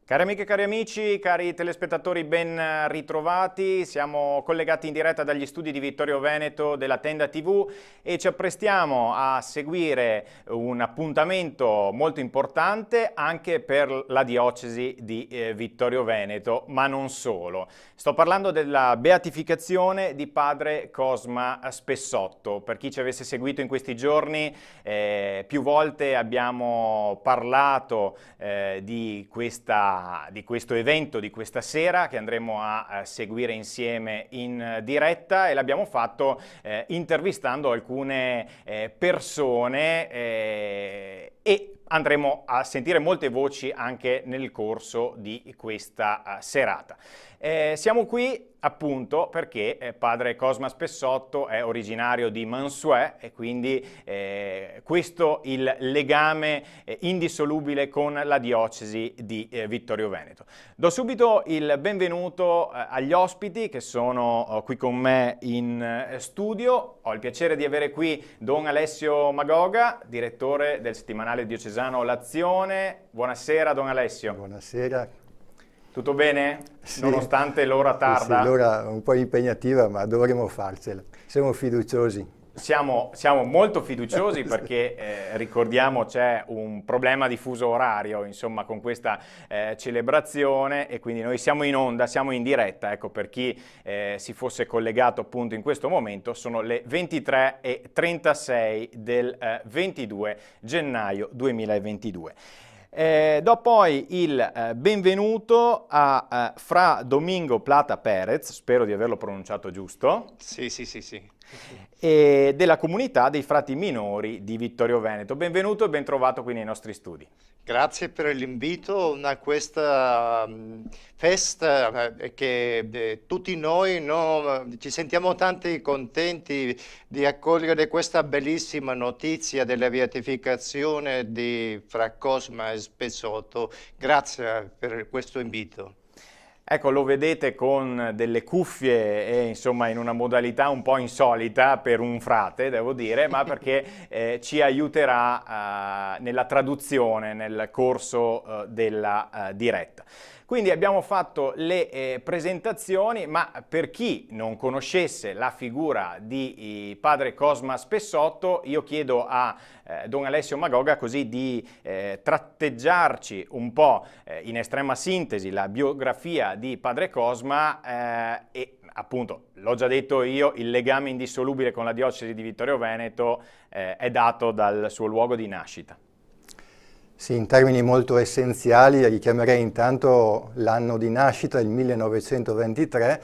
Cari amiche e cari amici, cari telespettatori, ben ritrovati. Siamo collegati in diretta dagli studi di Vittorio Veneto della Tenda TV e ci apprestiamo a seguire un appuntamento molto importante anche per la diocesi di Vittorio Veneto, ma non solo. Sto parlando della beatificazione di padre Cosma Spessotto. Per chi ci avesse seguito in questi giorni, più volte abbiamo parlato di questo evento, di questa sera che andremo a seguire insieme in diretta, e l'abbiamo fatto intervistando alcune persone e andremo a sentire molte voci anche nel corso di questa serata. Siamo qui appunto perché padre Cosma Spessotto è originario di Mansuè e quindi questo il legame indissolubile con la diocesi di Vittorio Veneto. Do subito il benvenuto agli ospiti che sono qui con me in studio. Ho il piacere di avere qui Don Alessio Magoga, direttore del settimanale diocesano L'Azione. Buonasera Don Alessio. Buonasera. Tutto bene? Sì. Nonostante l'ora tarda? Sì, l'ora un po' impegnativa, ma dovremo farcela. Siamo fiduciosi. Siamo molto fiduciosi perché ricordiamo c'è un problema di fuso orario, insomma, con questa celebrazione, e quindi noi siamo in onda, siamo in diretta. Ecco, per chi si fosse collegato appunto in questo momento, sono le 23:36 del 22 gennaio 2022. Do poi il benvenuto a Fra Domingo Plata Perez, spero di averlo pronunciato giusto. Sì. E della comunità dei frati minori di Vittorio Veneto. Benvenuto e ben trovato qui nei nostri studi. Grazie per l'invito a questa festa che tutti noi ci sentiamo tanti contenti di accogliere questa bellissima notizia della beatificazione di Fra Cosma Spessotto. Grazie per questo invito. Ecco, lo vedete con delle cuffie e insomma in una modalità un po' insolita per un frate, devo dire, ma perché ci aiuterà nella traduzione nel corso della diretta. Quindi abbiamo fatto le presentazioni, ma per chi non conoscesse la figura di padre Cosma Spessotto, io chiedo a Don Alessio Magoga così di tratteggiarci un po' in estrema sintesi la biografia di padre Cosma e appunto, l'ho già detto io, il legame indissolubile con la diocesi di Vittorio Veneto è dato dal suo luogo di nascita. Sì, in termini molto essenziali richiamerei intanto l'anno di nascita, il 1923,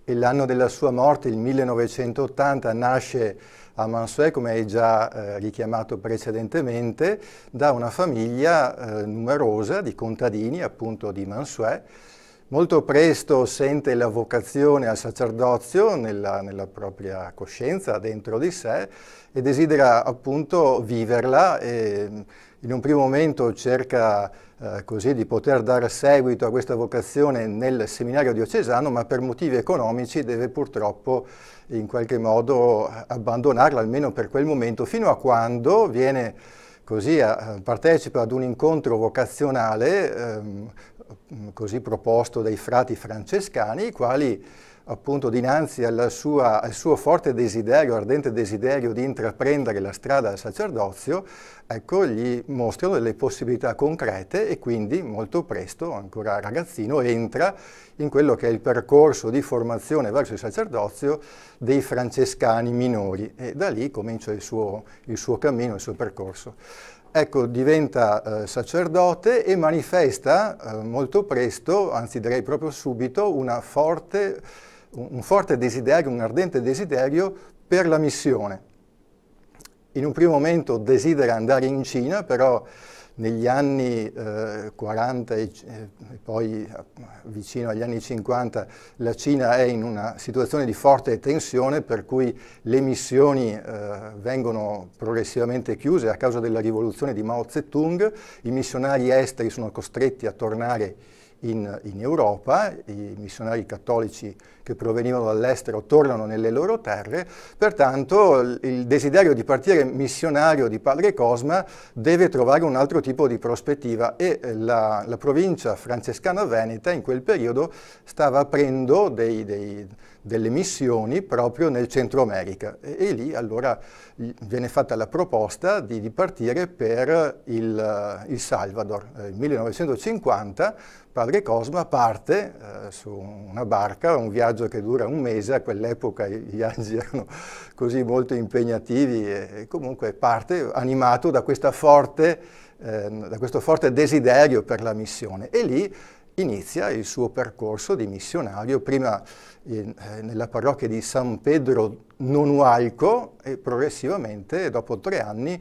e l'anno della sua morte, il 1980. Nasce a Mansuet, come hai già richiamato precedentemente, da una famiglia numerosa di contadini, appunto di Mansuet. Molto presto sente la vocazione al sacerdozio nella propria coscienza, dentro di sé, e desidera appunto viverla. In un primo momento cerca così di poter dare seguito a questa vocazione nel seminario diocesano, ma per motivi economici deve purtroppo in qualche modo abbandonarla, almeno per quel momento, fino a quando viene così, partecipa ad un incontro vocazionale così proposto dai frati francescani, i quali appunto dinanzi al suo forte desiderio, ardente desiderio di intraprendere la strada del sacerdozio, ecco, gli mostrano delle possibilità concrete e quindi molto presto, ancora ragazzino, entra in quello che è il percorso di formazione verso il sacerdozio dei francescani minori e da lì comincia il suo cammino, il suo percorso. Ecco, diventa sacerdote e manifesta molto presto, anzi direi proprio subito, un forte desiderio, un ardente desiderio per la missione. In un primo momento desidera andare in Cina, però negli anni 40 e poi vicino agli anni 50 la Cina è in una situazione di forte tensione, per cui le missioni vengono progressivamente chiuse a causa della rivoluzione di Mao Zedong. I missionari esteri sono costretti a tornare in Europa, i missionari cattolici che provenivano dall'estero tornano nelle loro terre, pertanto il desiderio di partire missionario di padre Cosma deve trovare un altro tipo di prospettiva e la provincia francescana veneta in quel periodo stava aprendo delle missioni proprio nel Centro America e lì allora viene fatta la proposta di partire per il Salvador. Nel 1950 padre Cosma parte su una barca, un viaggio che dura un mese, a quell'epoca i viaggi erano così molto impegnativi e comunque parte animato da questo forte desiderio per la missione e lì inizia il suo percorso di missionario, prima nella parrocchia di San Pedro Nonualco e progressivamente, dopo 3 anni,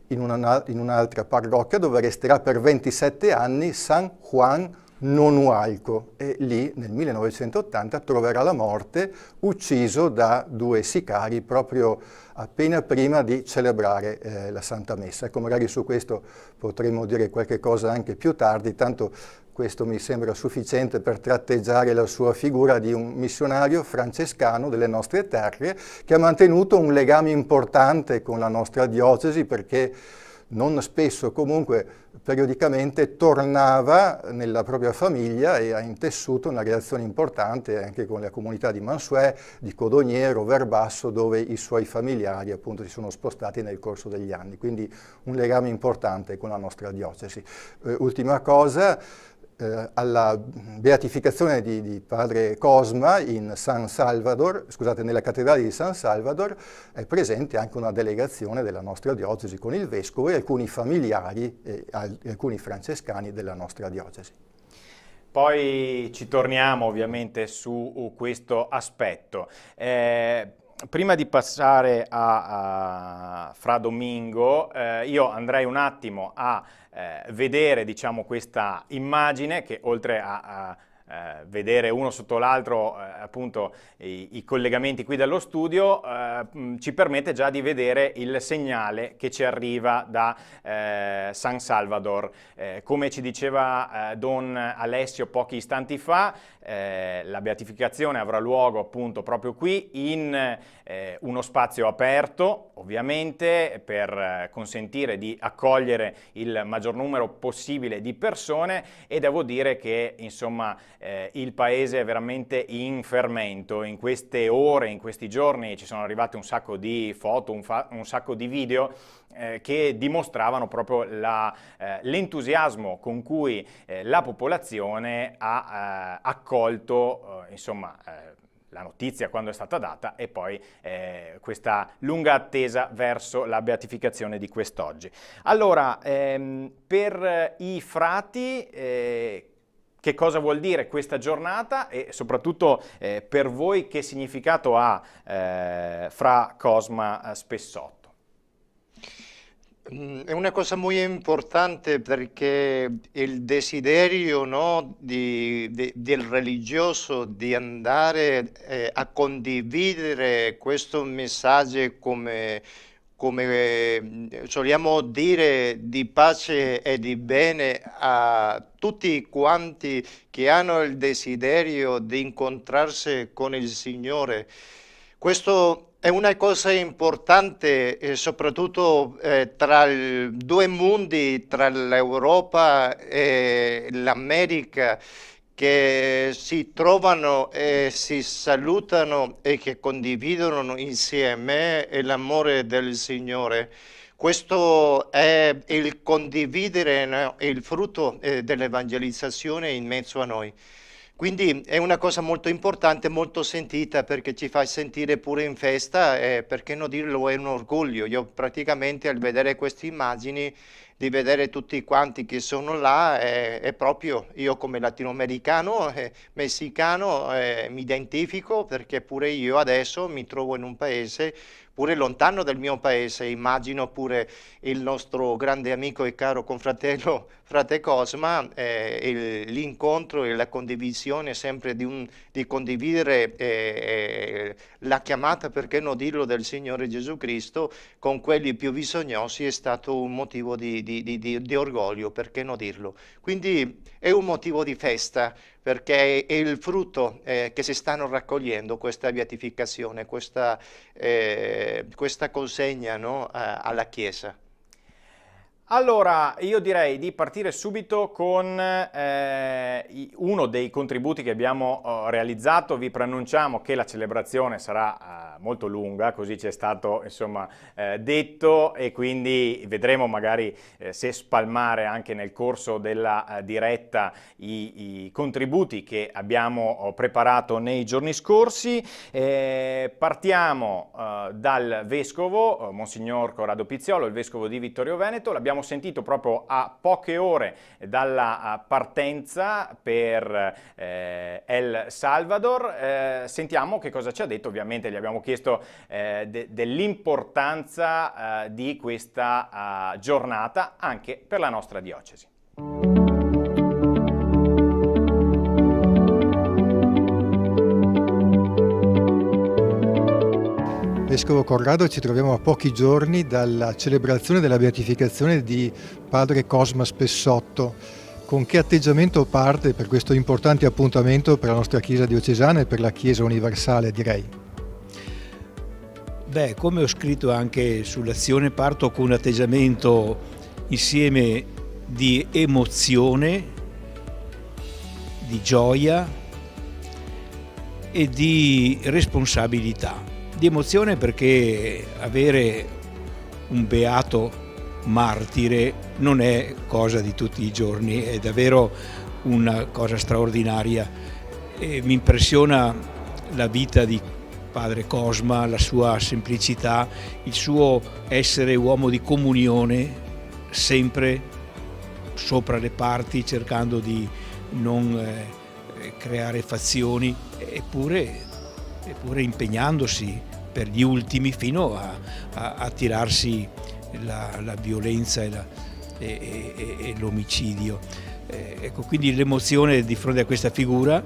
in un'altra parrocchia dove resterà per 27 anni, San Juan Nonualco, e lì nel 1980 troverà la morte ucciso da 2 sicari proprio appena prima di celebrare la Santa Messa. Ecco, magari su questo potremo dire qualche cosa anche più tardi, tanto questo mi sembra sufficiente per tratteggiare la sua figura di un missionario francescano delle nostre terre che ha mantenuto un legame importante con la nostra diocesi perché non spesso, comunque periodicamente tornava nella propria famiglia e ha intessuto una relazione importante anche con la comunità di Mansuet, di Codogniero, Verbasso, dove i suoi familiari appunto si sono spostati nel corso degli anni, quindi un legame importante con la nostra diocesi. Ultima cosa, alla beatificazione di padre Cosma in San Salvador, scusate, nella cattedrale di San Salvador, è presente anche una delegazione della nostra diocesi con il vescovo e alcuni familiari e alcuni francescani della nostra diocesi. Poi ci torniamo ovviamente su questo aspetto. Prima di passare a Fra Domingo, io andrei un attimo a vedere, diciamo, questa immagine che oltre a vedere uno sotto l'altro appunto i collegamenti qui dallo studio, ci permette già di vedere il segnale che ci arriva da San Salvador. Come ci diceva Don Alessio pochi istanti fa, la beatificazione avrà luogo appunto proprio qui in uno spazio aperto, ovviamente, per consentire di accogliere il maggior numero possibile di persone, e devo dire che insomma il paese è veramente in fermento. In queste ore, in questi giorni ci sono arrivate un sacco di foto, un sacco di video che dimostravano proprio l'entusiasmo con cui la popolazione ha accolto insomma la notizia quando è stata data, e poi questa lunga attesa verso la beatificazione di quest'oggi. Allora, per i frati, che cosa vuol dire questa giornata, e soprattutto per voi che significato ha Fra Cosma Spessotto? È una cosa molto importante, perché il desiderio, no, del religioso di andare a condividere questo messaggio, come soliamo dire, di pace e di bene a tutti quanti che hanno il desiderio di incontrarsi con il Signore. Questo è una cosa importante, soprattutto tra due mondi, tra l'Europa e l'America, che si trovano e si salutano e che condividono insieme l'amore del Signore. Questo è il condividere, no, il frutto dell'evangelizzazione in mezzo a noi. Quindi è una cosa molto importante, molto sentita, perché ci fa sentire pure in festa, e perché non dirlo, è un orgoglio. Io praticamente, al vedere queste immagini, di vedere tutti quanti che sono là, è proprio io, come latinoamericano, messicano, mi identifico, perché pure io adesso mi trovo in un paese pure lontano dal mio paese. Immagino pure il nostro grande amico e caro confratello Frate Cosma, l'incontro e la condivisione sempre di condividere la chiamata, perché non dirlo, del Signore Gesù Cristo con quelli più bisognosi, è stato un motivo di orgoglio, perché non dirlo. Quindi è un motivo di festa, perché è il frutto che si stanno raccogliendo, questa beatificazione, questa consegna, no, alla Chiesa. Allora, io direi di partire subito con uno dei contributi che abbiamo realizzato. Vi preannunciamo che la celebrazione sarà molto lunga, così ci è stato insomma detto, e quindi vedremo magari se spalmare anche nel corso della diretta i contributi che abbiamo preparato nei giorni scorsi. Partiamo dal vescovo, Monsignor Corrado Pizziolo, il vescovo di Vittorio Veneto. L'abbiamo sentito proprio a poche ore dalla partenza per El Salvador. Sentiamo che cosa ci ha detto. Ovviamente gli abbiamo chiesto dell'importanza di questa giornata anche per la nostra diocesi. Vescovo Corrado, ci troviamo a pochi giorni dalla celebrazione della beatificazione di padre Cosma Spessotto. Con che atteggiamento parte per questo importante appuntamento per la nostra Chiesa diocesana e per la Chiesa universale, direi? Beh, come ho scritto anche sull'azione, parto con un atteggiamento insieme di emozione, di gioia e di responsabilità. Di emozione perché avere un beato martire non è cosa di tutti i giorni, è davvero una cosa straordinaria. E mi impressiona la vita di padre Cosma, la sua semplicità, il suo essere uomo di comunione, sempre sopra le parti, cercando di non creare fazioni, eppure impegnandosi per gli ultimi fino a tirarsi la violenza e l'omicidio. Ecco, quindi l'emozione di fronte a questa figura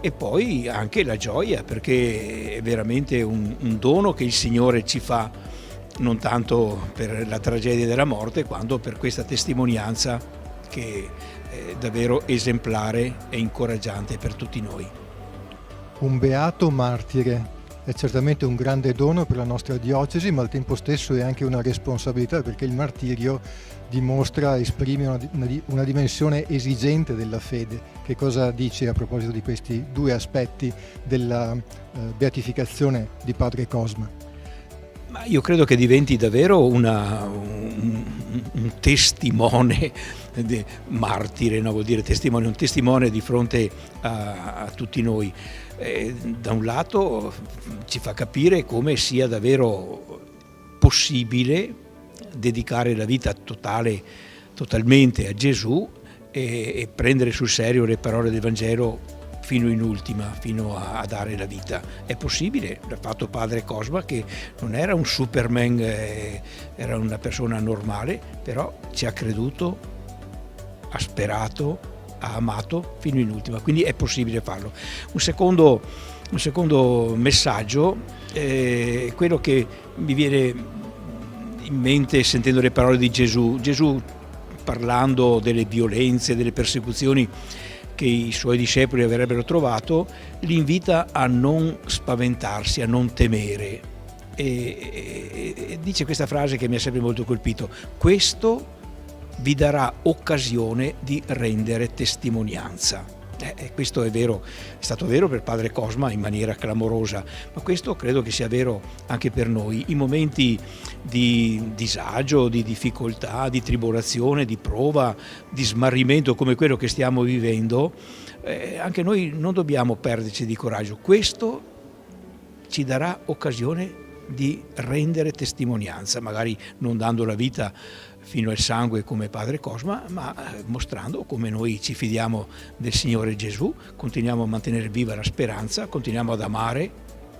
e poi anche la gioia, perché è veramente un dono che il Signore ci fa, non tanto per la tragedia della morte, quanto per questa testimonianza che è davvero esemplare e incoraggiante per tutti noi. Un beato martire è certamente un grande dono per la nostra diocesi, ma al tempo stesso è anche una responsabilità, perché il martirio dimostra, esprime una dimensione esigente della fede. Che cosa dice a proposito di questi due aspetti della beatificazione di Padre Cosma? Ma io credo che diventi davvero un testimone martire, no? Vuol dire testimone, un testimone di fronte a tutti noi. Da un lato ci fa capire come sia davvero possibile dedicare la vita totalmente a Gesù e prendere sul serio le parole del Vangelo fino in ultima, fino a dare la vita. È possibile, l'ha fatto Padre Cosma, che non era un Superman, era una persona normale, però ci ha creduto, ha sperato, ha amato fino in ultima, quindi è possibile farlo. Un secondo messaggio è quello che mi viene in mente sentendo le parole di Gesù. Gesù, parlando delle violenze, delle persecuzioni che i suoi discepoli avrebbero trovato, li invita a non spaventarsi, a non temere. E dice questa frase che mi ha sempre molto colpito: questo vi darà occasione di rendere testimonianza. Questo è vero, è stato vero per Padre Cosma in maniera clamorosa, ma questo credo che sia vero anche per noi. In momenti di disagio, di difficoltà, di tribolazione, di prova, di smarrimento come quello che stiamo vivendo, anche noi non dobbiamo perderci di coraggio. Questo ci darà occasione di rendere testimonianza, magari non dando la vita fino al sangue come Padre Cosma, ma mostrando come noi ci fidiamo del Signore Gesù, continuiamo a mantenere viva la speranza, continuiamo ad amare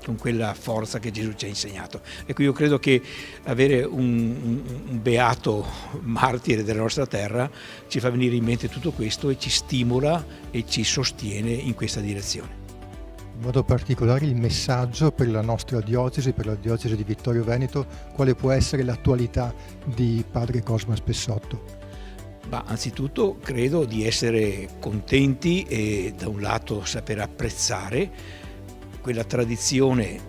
con quella forza che Gesù ci ha insegnato. Ecco, io credo che avere un beato martire della nostra terra ci fa venire in mente tutto questo e ci stimola e ci sostiene in questa direzione. In modo particolare il messaggio per la nostra diocesi, per la diocesi di Vittorio Veneto, quale può essere l'attualità di Padre Cosma Spessotto? Anzitutto credo di essere contenti e da un lato saper apprezzare quella tradizione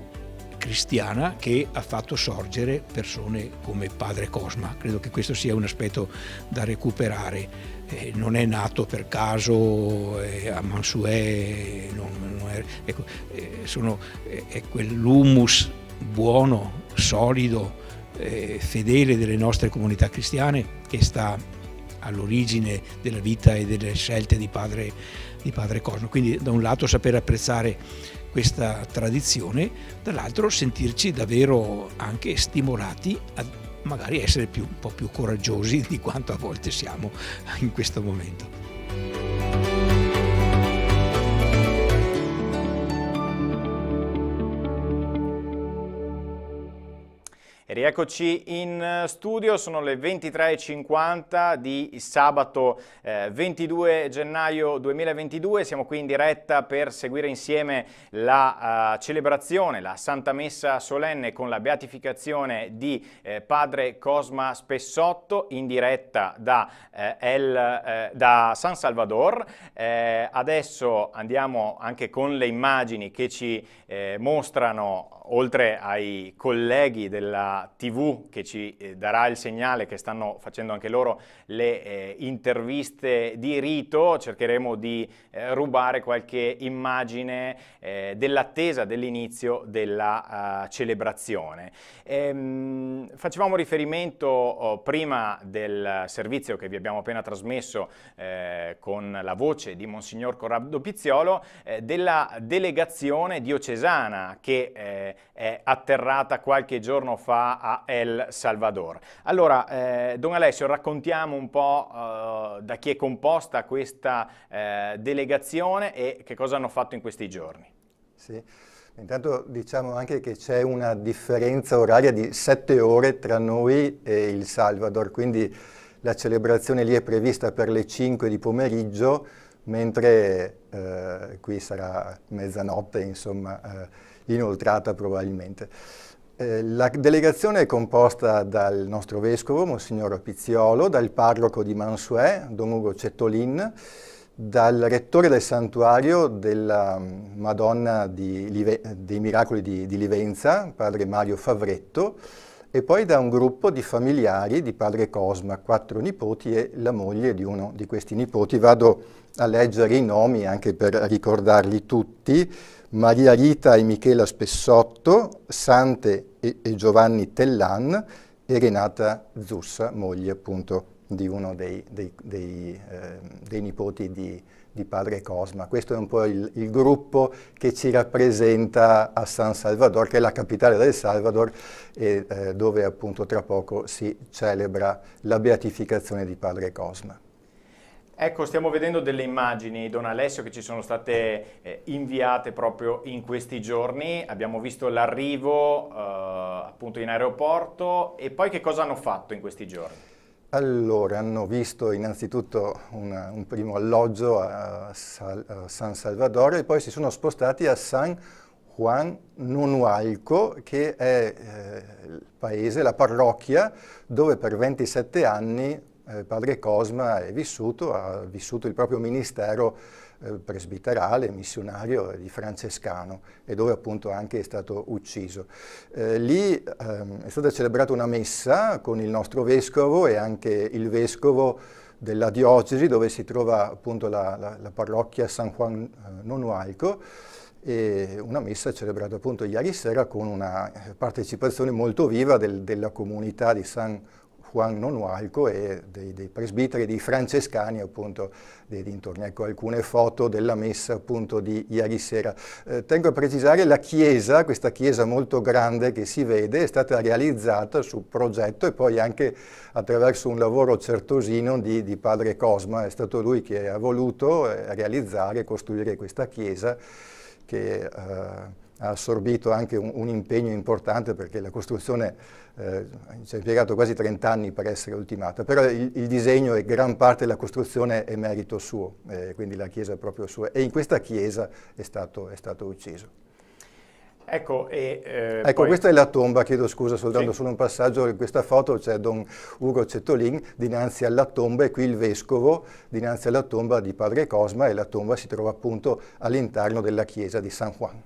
cristiana che ha fatto sorgere persone come Padre Cosma. Credo che questo sia un aspetto da recuperare. Non è nato per caso a Mansuè, è quell'humus buono, solido, fedele delle nostre comunità cristiane che sta all'origine della vita e delle scelte di Padre Cosma. Quindi da un lato saper apprezzare questa tradizione, dall'altro sentirci davvero anche stimolati a magari essere un po' più coraggiosi di quanto a volte siamo in questo momento. E rieccoci in studio, sono le 23:50 di sabato 22 gennaio 2022, siamo qui in diretta per seguire insieme la celebrazione, la Santa Messa solenne con la beatificazione di Padre Cosma Spessotto, in diretta da San Salvador. Adesso andiamo anche con le immagini che ci mostrano, oltre ai colleghi della TV che ci darà il segnale che stanno facendo anche loro le interviste di rito, cercheremo di rubare qualche immagine dell'attesa dell'inizio della celebrazione. Facevamo riferimento prima del servizio che vi abbiamo appena trasmesso con la voce di Monsignor Corrado Pizziolo, della delegazione diocesana che è atterrata qualche giorno fa a El Salvador. Allora, Don Alessio, raccontiamo un po' da chi è composta questa delegazione e che cosa hanno fatto in questi giorni. Sì, intanto diciamo anche che c'è una differenza oraria di 7 ore tra noi e il Salvador, quindi la celebrazione lì è prevista per le 5 di pomeriggio, mentre qui sarà mezzanotte, insomma, inoltrata probabilmente. La delegazione è composta dal nostro vescovo, Monsignor Pizziolo, dal parroco di Mansuè, Don Ugo Cettolin, dal rettore del santuario della Madonna dei Miracoli di Livenza, padre Mario Favretto, e poi da un gruppo di familiari di padre Cosma, 4 nipoti e la moglie di uno di questi nipoti. Vado a leggere i nomi anche per ricordarli tutti: Maria Rita e Michela Spessotto, Sante e Giovanni Tellan e Renata Zussa, moglie appunto di uno dei nipoti di padre Cosma. Questo è un po' il gruppo che ci rappresenta a San Salvador, che è la capitale del Salvador e dove appunto tra poco si celebra la beatificazione di padre Cosma. Ecco, stiamo vedendo delle immagini, Don Alessio, che ci sono state inviate proprio in questi giorni. Abbiamo visto l'arrivo appunto in aeroporto, e poi che cosa hanno fatto in questi giorni? Allora, hanno visto innanzitutto un primo alloggio a San Salvador e poi si sono spostati a San Juan Nonualco, che è il paese, la parrocchia, dove per 27 anni padre Cosma ha vissuto il proprio ministero presbiterale, missionario di francescano, e dove appunto anche è stato ucciso. Lì è stata celebrata una messa con il nostro vescovo e anche il vescovo della diocesi, dove si trova appunto la parrocchia San Juan Nonualco, e una messa celebrata appunto ieri sera con una partecipazione molto viva della comunità di San Juan Nonualco e dei presbiteri, dei francescani appunto dei dintorni. Ecco alcune foto della messa appunto di ieri sera. Tengo a precisare la chiesa, questa chiesa molto grande che si vede, è stata realizzata su progetto e poi anche attraverso un lavoro certosino di padre Cosma. È stato lui che ha voluto realizzare e costruire questa chiesa, che ha assorbito anche un impegno importante, perché la costruzione ci ha impiegato quasi 30 anni per essere ultimata, però il disegno e gran parte della costruzione è merito suo, quindi la chiesa è proprio sua, e in questa chiesa è stato ucciso. Ecco, ecco poi... questa è la tomba, chiedo scusa soltanto sì. Solo un passaggio, in questa foto c'è Don Ugo Cettolin dinanzi alla tomba e qui il vescovo dinanzi alla tomba di padre Cosma, e la tomba si trova appunto all'interno della chiesa di San Juan.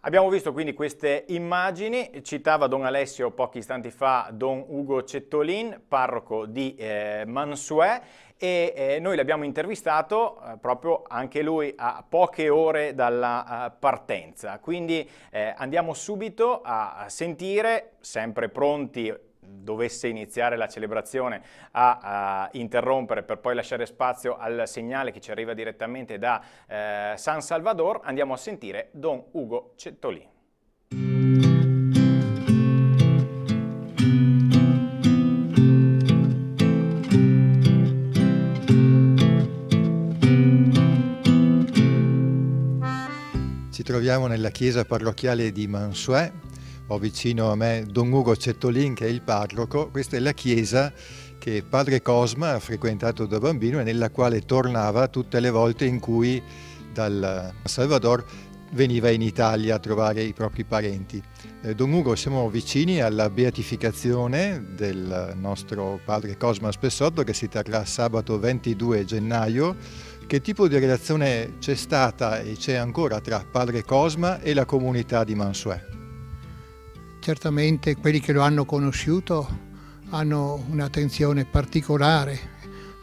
Abbiamo visto quindi queste immagini, citava Don Alessio pochi istanti fa Don Ugo Cettolin, parroco di Mansuè, e noi l'abbiamo intervistato proprio anche lui a poche ore dalla partenza. Quindi andiamo subito a sentire, sempre pronti, dovesse iniziare la celebrazione, a interrompere per poi lasciare spazio al segnale che ci arriva direttamente da San Salvador. Andiamo a sentire Don Ugo Cettolin. Ci troviamo nella chiesa parrocchiale di Mansuè. Ho vicino a me Don Ugo Cettolin, che è il parroco. Questa è la chiesa che padre Cosma ha frequentato da bambino e nella quale tornava tutte le volte in cui dal Salvador veniva in Italia a trovare i propri parenti. Don Ugo, siamo vicini alla beatificazione del nostro padre Cosma Spessotto, che si terrà sabato 22 gennaio. Che tipo di relazione c'è stata e c'è ancora tra padre Cosma e la comunità di Mansuè? Certamente quelli che lo hanno conosciuto hanno un'attenzione particolare,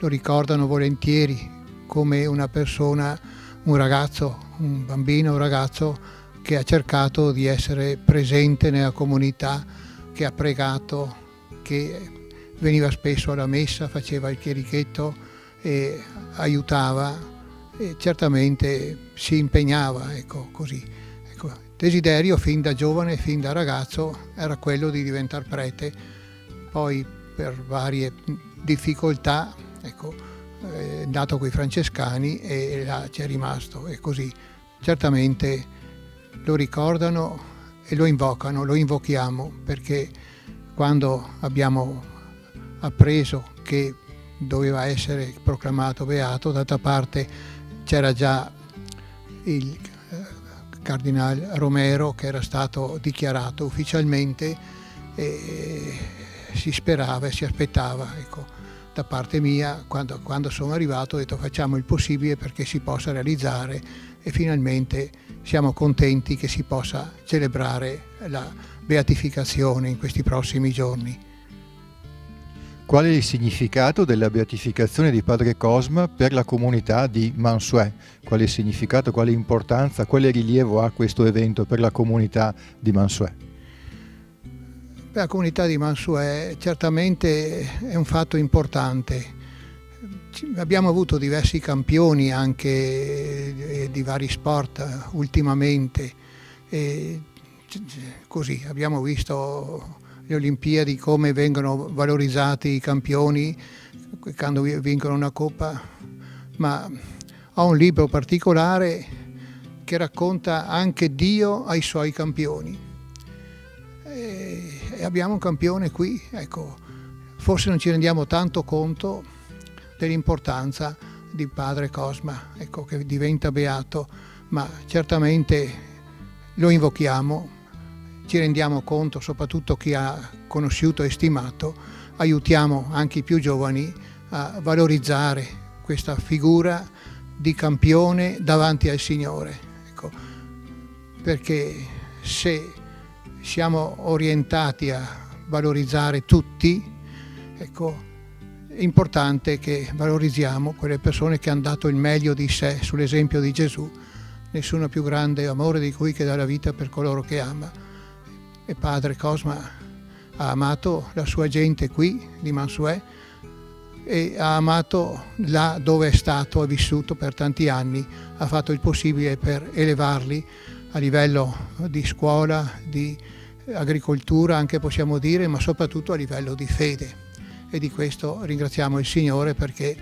lo ricordano volentieri come una persona, un ragazzo, un bambino, un ragazzo che ha cercato di essere presente nella comunità, che ha pregato, che veniva spesso alla messa, faceva il chierichetto e aiutava e certamente si impegnava, ecco, così. Desiderio fin da giovane, fin da ragazzo, era quello di diventare prete, poi per varie difficoltà, ecco, è nato coi francescani e là c'è rimasto, e così certamente lo ricordano e lo invocano, lo invochiamo, perché quando abbiamo appreso che doveva essere proclamato beato. D'altra parte c'era già il cardinale Romero che era stato dichiarato ufficialmente e si sperava e si aspettava, ecco, da parte mia, quando sono arrivato ho detto facciamo il possibile perché si possa realizzare e finalmente siamo contenti che si possa celebrare la beatificazione in questi prossimi giorni. Qual è il significato della beatificazione di Padre Cosma per la comunità di Mansuet? Quale significato, quale importanza, quale rilievo ha questo evento per la comunità di Mansuet? Per la comunità di Mansuet certamente è un fatto importante. Abbiamo avuto diversi campioni anche di vari sport ultimamente. E così abbiamo visto le Olimpiadi, come vengono valorizzati i campioni quando vincono una coppa, ma ho un libro particolare che racconta anche Dio ai suoi campioni. E abbiamo un campione qui, ecco, forse non ci rendiamo tanto conto dell'importanza di Padre Cosma, ecco, che diventa beato, ma certamente lo invochiamo. Ci rendiamo conto, soprattutto chi ha conosciuto e stimato, aiutiamo anche i più giovani a valorizzare questa figura di campione davanti al Signore. Ecco, perché se siamo orientati a valorizzare tutti, ecco, è importante che valorizziamo quelle persone che hanno dato il meglio di sé sull'esempio di Gesù. Nessuno ha più grande amore di cui che dà la vita per coloro che ama. E Padre Cosma ha amato la sua gente qui di Mansuet e ha amato là dove è stato, ha vissuto per tanti anni, ha fatto il possibile per elevarli a livello di scuola, di agricoltura anche possiamo dire, ma soprattutto a livello di fede. E di questo ringraziamo il Signore perché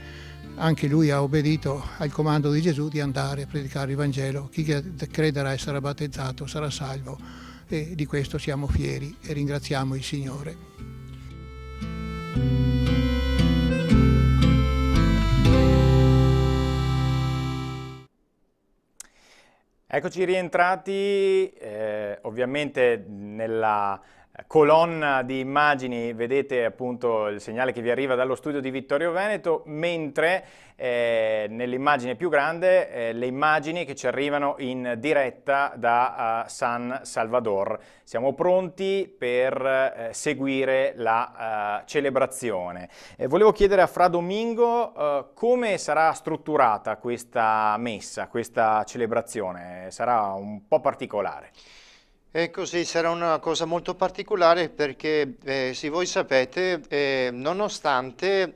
anche lui ha obbedito al comando di Gesù di andare a predicare il Vangelo. Chi crederà e sarà battezzato sarà salvo. E di questo siamo fieri e ringraziamo il Signore. Eccoci rientrati, ovviamente nella colonna di immagini vedete appunto il segnale che vi arriva dallo studio di Vittorio Veneto, mentre nell'immagine più grande le immagini che ci arrivano in diretta da San Salvador. Siamo pronti per seguire la celebrazione. Volevo chiedere a Fra Domingo come sarà strutturata questa messa, questa celebrazione. Sarà un po' particolare. Ecco, sì, sarà una cosa molto particolare perché, se voi sapete, non soltanto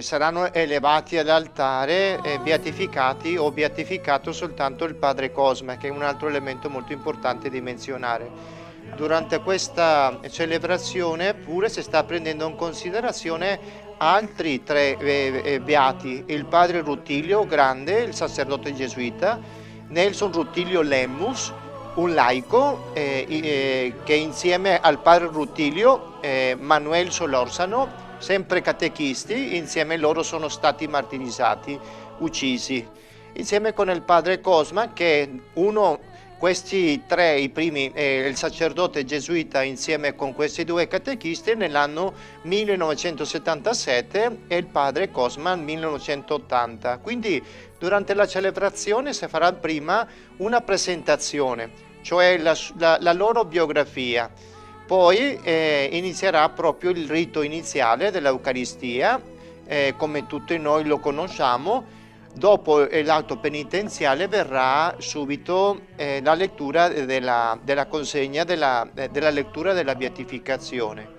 saranno elevati all'altare, beatificati o beatificato soltanto il Padre Cosma, che è un altro elemento molto importante di menzionare. Durante questa celebrazione pure si sta prendendo in considerazione altri tre beati, il padre Rutilio Grande, il sacerdote gesuita, Nelson Rutilio Lemmus, un laico che insieme al padre Rutilio, Manuel Solórzano, sempre catechisti, insieme a loro sono stati martirizzati, uccisi, insieme con il padre Cosma che questi tre, i primi, il sacerdote gesuita insieme con questi due catechisti nell'anno 1977 e il padre Cosma nel 1980. Quindi durante la celebrazione si farà prima una presentazione, cioè la loro biografia. Poi inizierà proprio il rito iniziale dell'Eucaristia, come tutti noi lo conosciamo. Dopo l'atto penitenziale verrà subito la lettura della consegna, della lettura della beatificazione.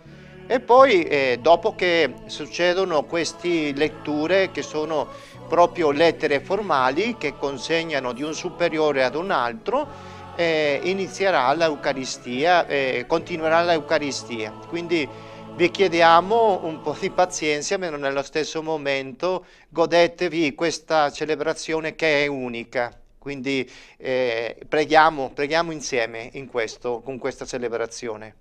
E poi dopo che succedono queste letture, che sono proprio lettere formali che consegnano di un superiore ad un altro, inizierà l'Eucaristia, continuerà l'Eucaristia. Quindi vi chiediamo un po' di pazienza, ma nello stesso momento godetevi questa celebrazione che è unica. Quindi preghiamo insieme con questa celebrazione.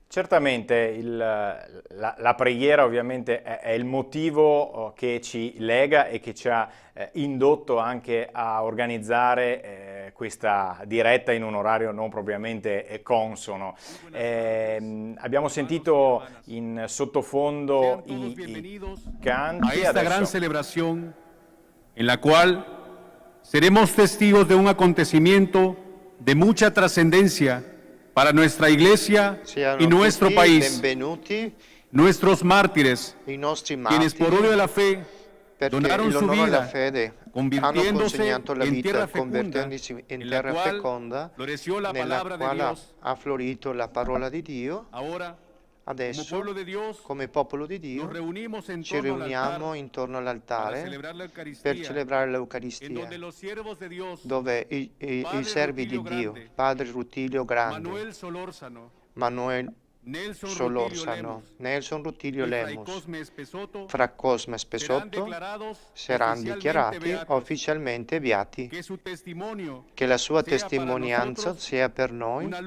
Certamente la preghiera ovviamente è il motivo che ci lega e che ci ha indotto anche a organizzare questa diretta in un orario non propriamente consono. Abbiamo sentito in sottofondo i canti. A esta adesso... gran celebración en la cual seremos testigos de un acontecimiento de mucha trascendencia para nuestra iglesia Siano y nuestro tutti país, benvenuti nuestros mártires, i nostri quienes por odio de la fe perché donaron in su l'onore alla vida, fede hanno convirtiéndose consegnato la en vita, tierra fecunda, convertendosi in en la terra cual feconda, floreció la nella palabra de quale Dios. ha florito la parola di Dio. Ahora, como Adesso, pueblo de Dios, come popolo di nos Dio, reunimos en ci torno al riuniamo altar intorno para all'altare celebrar la per Eucaristía, celebrare en l'Eucaristia, donde los siervos de Dios, dove i Padre servi di Rutilio Dio, Grande, Padre Rutilio Grande, Manuel Solórzano, Manuel Nelson Solorzano, Rutilio Nelson Rutilio Lemos y Fray Lemus, Cosme Espesoto, fra Cosma e serán Spesotto, declarados saranno oficialmente dichiarati beatos, ufficialmente beati, que su testimonio che la sua sea para testimonianza nosotros sia per noi una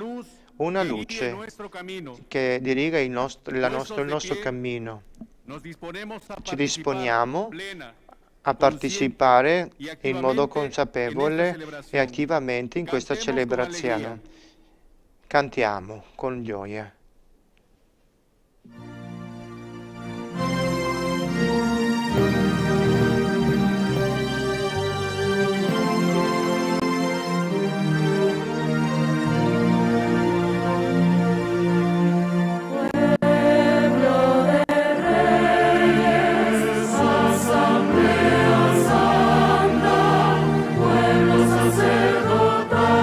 una luz que guíe luce nuestro camino. che diriga il nostro Puestos de pie, cammino. nos disponemos a Ci disponiamo plena, a partecipare y in modo activamente consapevole en esta celebración. e attivamente in questa Cantemos con celebrazione. alegría. Cantiamo con gioia. Sacerdotal,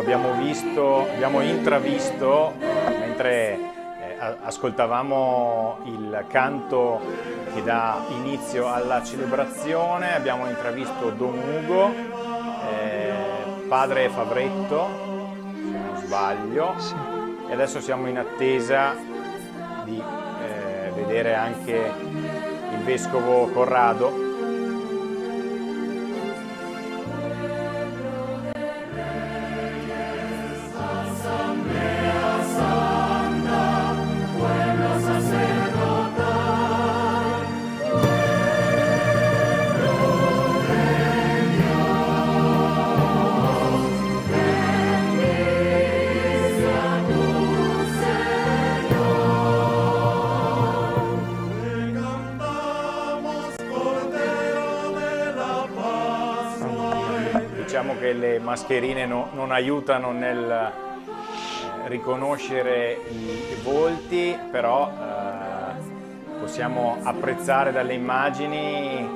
abbiamo intravisto, mentre ascoltavamo il canto che dà inizio alla celebrazione, abbiamo intravisto Don Ugo, padre Favretto, se non sbaglio, sì. E adesso siamo in attesa di vedere anche il vescovo Corrado. Diciamo che le mascherine non aiutano nel riconoscere i volti, però possiamo apprezzare dalle immagini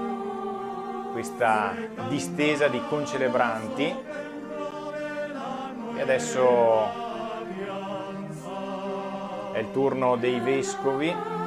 questa distesa di concelebranti. E adesso è il turno dei vescovi.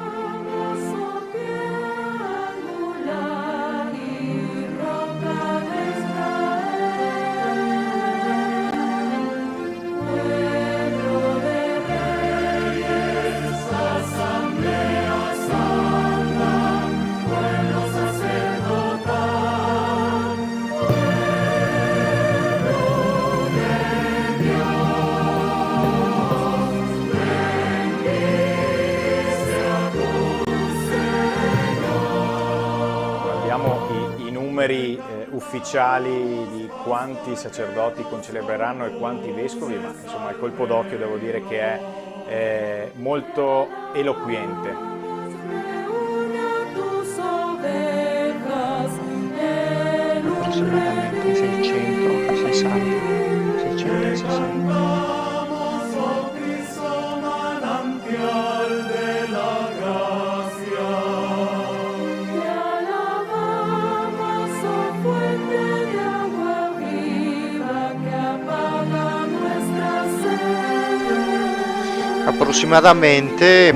Ufficiali di quanti sacerdoti concelebreranno e quanti vescovi, ma insomma il colpo d'occhio devo dire che è molto eloquente. Approssimatamente 660. Approssimatamente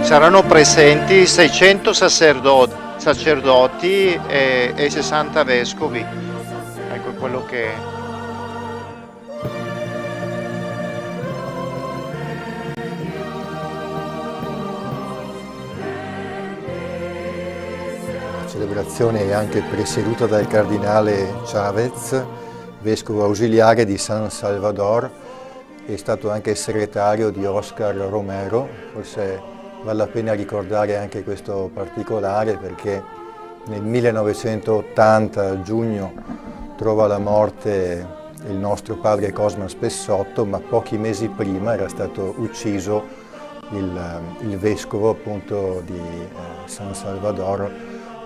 saranno presenti 600 sacerdoti e 60 vescovi. Ecco quello che... La celebrazione è anche presieduta dal cardinale Chavez, vescovo ausiliare di San Salvador. È stato anche segretario di Oscar Romero. Forse vale la pena ricordare anche questo particolare perché nel 1980, a giugno, trova la morte il nostro padre Cosma Spessotto, ma pochi mesi prima era stato ucciso il vescovo appunto di San Salvador,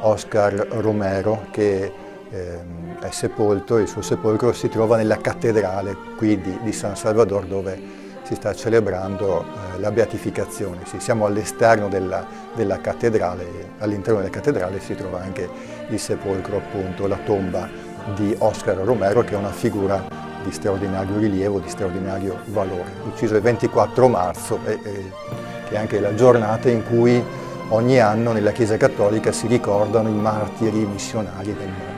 Oscar Romero, che è sepolto. Il suo sepolcro si trova nella cattedrale qui di San Salvador, dove si sta celebrando la beatificazione. Sì, siamo all'esterno della cattedrale, all'interno della cattedrale si trova anche il sepolcro, appunto, la tomba di Oscar Romero, che è una figura di straordinario rilievo, di straordinario valore. Ucciso il 24 marzo, che è anche la giornata in cui ogni anno nella Chiesa Cattolica si ricordano i martiri missionari del mondo.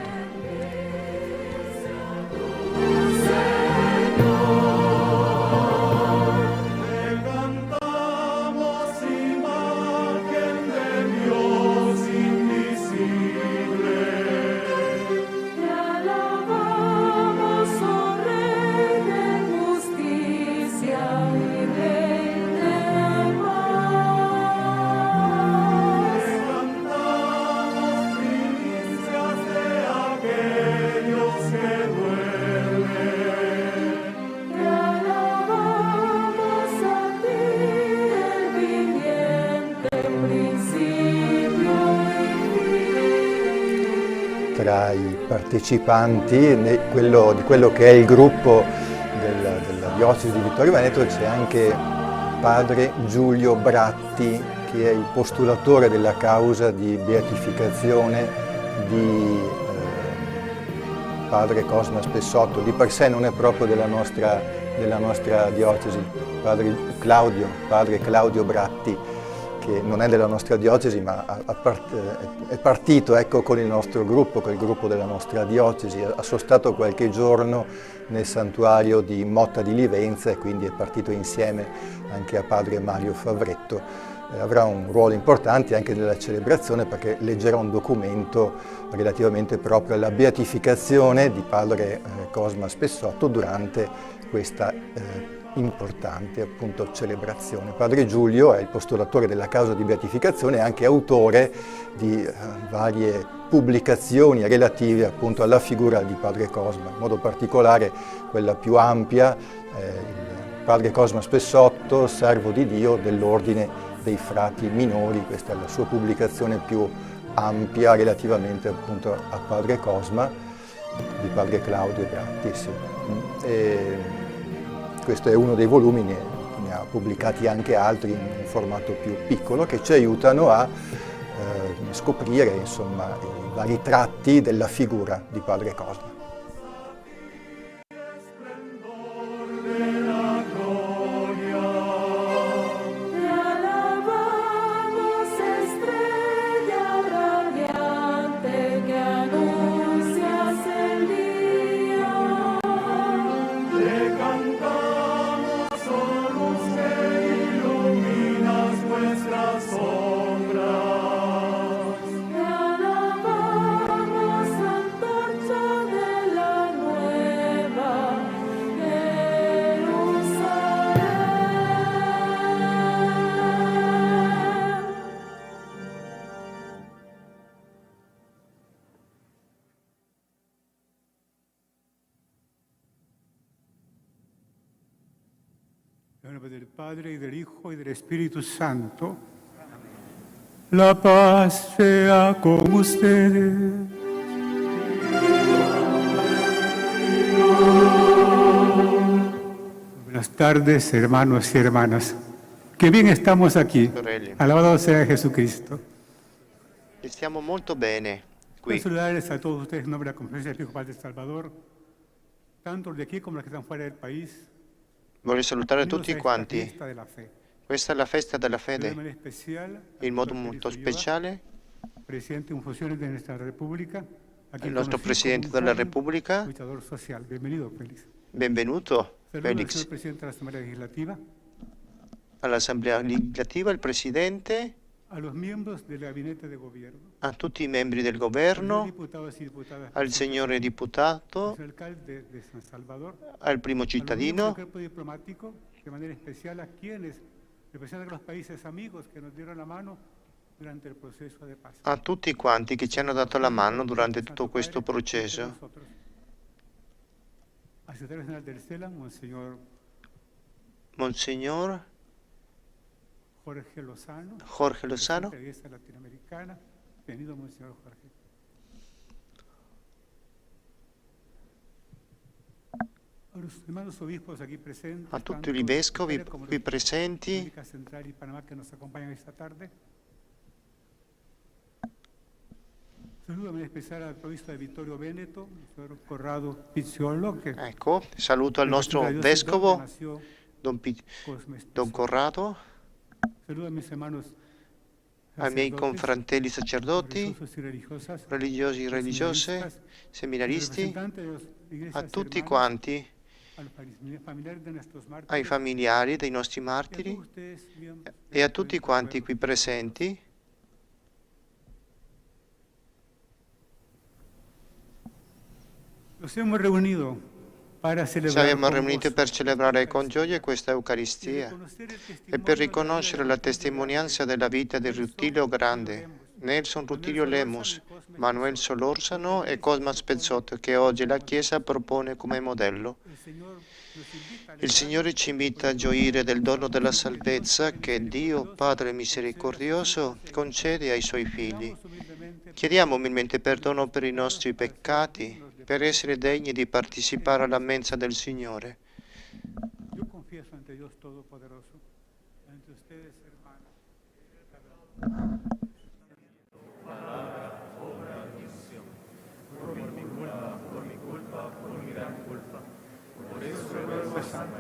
Tra i partecipanti di quello che è il gruppo della diocesi di Vittorio Veneto c'è anche padre Giulio Bratti, che è il postulatore della causa di beatificazione di padre Cosma Spessotto, di per sé non è proprio della nostra diocesi, padre Claudio Bratti, che non è della nostra diocesi ma è partito, ecco, con il nostro gruppo, con il gruppo della nostra diocesi, ha sostato qualche giorno nel santuario di Motta di Livenza e quindi è partito insieme anche a padre Mario Favretto. Avrà un ruolo importante anche nella celebrazione perché leggerà un documento relativamente proprio alla beatificazione di padre Cosma Spessotto durante questa importante appunto celebrazione. Padre Giulio è il postulatore della causa di beatificazione e anche autore di varie pubblicazioni relative appunto alla figura di padre Cosma, in modo particolare quella più ampia, il padre Cosma Spessotto, servo di Dio dell'ordine dei frati minori. Questa è la sua pubblicazione più ampia relativamente appunto a padre Cosma, di padre Claudio Bratti. Sì. Questo è uno dei volumi, ne ha pubblicati anche altri in formato più piccolo che ci aiutano a scoprire insomma i vari tratti della figura di padre Cosma. Nel nome del Padre, del Hijo y del Espíritu Santo, la paz sea con ustedes. Buenas tardes, hermanos y hermanas. Qué bien estamos aquí. Alabado sea Jesucristo. Stiamo molto bene qui. Quiero saludarles a todos ustedes en nombre de la Conferencia Episcopal de Salvador, tanto los de aquí como los que están fuera del país. Voglio salutare tutti quanti. Questa è la festa della fede. In modo molto speciale il nostro Presidente della Repubblica. Benvenuto, Felix. All'Assemblea Legislativa il Presidente. A tutti i membri del governo, al signore diputato, al primo cittadino, a tutti quanti che ci hanno dato la mano durante tutto questo processo. Monsignor Jorge Lozano. A tutti i vescovi qui presenti. Ecco, saluto al nostro vescovo, Don Corrado, ai miei confratelli sacerdoti, religiosi e religiose, seminaristi, a tutti quanti, ai familiari dei nostri martiri e a tutti quanti qui presenti. Ci siamo riuniti per celebrare con gioia questa Eucaristia e per riconoscere la testimonianza della vita di Rutilio Grande, Nelson Rutilio Lemus, Manuel Solórzano e Cosma Spessotto, che oggi la Chiesa propone come modello. Il Signore ci invita a gioire del dono della salvezza che Dio, Padre misericordioso, concede ai Suoi figli. Chiediamo umilmente perdono per i nostri peccati, per essere degni di partecipare alla mensa del Signore. Io confieso ante Dios Todopoderoso, ante ustedes, hermanos, palabra, obra y misión, por mi culpa, Espíritu Santo.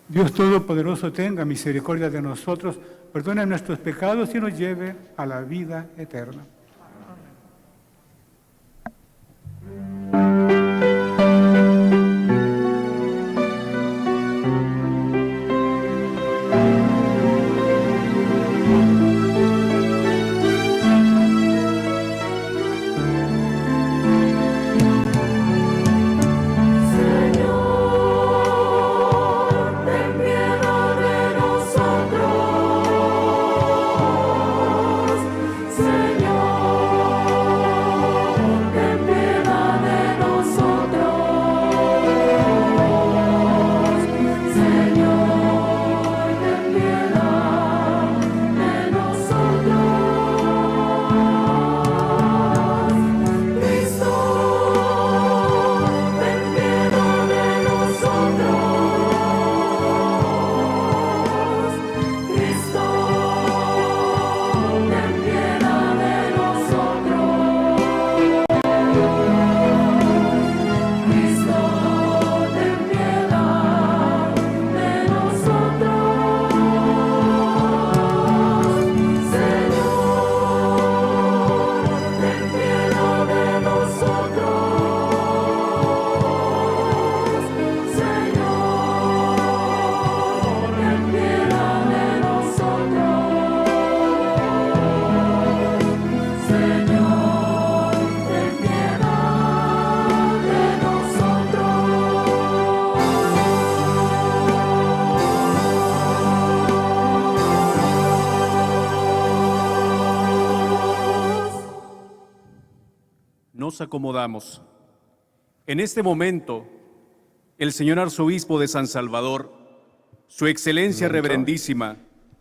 Dios Todopoderoso tenga misericordia de nosotros, perdone nuestros pecados y nos lleve a la vida eterna. Nos acomodamos. En este momento, el señor arzobispo de San Salvador, su excelencia reverendísima,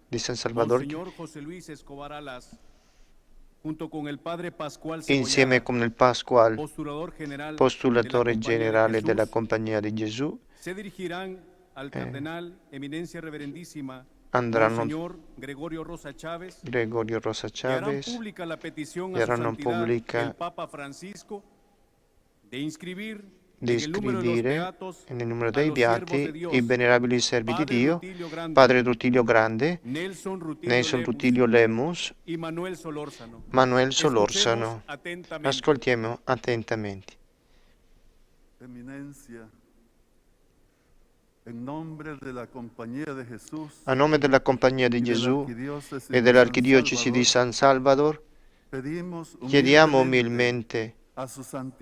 Di San Salvador, Monseñor José Luis Escobar Alas, junto con el padre Pascual insieme Cebollada, con il Pasquale, postulatore generale della Jesús, Compagnia di Gesù, se dirigirán al cardenal Eminencia Reverendísima andranno Monseñor Gregorio Rosa Chávez, Gregorio Rosa y harán Chávez pública la petición y a su harán santidad pública el Papa Francisco de inscribir di en el número de los iscrivere beatos nel numero a dei los siervos de beati Dios, i venerabili servi di Padre Dio, Rutilio Grande, Padre Rutilio Grande, Nelson Nelson Rutilio Lemus, y Manuel Solórzano. Manuel Solórzano. Escuchemos atentamente. Ascoltiamo attentamente. Eminencia, en nombre de la Compañía de Jesús A nome della Compagnia di y de la Gesù Arquidiócesis e de dell'Archidiocesi di San San Salvador, Salvador, chiediamo umilmente a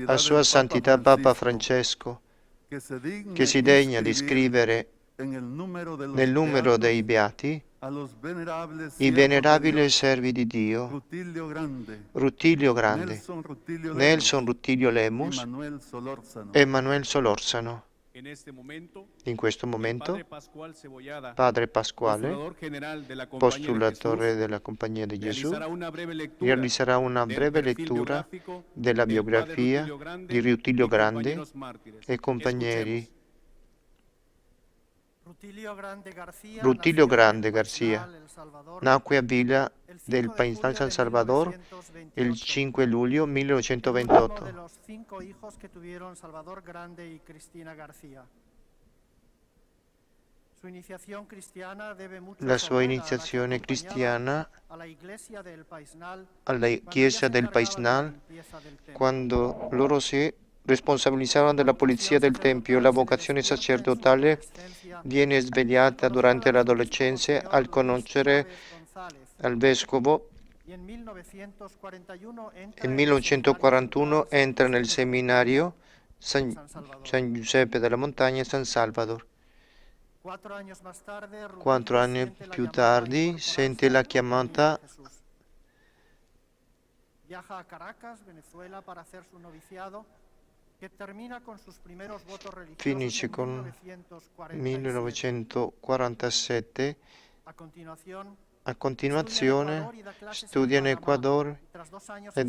a Sua Santità Papa Francesco che si degna di scrivere nel numero dei beati i venerabili servi di Dio, Rutilio Grande, Nelson Rutilio Lemus e Manuel Solórzano. In questo momento, Padre Pasquale, postulatore della Compagnia di Gesù, realizzerà una breve lettura della biografia di Rutilio Grande e compagneri. Rutilio Grande Garcia nacque a Villa del Paisal San Salvador il 5 luglio 1928. La sua iniziazione cristiana alla Chiesa del Paisnal, quando loro si responsabilizzarono della pulizia del Tempio, la vocazione sacerdotale viene svegliata durante l'adolescenza al conoscere al vescovo. Nel 1941 entra nel seminario San Giuseppe della Montagna e San Salvador. 4 anni più tardi sente la chiamata, finisce con 1947. A continuazione studia in Ecuador e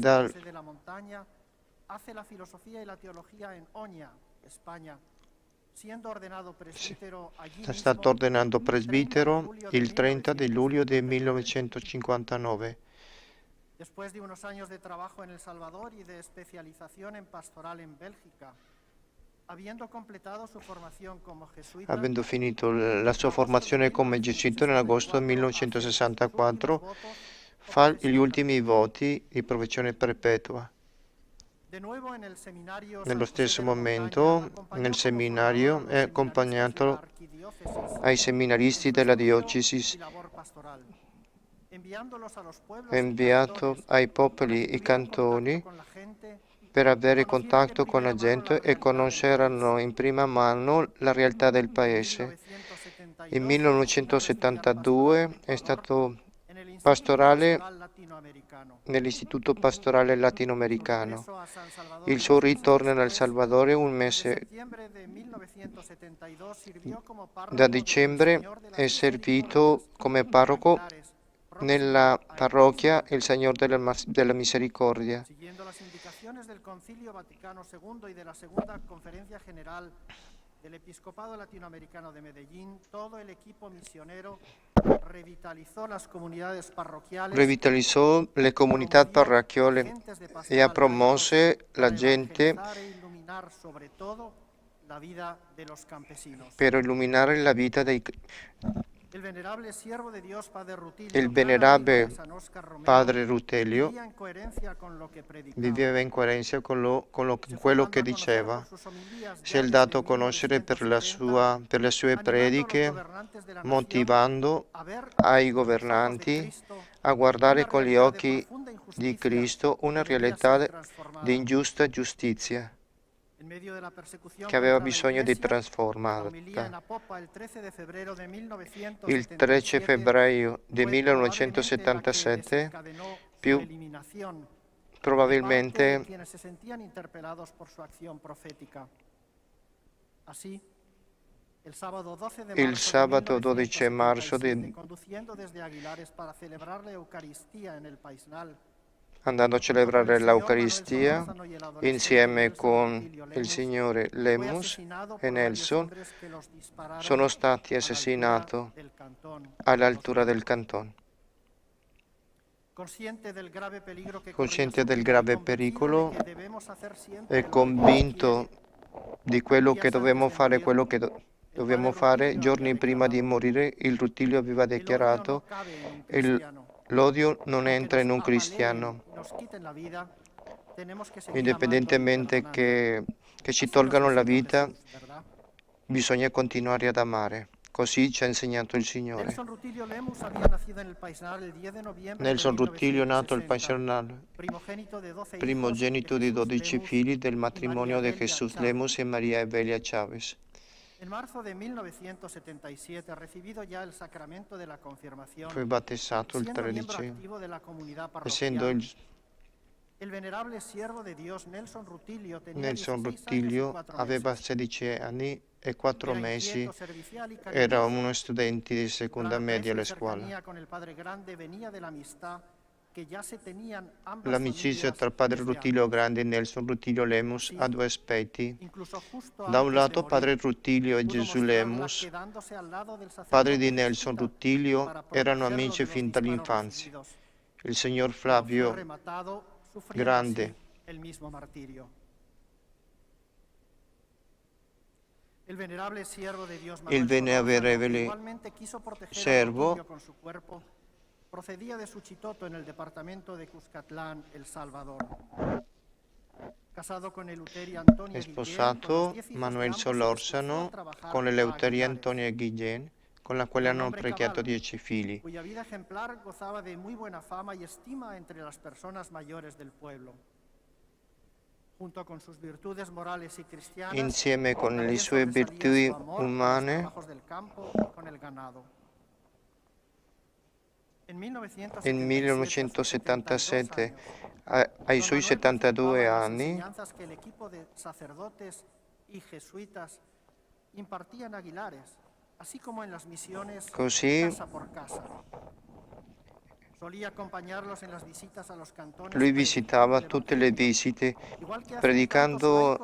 è stato ordinato presbitero il 30 di luglio del 1959. Después de unos años de trabajo en El Salvador y de especialización en pastoral en Bélgica, avendo completato su formazione come gesuita, avendo finito la sua formazione come gesuita nell'agosto 1964, fa gli ultimi voti di professione perpetua. Nello stesso momento, nel seminario, è accompagnato ai seminaristi della diocesi, è inviato ai popoli e cantoni per avere contatto con la gente e conosceranno in prima mano la realtà del paese. Nel 1972 è stato pastorale nell'Istituto Pastorale Latinoamericano. Il suo ritorno nel Salvador un mese da dicembre è servito come parroco nella parrocchia Il Signore della Misericordia. Siguiendo las indicaciones del Concilio Vaticano II y de la Segunda Conferencia General del Episcopado Latinoamericano de Medellín, todo el equipo misionero revitalizó las comunidades parroquiales, Revitalizzò le comunità parrocchiali e ha promosse la gente per illuminare la vita dei il venerabile padre Rutelio viveva in coerenza con quello che diceva. Si è dato a conoscere per le sue prediche, motivando ai governanti a guardare con gli occhi di Cristo una realtà di ingiusta giustizia che aveva bisogno di trasformata. Il 13 febbraio del 1977, più probabilmente il sabato 12 marzo andando a celebrare l'Eucaristia insieme con il signore Lemus e Nelson, sono stati assassinati all'altura del Canton. Cosciente del grave pericolo e convinto di quello che dobbiamo fare, giorni prima di morire, il Rutilio aveva dichiarato: l'odio non entra in un cristiano. Indipendentemente che ci tolgano la vita, bisogna continuare ad amare. Così ci ha insegnato il Signore. Nelson Rutilio è nato al Paisarnal, primogenito di 12 figli del matrimonio di Jesus Lemus e Maria Evelia Chávez. En marzo de 1977, recibido ya el sacramento de la confirmación, fu battezzato il 13, essendo el venerable siervo de Dios Nelson Rutilio aveva 16 anni e 4 mesi, era uno studente di seconda media alla scuola. L'amicizia tra padre Rutilio Grande e Nelson Rutilio Lemus ha due aspetti. Da un lato padre Rutilio e Gesù Lemus, padre di Nelson Rutilio, erano amici fin dall'infanzia. Il signor Flavio Grande il venerabile servo procedía de Suchitoto en el departamento de Cuscatlán, El Salvador. Casado con Eleuteria Antonia è sposato Manuel Solórzano con Eleuteria Antonia Guillén, con la quale hanno procreato 10 figli. Cuya vida ejemplar gozaba de muy buena fama y estima entre las personas mayores del pueblo. Junto con sus virtudes morales y cristianas, insieme con le sue virtù umane, nel 1977, ai suoi 72 anni, così Lui visitava tutte le visite predicando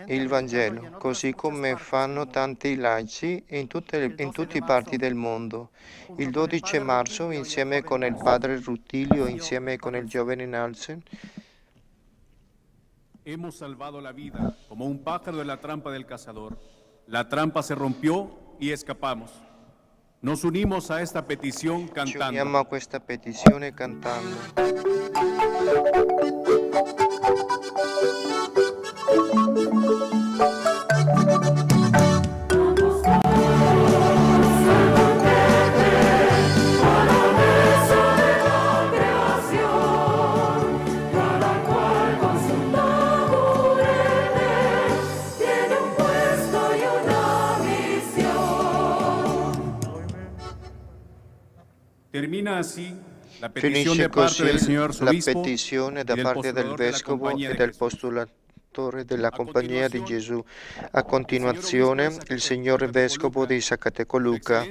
il Vangelo, così come fanno tanti laici in tutte le parti del mondo. Il 12 marzo, insieme con il padre Rutilio, insieme con il giovane Nelson, hemos salvado la vida como un pájaro de la trampa del cazador. La trampa se rompió y escapamos. Nos unimos a esta petición ci cantando. uniamo a questa petizione cantando. Termina así la petición Finisce de parte del così señor la obispo petizione da y del parte del postulador de la vescovo Compañía e de del Jesús. postulatore della Compagnia di Gesù. A continuazione, il signor vescovo di Zacatecoluca,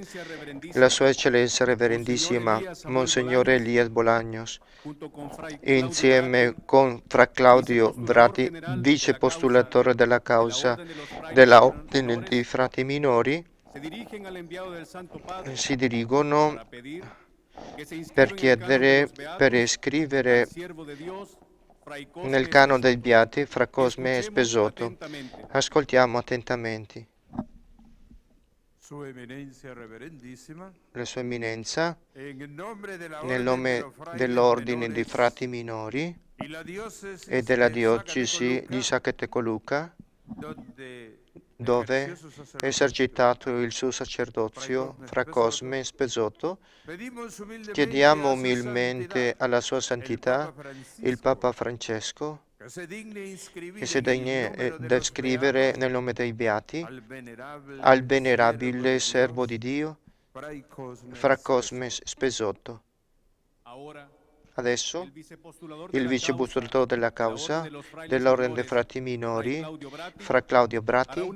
la sua eccellenza reverendissima Monsignore Elias Bolaños, junto con Fray e insieme con Fra Claudio Brati, vice postulatore della causa della Ordine dei Frati Minori, se dirigen al enviado del Santo Padre si dirigono para pedir que se per inscriba en el chiedere, canon de los per beatos iscrivere al siervo de Dios, Fray Cosme nel cano dei Espesoto. Beati Fra Cosme e Escuchemos Spesoto. atentamente. Ascoltiamo attentamente. Sua Eminencia Reverendissima, La Sua Eminenza, nel nel nome dell'Ordine dei Frati Minori e della Diocesi di Zacatecoluca, dove è esercitato il suo sacerdozio Fra Cosme e Spesoto, chiediamo umilmente alla Sua Santità, il Papa Francesco, che si degni da scrivere nel nome dei Beati al venerabile servo di Dio, Fra Cosme Spesoto. Adesso il vice postulatore della causa dell'Ordine dei Frati Minori, Fra Claudio Brati,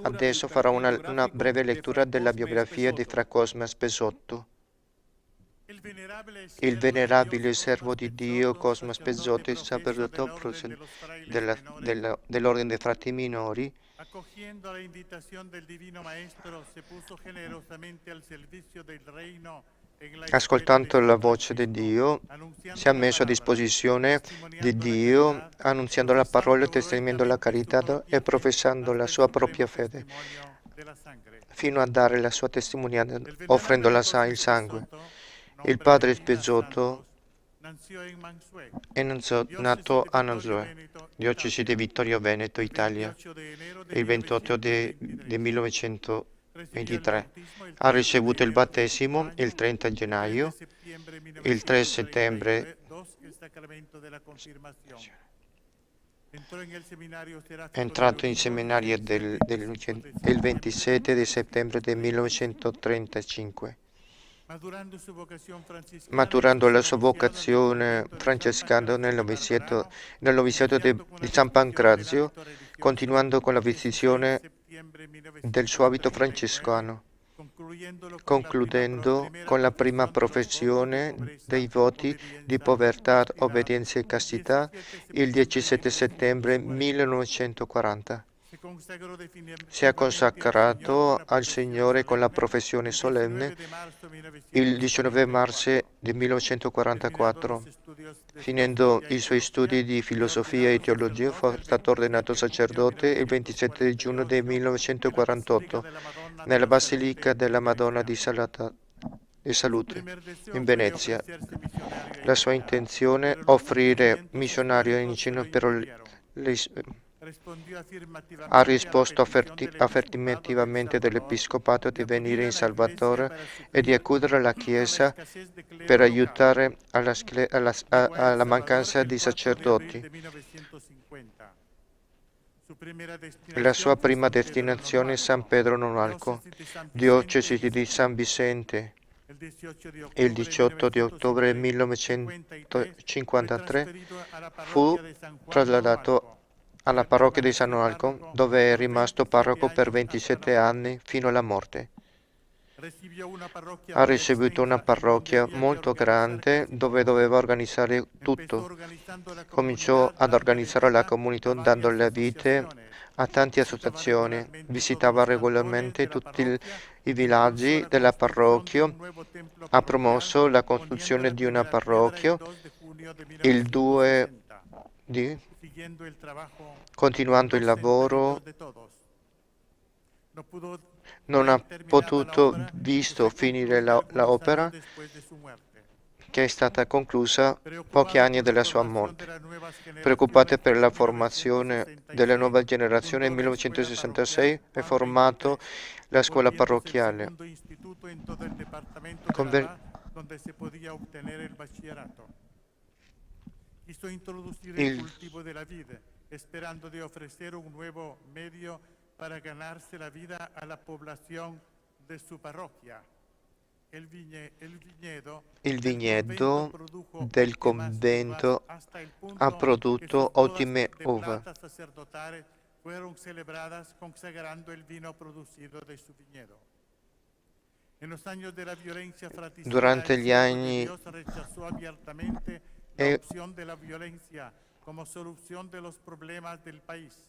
adesso farà una breve lettura della biografia di Fra Cosme Spesoto. Il venerabile servo di Dio Cosma Spesotti, sacerdote dell'Ordine dei Frati Minori, accogliendo la invitazione del Divino Maestro, si puso generosamente al servizio del Reino. Ascoltando la voce di Dio, si è messo a disposizione di Dio, annunziando la parola, testimoniando la carità e professando la sua propria fede, fino a dare la sua testimonianza, offrendo il sangue. Il padre Spesoto è nato a Mansuè, diocesi di Vittorio Veneto, Italia, il 28 del 1923. Ha ricevuto il battesimo il 30 gennaio, il 3 settembre è entrato in seminario il 27 di settembre del 1935. Maturando la sua vocazione francescana nel noviciato di San Pancrazio, continuando con la vestizione del suo abito francescano, concludendo con la prima professione dei voti di povertà, obbedienza e castità il 17 settembre 1940. Si è consacrato al Signore con la professione solenne il 19 marzo del 1944. Finendo i suoi studi di filosofia e teologia, fu stato ordinato sacerdote il 27 giugno del 1948 nella Basilica della Madonna di Salute in Venezia. La sua intenzione è offrire missionario in Cina per ha risposto affirmativamente dell'Episcopato di venire in Salvatore e di accudere la Chiesa per aiutare alla mancanza di sacerdoti. La sua prima destinazione è San Pedro Novalco, diocesi di San Vicente. Il 18 di ottobre 1953 fu trasladato alla parrocchia di San Novalco, dove è rimasto parroco per 27 anni fino alla morte. Ha ricevuto una parrocchia molto grande dove doveva organizzare tutto. Cominciò ad organizzare la comunità dando la vita a tante associazioni. Visitava regolarmente tutti i villaggi della parrocchia. Ha promosso la costruzione di una parrocchia il 2 di continuando il lavoro. Non ha potuto visto finire l'opera che è stata conclusa pochi anni dalla sua morte. Preoccupate per la formazione della nuova generazione, nel 1966 è formato la scuola parrocchiale. Esperando de ofrecer un nuevo medio para ganarse la vida a la población de su parroquia. Il vigneto del convento ha prodotto ottime uva. Fueron celebradas consagrando el vino producido de su viñedo. Durante gli anni rechazó abiertamente la opción de la violencia como solución de los problemas del país.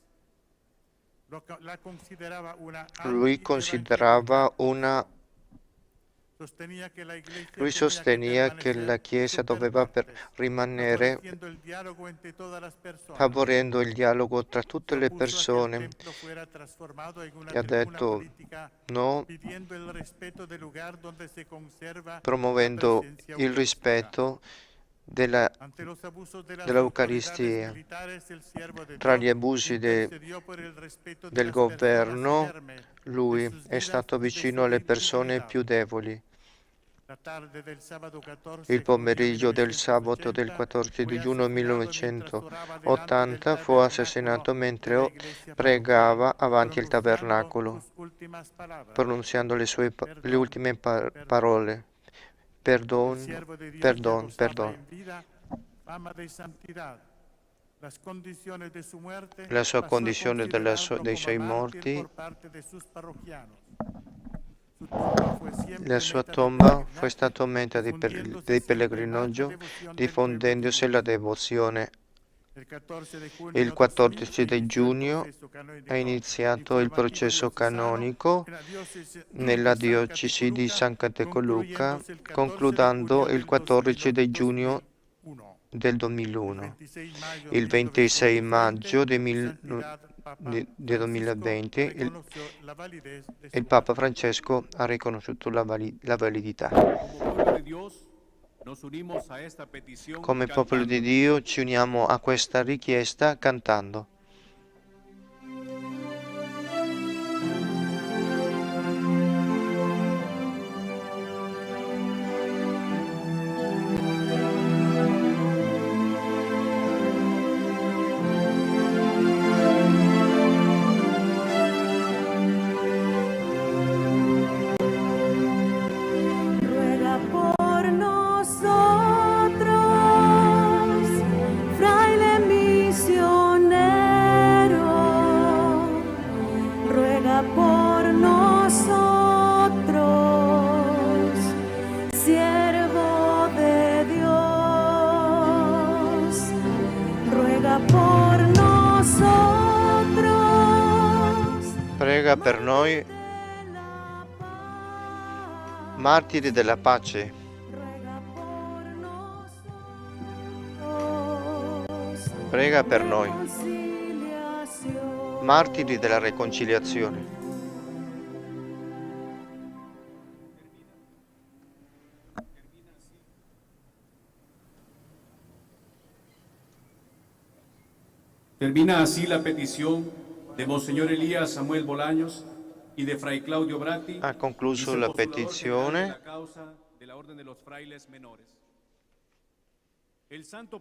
Lui considerava una Lui sosteneva che la Chiesa doveva rimanere favorendo il dialogo tra tutte le persone. E ha detto no, promuovendo il rispetto dell'Eucaristia. Tra gli abusi del governo, lui è stato vicino alle persone più deboli. Il pomeriggio del sabato del 14 di giugno 1980 fu assassinato mentre pregava avanti al tabernacolo, pronunziando le ultime parole. Perdon. La sua condizione dei suoi morti. La sua tomba fu stata meta di pellegrinaggio, diffondendosi la devozione. Il 14 di giugno è iniziato il processo canonico nella diocesi di San Catecoluca, concludendo il 14 di giugno del 2001. Il 26 maggio del 2020 il Papa Francesco ha riconosciuto la validità. Come popolo di Dio ci uniamo a questa richiesta cantando. Prega per noi, martiri della pace. Prega per noi, martiri della riconciliazione. Termina así la petición de Monseñor Elías Samuel Bolaños y de Fray Claudio Bratti. Ha concluso la petizione. Il Santo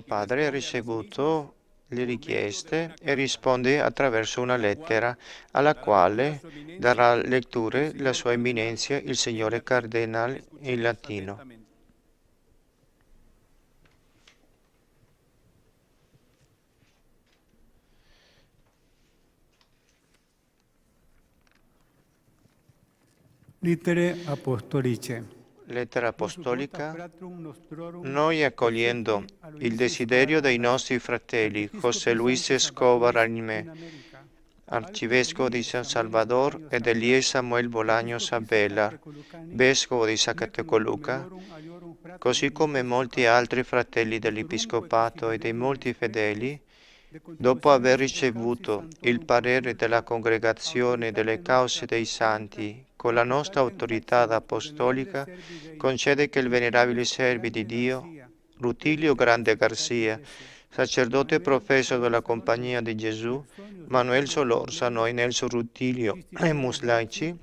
Padre ha ricevuto le richieste e risponde attraverso una lettera alla quale darà lettura la sua eminenza, il Signore Cardinale, in latino. Litere Apostolice. Lettera apostolica, noi accogliendo il desiderio dei nostri fratelli José Luis Escobar Arimé, arcivescovo di San Salvador, ed Elías Samuel Bolaños Abela, vescovo di Zacatecoluca, così come molti altri fratelli dell'Episcopato e dei molti fedeli, dopo aver ricevuto il parere della Congregazione delle Cause dei Santi con la nostra autorità apostolica, concede che il venerabile servo di Dio, Rutilio Grande Garcia, sacerdote professo della Compagnia di Gesù, Manuel Solórzano e Nelson Rutilio e Muslaici,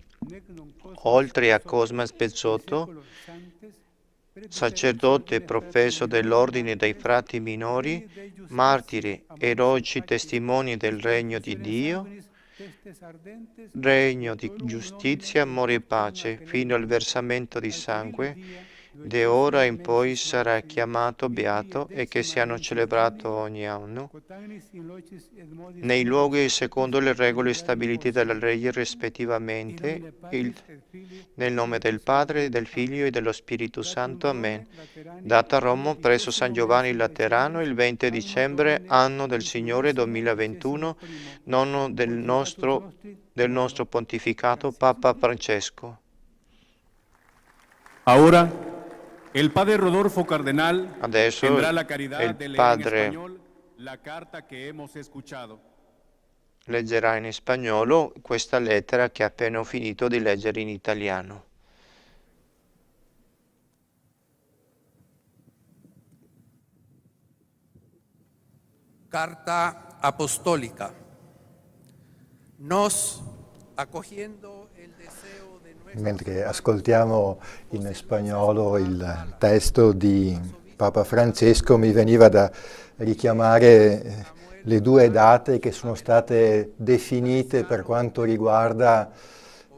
oltre a Cosma Spezzotto, sacerdote professo dell'Ordine dei Frati Minori, martiri, eroici testimoni del regno di Dio, regno di giustizia, amore e pace, fino al versamento di sangue, de ora in poi sarà chiamato beato e che siano celebrato ogni anno nei luoghi secondo le regole stabilite dalla legge rispettivamente, nel nome del Padre, del Figlio e dello Spirito Santo. Amen. Data a Roma presso San Giovanni Laterano il 20 dicembre, anno del Signore 2021, nonno del nostro pontificato Papa Francesco. Ahora, el padre Rodolfo Cardenal Adesso tendrá la caridad il de leer en padre español la carta que hemos escuchado. leggerà in spagnolo questa lettera che ha appena finito di leggere in italiano. Carta apostólica. Nos acogiendo el deseo de nuestra... Mentre ascoltiamo in spagnolo il testo di Papa Francesco, mi veniva da richiamare le due date che sono state definite per quanto riguarda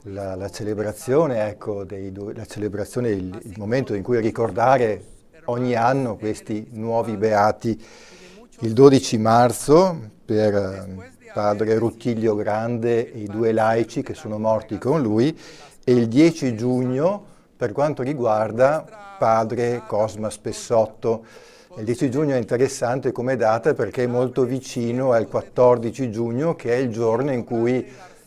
la celebrazione, ecco, la celebrazione, il momento in cui ricordare ogni anno questi nuovi beati. Il 12 marzo per padre Rutilio Grande e i due laici che sono morti con lui, e il 10 giugno per quanto riguarda padre Cosma Spessotto. Il 10 giugno è interessante come data perché è molto vicino al 14 giugno, che è il giorno in cui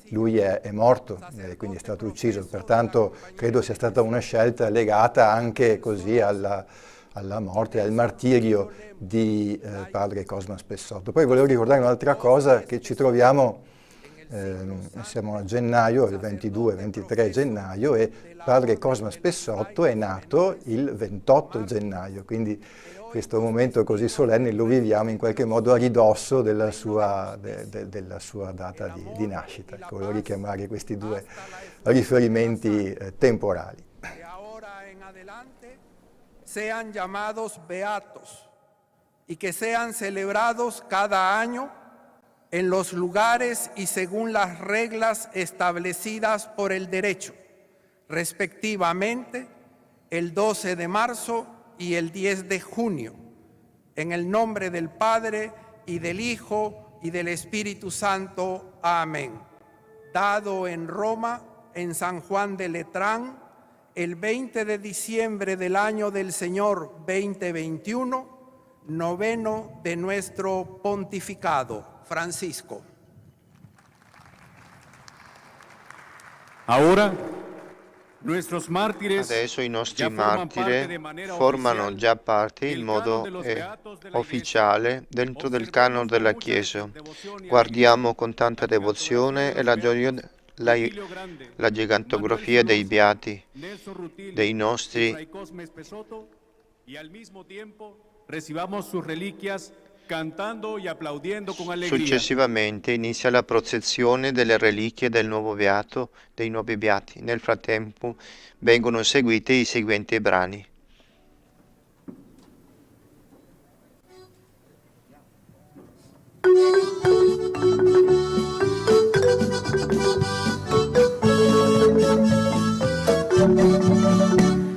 lui è morto, quindi è stato ucciso. Pertanto credo sia stata una scelta legata anche così alla morte, al martirio di padre Cosma Spessotto. Poi volevo ricordare un'altra cosa, che ci troviamo, siamo a gennaio, il 22-23 gennaio, e padre Cosma Spessotto è nato il 28 gennaio, quindi questo momento così solenne lo viviamo in qualche modo a ridosso della sua data di nascita. Ecco, volevo richiamare questi due riferimenti temporali. Sean llamados beatos y que sean celebrados cada año en los lugares y según las reglas establecidas por el derecho, respectivamente el 12 de marzo y el 10 de junio, en el nombre del Padre y del Hijo y del Espíritu Santo. Amén. Dado en Roma, en San Juan de Letrán, el 20 de diciembre del año del Señor 2021, noveno de nuestro pontificado, Francisco. Ahora, nuestros mártires adesso i nostri ya forman parte de martiri manera formano oficial già parte in del modo canon de los beatos de la ufficiale dentro del canone della Chiesa. devozione Guardiamo con tanta devozione e la gigantografia dei beati, dei nostri. Y al mismo tiempo recibamos sus reliquias cantando y aplaudiendo con alegría. Successivamente inizia la processione delle reliquie del nuovo beato, dei nuovi beati. Nel frattempo vengono seguiti i seguenti brani.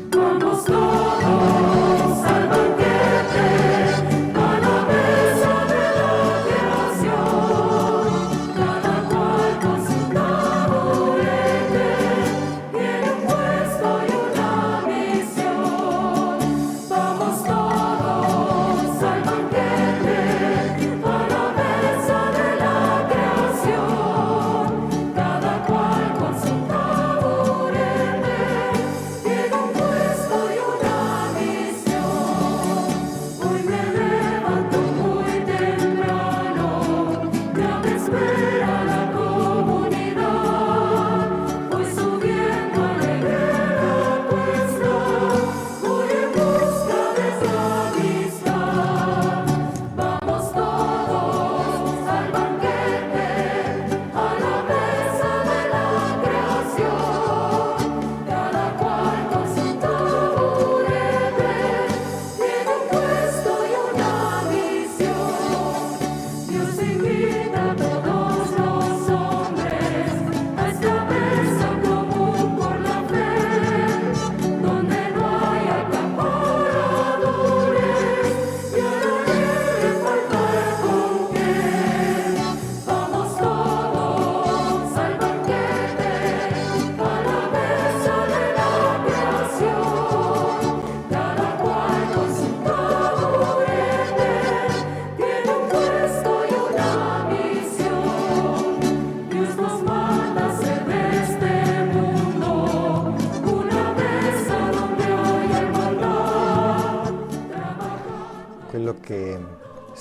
Vamos todos al banquete, a la mesa de la creación, cada cual con su taburete, viene un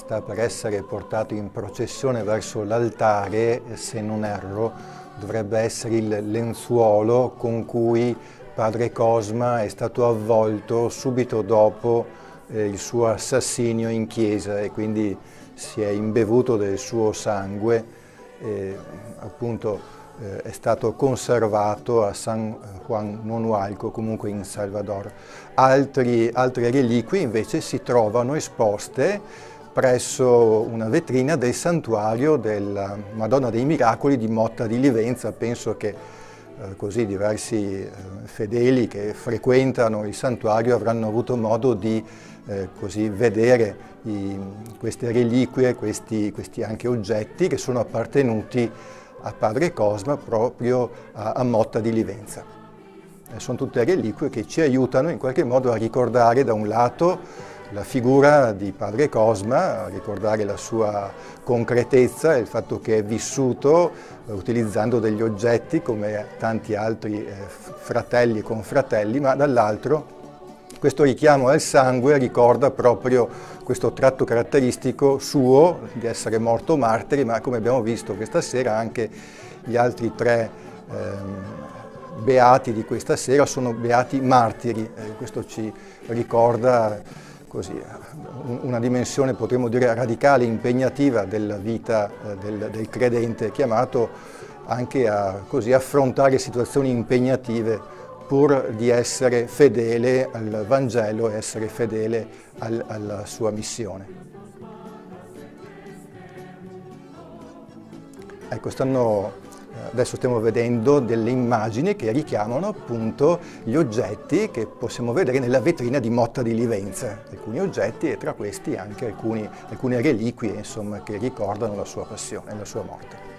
sta per essere portato in processione verso l'altare, se non erro, dovrebbe essere il lenzuolo con cui padre Cosma è stato avvolto subito dopo il suo assassinio in chiesa, e quindi si è imbevuto del suo sangue, appunto è stato conservato a San Juan Nonualco, comunque in Salvador. Altre reliquie invece si trovano esposte presso una vetrina del santuario della Madonna dei Miracoli di Motta di Livenza. Penso che così diversi fedeli che frequentano il santuario avranno avuto modo di così vedere queste reliquie, questi anche oggetti che sono appartenuti a padre Cosma proprio a Motta di Livenza. Sono tutte reliquie che ci aiutano in qualche modo a ricordare da un lato la figura di padre Cosma, a ricordare la sua concretezza e il fatto che è vissuto utilizzando degli oggetti come tanti altri fratelli e confratelli, ma dall'altro questo richiamo al sangue ricorda proprio questo tratto caratteristico suo di essere morto martire, ma come abbiamo visto questa sera anche gli altri tre beati di questa sera sono beati martiri. Questo ci ricorda così una dimensione, potremmo dire, radicale, impegnativa della vita del credente, chiamato anche a così affrontare situazioni impegnative pur di essere fedele al Vangelo e essere fedele alla sua missione. Ecco, adesso stiamo vedendo delle immagini che richiamano appunto gli oggetti che possiamo vedere nella vetrina di Motta di Livenza, alcuni oggetti e tra questi anche alcune reliquie, insomma, che ricordano la sua passione e la sua morte.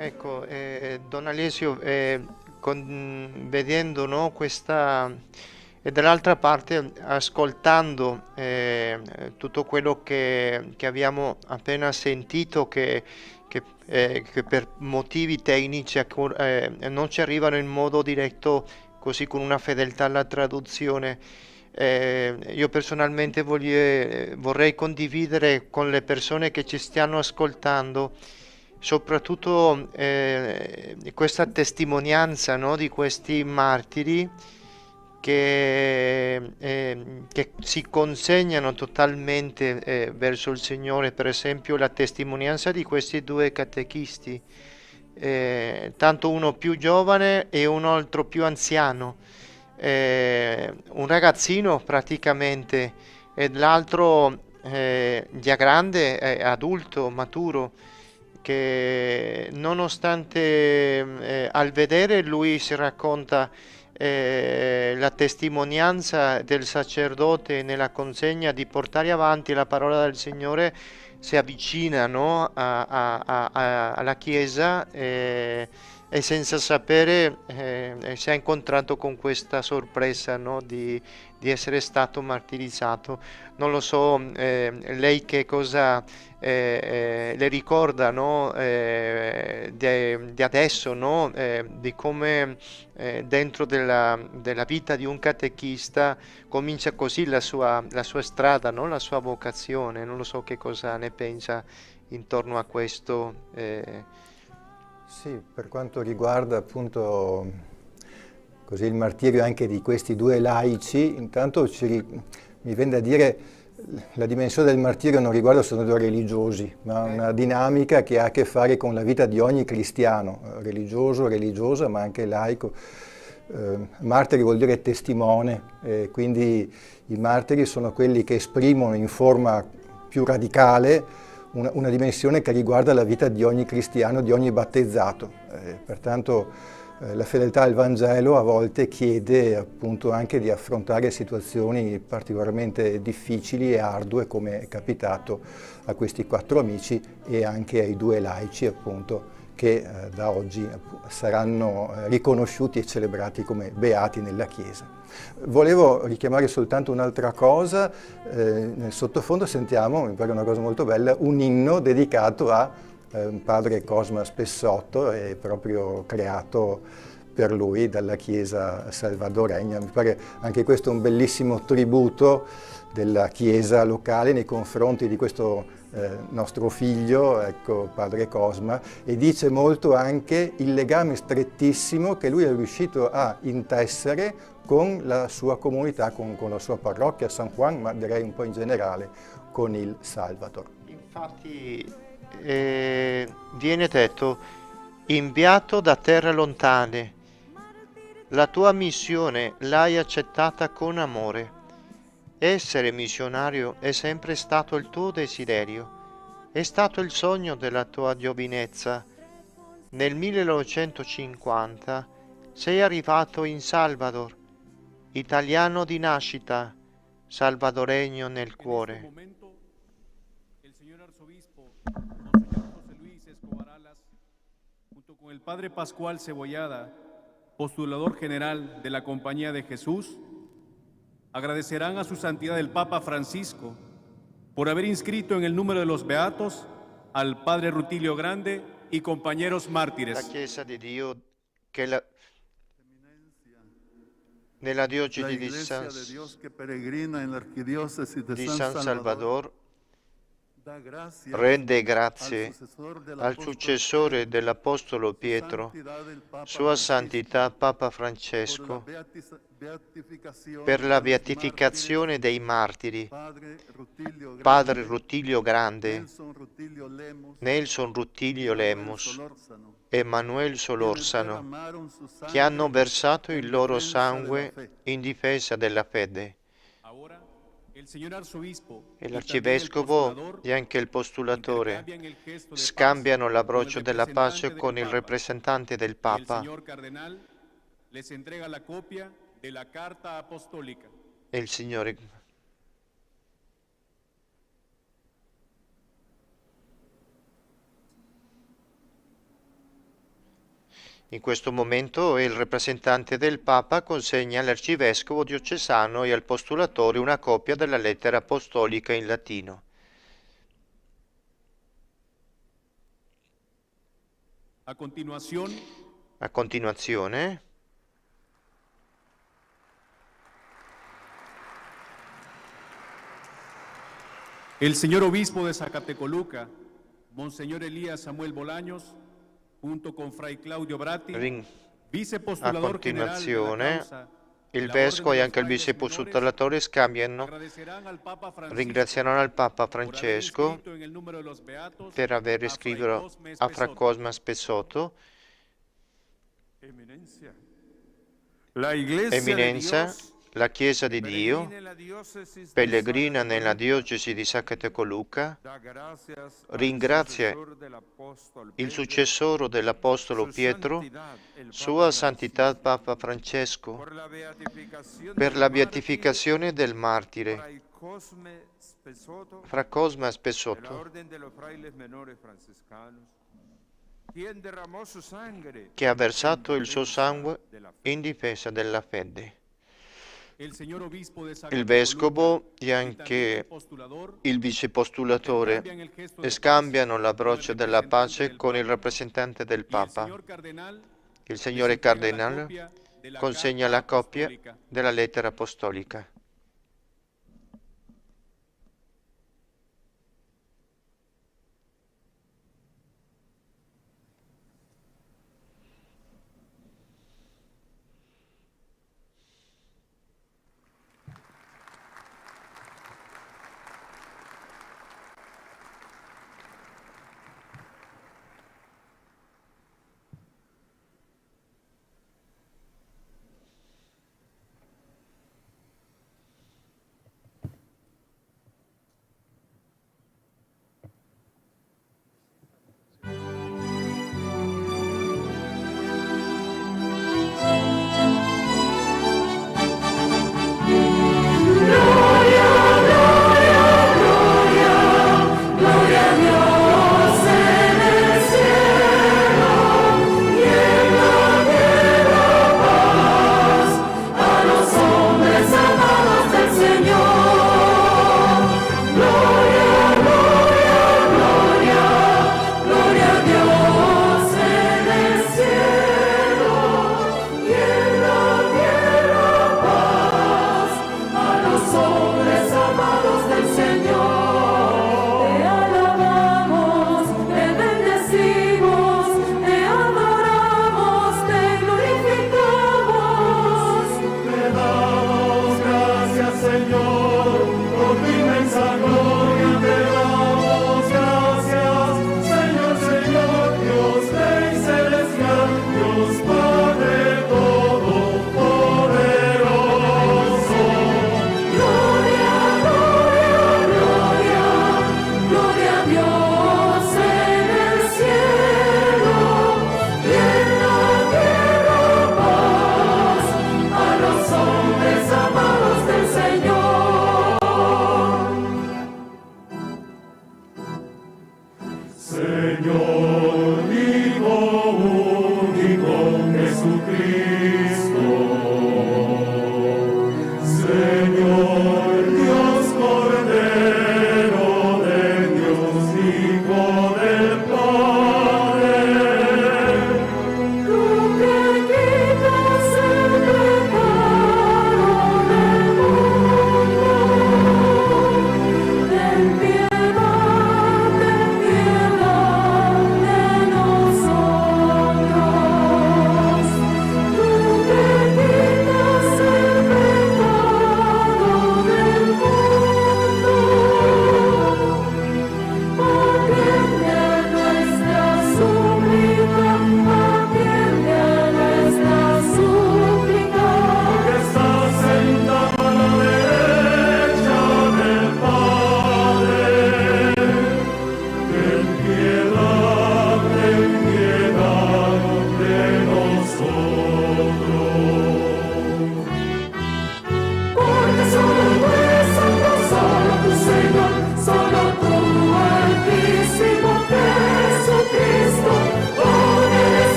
Ecco, Don Alessio, vedendo, no, questa, e dall'altra parte ascoltando tutto quello che abbiamo appena sentito, che per motivi tecnici non ci arrivano in modo diretto, così con una fedeltà alla traduzione. Io personalmente vorrei condividere con le persone che ci stanno ascoltando soprattutto questa testimonianza, no, di questi martiri che si consegnano totalmente verso il Signore. Per esempio la testimonianza di questi due catechisti, tanto uno più giovane e un altro più anziano, un ragazzino praticamente e l'altro già grande, adulto, maturo, che nonostante al vedere lui si racconta la testimonianza del sacerdote nella consegna di portare avanti la parola del Signore, si avvicina, no, alla Chiesa e senza sapere si è incontrato con questa sorpresa, no, di essere stato martirizzato. Non lo so, lei che cosa le ricorda, no, di adesso, no, di come dentro della vita di un catechista comincia così la sua strada, no, la sua vocazione. Non lo so che cosa ne pensa intorno a questo. Sì, per quanto riguarda appunto così il martirio anche di questi due laici, intanto mi viene da dire la dimensione del martirio non riguarda soltanto i religiosi, ma una dinamica che ha a che fare con la vita di ogni cristiano, religioso, religiosa, ma anche laico. Martiri vuol dire testimone, quindi i martiri sono quelli che esprimono in forma più radicale una dimensione che riguarda la vita di ogni cristiano, di ogni battezzato. Pertanto la fedeltà al Vangelo a volte chiede appunto anche di affrontare situazioni particolarmente difficili e ardue, come è capitato a questi 4 amici e anche ai 2 laici appunto che da oggi saranno riconosciuti e celebrati come beati nella Chiesa. Volevo richiamare soltanto un'altra cosa, nel sottofondo sentiamo, mi pare una cosa molto bella, un inno dedicato a padre Cosma Spessotto, è proprio creato per lui dalla Chiesa salvadoregna. Mi pare anche questo un bellissimo tributo della Chiesa locale nei confronti di questo nostro figlio, ecco, padre Cosma, e dice molto anche il legame strettissimo che lui è riuscito a intessere con la sua comunità, con la sua parrocchia San Juan, ma direi un po' in generale con il Salvador. Infatti viene detto: inviato da terre lontane, la tua missione l'hai accettata con amore. Essere missionario è sempre stato il tuo desiderio, è stato il sogno della tua giovinezza. Nel 1950 sei arrivato in Salvador, italiano di nascita, salvadoregno nel cuore. En este momento, el señor arzobispo, Monseñor José Luis Escobar Alas, junto con el padre Pascual Cebollada, postulador general de la Compañía de Jesús, agradecerán a su santidad el Papa Francisco por haber inscrito en el número de los beatos al padre Rutilio Grande y compañeros mártires. La Chiesa di Dio che nella diocesi di San Salvador rende grazie al successore dell'Apostolo Pietro, Sua Santità Papa Francesco, per la beatificazione dei martiri, Padre Rutilio Grande, Nelson Rutilio Lemos e Manuel Solórzano, che hanno versato il loro sangue in difesa della fede. E l'arcivescovo e anche il postulatore scambiano l'abbraccio della pace con il rappresentante del Papa e il Signore. In questo momento il rappresentante del Papa consegna all'arcivescovo diocesano e al postulatore una copia della lettera apostolica in latino. A continuazione, el señor obispo de Zacatecoluca, Monseñor Elías Samuel Bolaños, junto con Fray Claudio Bratti, vicepostulador general de la causa Il vescovo e anche il vicepostulatore ringrazieranno al Papa Francesco per aver iscritto a Fra Cosma Spessotto. Eminenza, la Chiesa di Dio, pellegrina nella diocesi di Zacatecoluca, ringrazia il successore dell'Apostolo Pietro, Sua Santità Papa Francesco, per la beatificazione del martire Fra Cosma Spessotto, che ha versato il suo sangue in difesa della fede. Il vescovo e anche il vicepostulatore scambiano la broce della pace con il rappresentante del Papa. Il signore Cardinale consegna la copia della lettera apostolica.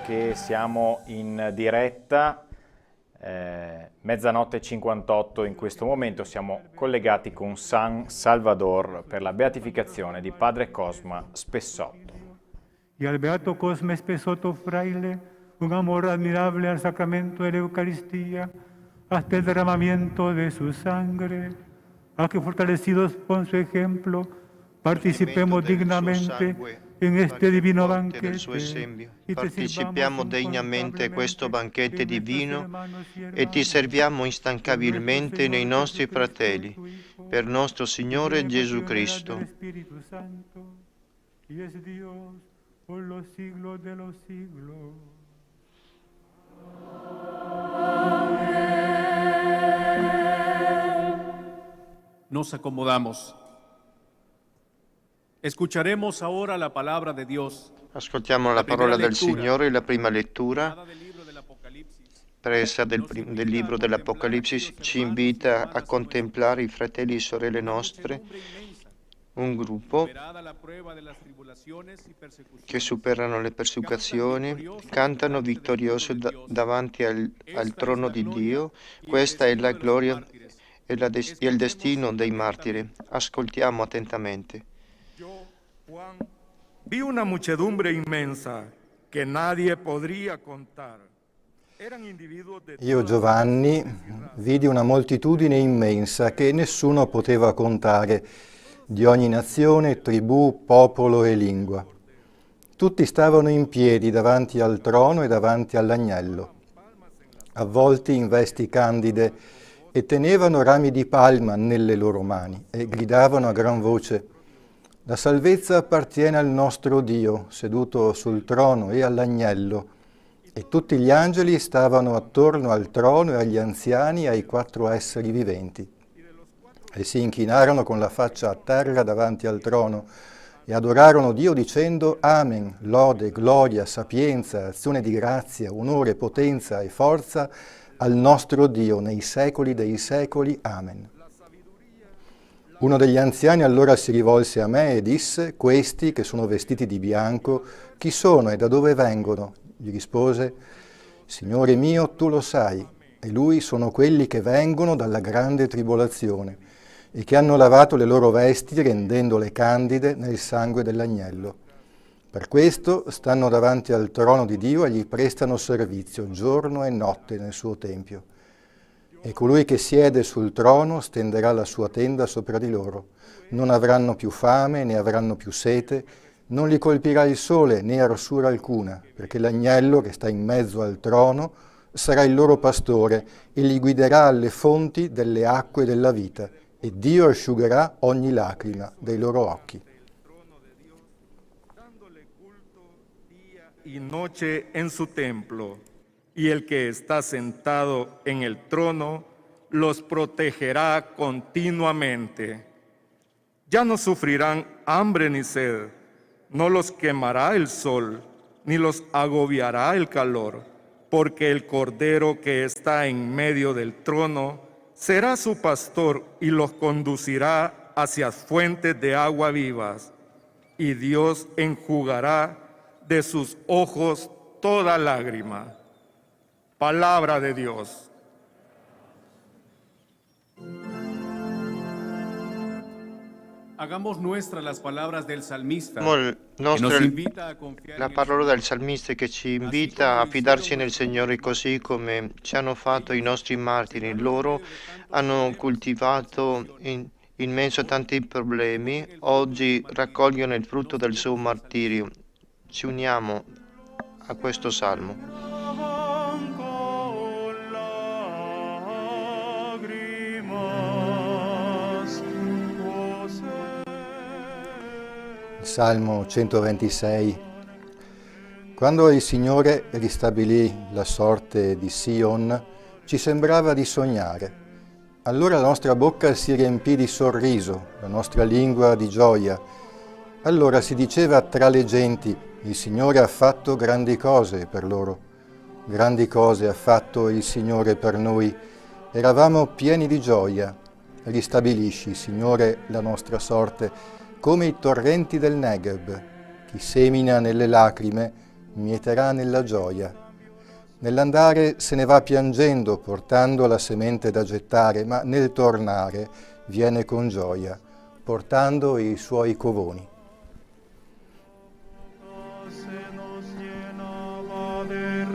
Che siamo in diretta, mezzanotte 58 in questo momento, siamo collegati con San Salvador per la beatificazione di Padre Cosma Spessotto. Y al beato Cosma Spessotto fraile un amor admirable al sacramento de la Eucaristía, hasta el derramamiento de su sangre, a que fortalecidos por su ejemplo, participemos dignamente in este divino banquete. Partecipiamo degnamente a questo banquete divino e ti serviamo instancabilmente nei nostri fratelli, per nostro Signore Gesù Cristo. Y es Dios por los siglos de los siglos. Nos acomodamos. Escucharemos ahora la palabra de Dios. Ascoltiamo la parola del Signore, la prima lettura presa del libro dell'Apocalisse ci invita a contemplare i fratelli e sorelle nostre, un gruppo che superano le persecuzioni, cantano vittorioso davanti al trono di Dio. Questa è la gloria e il destino dei martiri. Ascoltiamo attentamente. Juan, vi una muchedumbre inmensa que nadie podría contar. Io, Giovanni, vidi una moltitudine immensa che nessuno poteva contare, di ogni nazione, tribù, popolo e lingua. Tutti stavano in piedi davanti al trono e davanti all'agnello, avvolti in vesti candide, e tenevano rami di palma nelle loro mani e gridavano a gran voce: la salvezza appartiene al nostro Dio, seduto sul trono, e all'agnello. E tutti gli angeli stavano attorno al trono e agli anziani e ai 4 esseri viventi. E si inchinarono con la faccia a terra davanti al trono e adorarono Dio dicendo: Amen, lode, gloria, sapienza, azione di grazia, onore, potenza e forza al nostro Dio nei secoli dei secoli. Amen. Uno degli anziani allora si rivolse a me e disse: questi che sono vestiti di bianco, chi sono e da dove vengono? Gli rispose: Signore mio, tu lo sai. E lui: sono quelli che vengono dalla grande tribolazione e che hanno lavato le loro vesti rendendole candide nel sangue dell'agnello. Per questo stanno davanti al trono di Dio e gli prestano servizio giorno e notte nel suo tempio. E colui che siede sul trono stenderà la sua tenda sopra di loro. Non avranno più fame, né avranno più sete, non li colpirà il sole, né arsura alcuna, perché l'agnello che sta in mezzo al trono sarà il loro pastore e li guiderà alle fonti delle acque della vita, e Dio asciugherà ogni lacrima dei loro occhi. Y noche en su templo, y el que está sentado en el trono los protegerá continuamente. Ya no sufrirán hambre ni sed, no los quemará el sol, ni los agobiará el calor, porque el Cordero que está en medio del trono será su pastor y los conducirá hacia fuentes de agua vivas, y Dios enjugará de sus ojos toda lágrima. Palabra de Dios. Hagamos nuestras las palabras del salmista, La nos invita a confiar en el parola del salmista che ci invita a fidarci nel Signore, così come ci hanno fatto i nostri martiri. Loro hanno coltivato in mezzo a tanti problemi, oggi raccolgono il frutto del suo martirio. Ci uniamo a questo salmo. Salmo 126. Quando il Signore ristabilì la sorte di Sion, ci sembrava di sognare. Allora la nostra bocca si riempì di sorriso, la nostra lingua di gioia. Allora si diceva tra le genti: il Signore ha fatto grandi cose per loro. Grandi cose ha fatto il Signore per noi. Eravamo pieni di gioia. Ristabilisci, Signore, la nostra sorte, come i torrenti del Negev. Chi semina nelle lacrime mieterà nella gioia. Nell'andare se ne va piangendo, portando la semente da gettare, ma nel tornare viene con gioia, portando i suoi covoni. Se nos llenaba de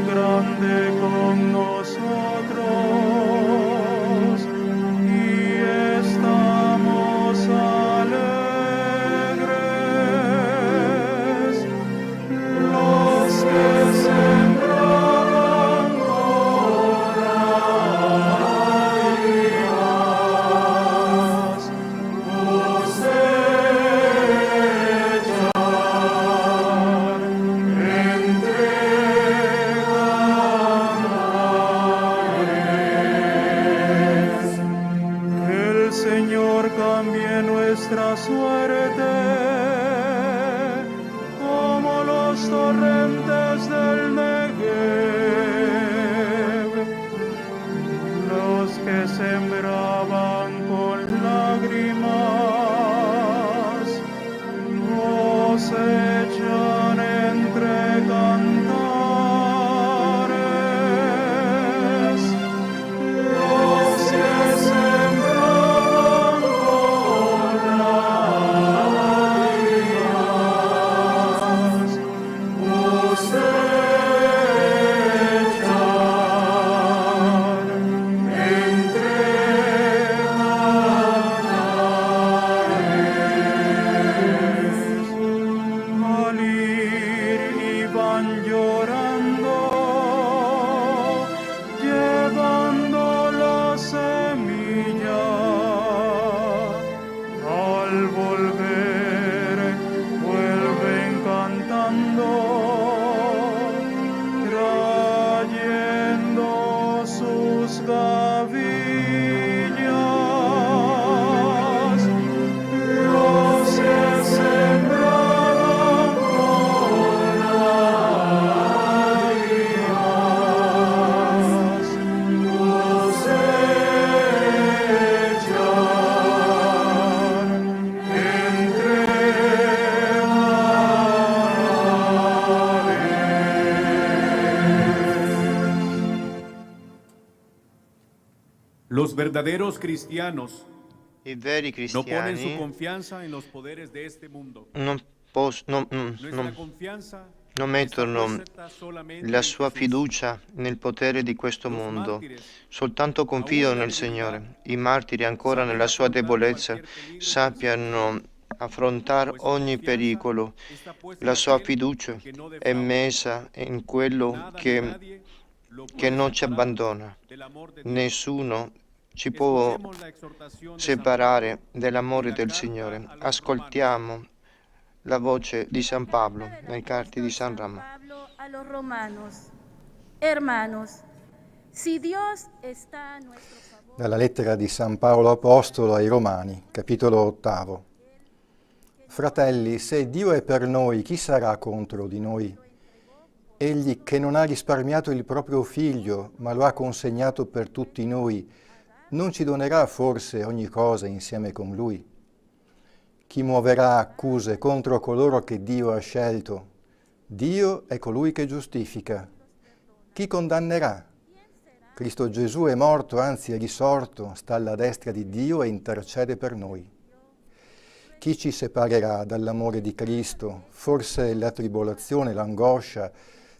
grande con nosotros y estamos alegres. Los que sembraban con lágrimas cosechan entregables. Que el Señor cambie nuestra suerte como los torrentes del Negev. Los que sembraban con lágrimas cosechan entre cantares. Los que sembraban con lágrimas cosechan entre cantares. Al ir iban llorando, llevando la semilla. Al volver, vuelven cantando, trayendo sus gavillas. Los que sembraban con lágrimas cosechan entre Los verdaderos cristianos I veri no ponen su cristiani confianza en los poderes de este mundo. non Nuestra confianza non mettono la sua fiducia nel potere di questo mondo, soltanto confidano nel Signore. I martiri, ancora nella sua debolezza, sappiano affrontare ogni pericolo. La sua fiducia è messa in quello che non ci abbandona. Nessuno ci può separare dall'amore del Signore. Ascoltiamo la voce di San Pablo nei carti di San Ramo. Pablo a los romanos, hermanos, si Dios está a nuestro favor. Dalla lettera di San Paolo Apostolo ai Romani, capitolo 8. Fratelli, se Dio è per noi, chi sarà contro di noi? Egli che non ha risparmiato il proprio figlio, ma lo ha consegnato per tutti noi, non ci donerà forse ogni cosa insieme con lui? Chi muoverà accuse contro coloro che Dio ha scelto? Dio è colui che giustifica. Chi condannerà? Cristo Gesù è morto, anzi è risorto, sta alla destra di Dio e intercede per noi. Chi ci separerà dall'amore di Cristo? Forse la tribolazione, l'angoscia,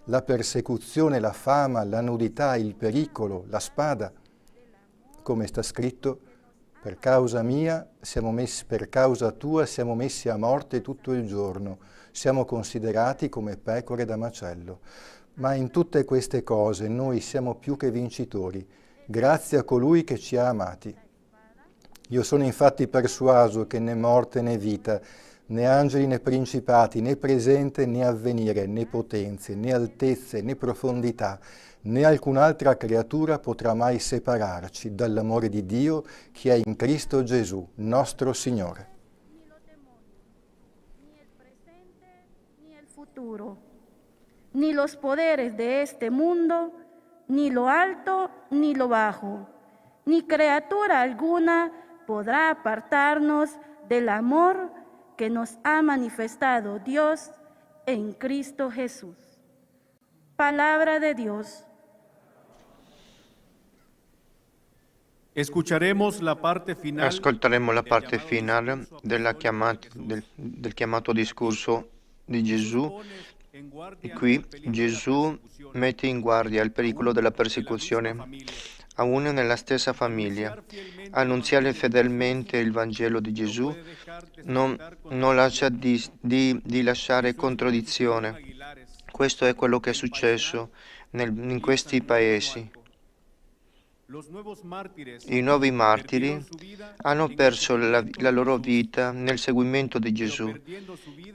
la persecuzione, la fama, la nudità, il pericolo, la spada? Come sta scritto, per causa tua siamo messi a morte tutto il giorno, siamo considerati come pecore da macello. Ma in tutte queste cose noi siamo più che vincitori, grazie a colui che ci ha amati. Io sono infatti persuaso che né morte né vita, né angeli né principati, né presente né avvenire, né potenze, né altezze, né profondità, né alcun'altra creatura potrà mai separarci dall'amore di Dio che è in Cristo Gesù, nostro Signore. Ni los demonios, ni el presente, ni el futuro, ni los poderes de este mundo, ni lo alto, ni lo bajo, ni criatura alguna podrá apartarnos del amor que nos ha manifestado Dios en Cristo Jesús. Palabra de Dios. Escucharemos la parte final. Ascolteremo la parte finale del chiamato discorso di Gesù E qui Gesù mette in guardia il pericolo della persecuzione a uno nella stessa famiglia. Annunziare fedelmente il Vangelo di Gesù non lascia di lasciare contraddizione. Questo è quello che è successo in questi paesi. I nuovi martiri hanno perso la loro vita nel seguimento di Gesù,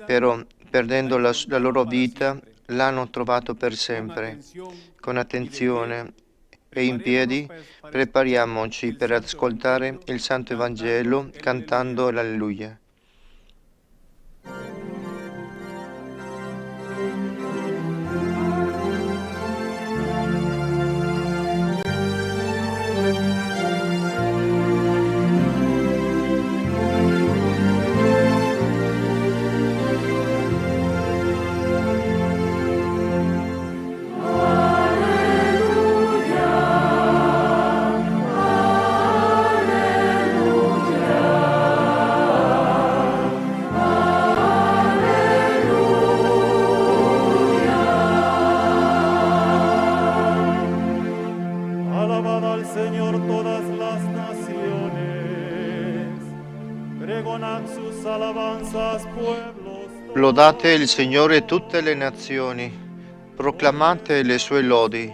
però perdendo la loro vita l'hanno trovato per sempre. Con attenzione e in piedi prepariamoci per ascoltare il Santo Evangelo cantando l'Alleluia. Lodate il Signore tutte le nazioni, proclamate le sue lodi,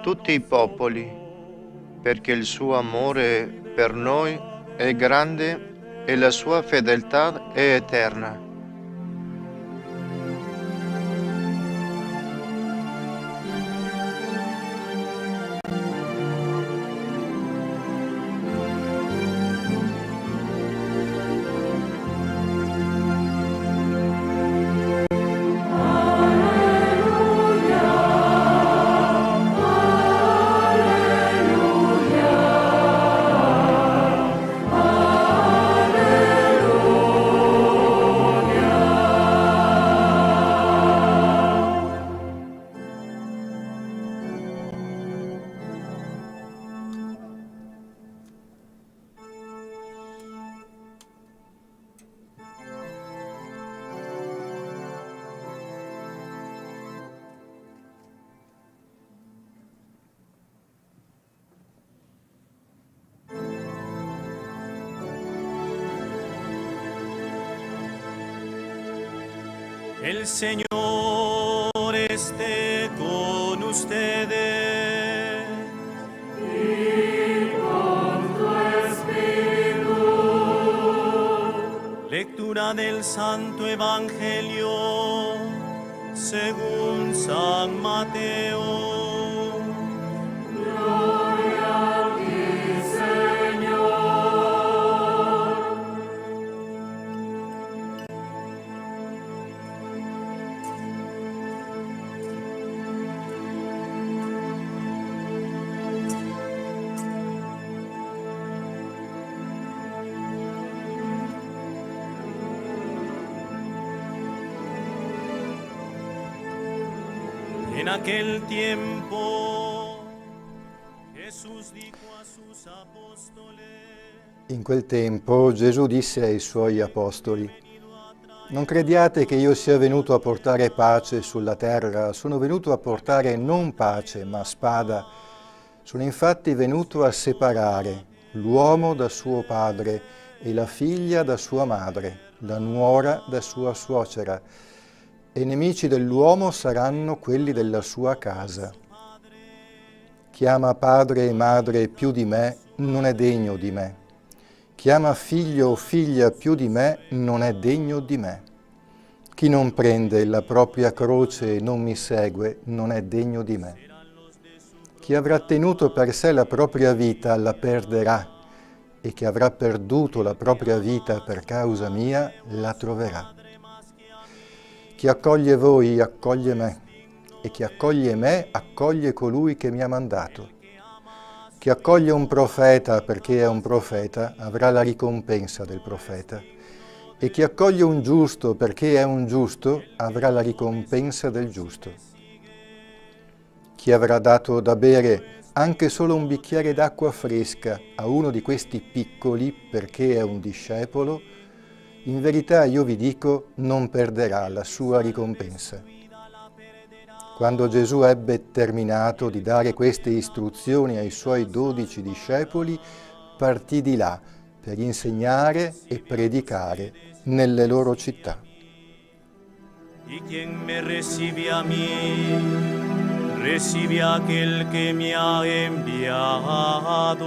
tutti i popoli, perché il suo amore per noi è grande e la sua fedeltà è eterna. El Señor esté con ustedes. Y con tu espíritu. Lectura del Santo Evangelio según San Mateo. Gloria a ti, Señor. En aquel tiempo Jesús dijo a sus apóstoles. In quel tempo Gesù disse ai suoi apostoli: non crediate che io sia venuto a portare pace sulla terra, sono venuto a portare non pace ma spada. Sono infatti venuto a separare l'uomo da suo padre e la figlia da sua madre, la nuora da sua suocera. E i nemici dell'uomo saranno quelli della sua casa. Chi ama padre e madre più di me non è degno di me. Chi ama figlio o figlia più di me non è degno di me. Chi non prende la propria croce e non mi segue non è degno di me. Chi avrà tenuto per sé la propria vita la perderà, e chi avrà perduto la propria vita per causa mia la troverà. Chi accoglie voi accoglie me, e chi accoglie me accoglie colui che mi ha mandato. Chi accoglie un profeta perché è un profeta avrà la ricompensa del profeta, e chi accoglie un giusto perché è un giusto avrà la ricompensa del giusto. Chi avrà dato da bere anche solo un bicchiere d'acqua fresca a uno di questi piccoli perché è un discepolo, in verità io vi dico, non perderà la sua ricompensa. Quando Gesù ebbe terminato di dare queste istruzioni ai suoi 12 discepoli, partì di là per insegnare e predicare nelle loro città. Y quien me recibe a mí, recibe a aquel que me ha enviado.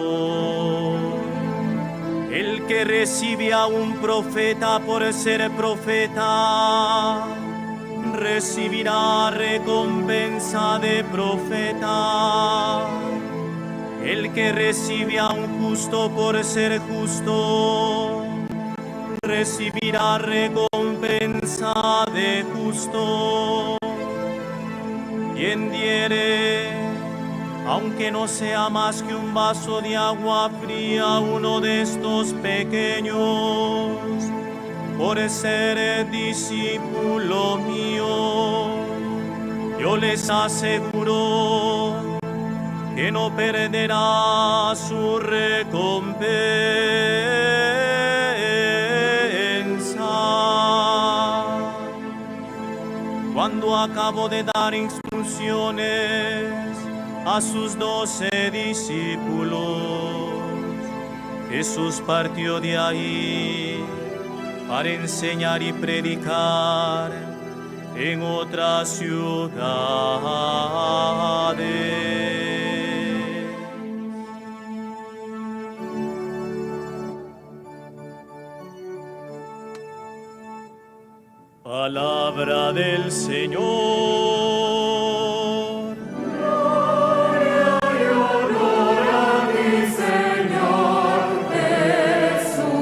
El que recibe a un profeta por ser profeta, recibirá recompensa de profeta. El que recibe a un justo por ser justo, recibirá recompensa de justo. Quien diere, aunque no sea más que un vaso de agua fría a uno de estos pequeños, por ser discípulo mío, yo les aseguro que no perderá su recompensa. Cuando acabó de dar instrucciones a sus 12 discípulos, Jesús partió de ahí para enseñar y predicar en otras ciudades. Palabra del Señor. Gloria y honor a mi Señor Jesús.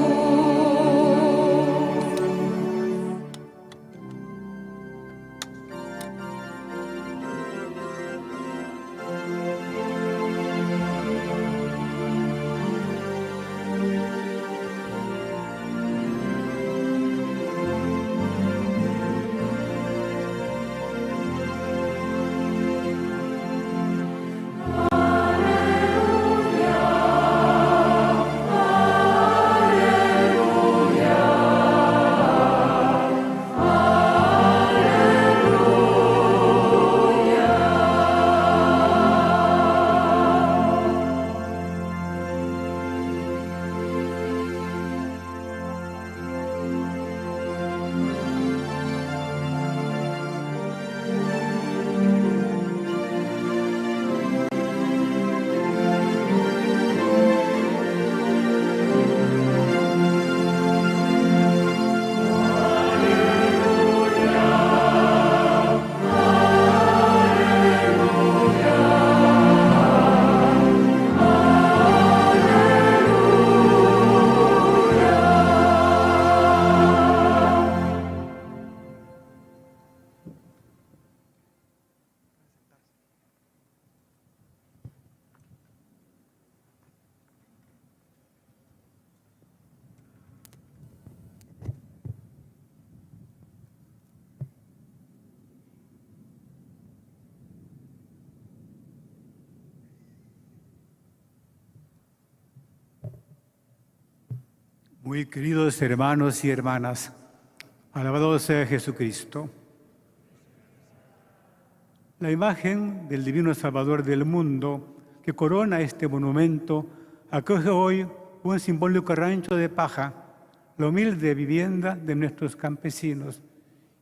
Muy queridos hermanos y hermanas, alabado sea Jesucristo. La imagen del Divino Salvador del mundo que corona este monumento acoge hoy un simbólico rancho de paja, la humilde vivienda de nuestros campesinos,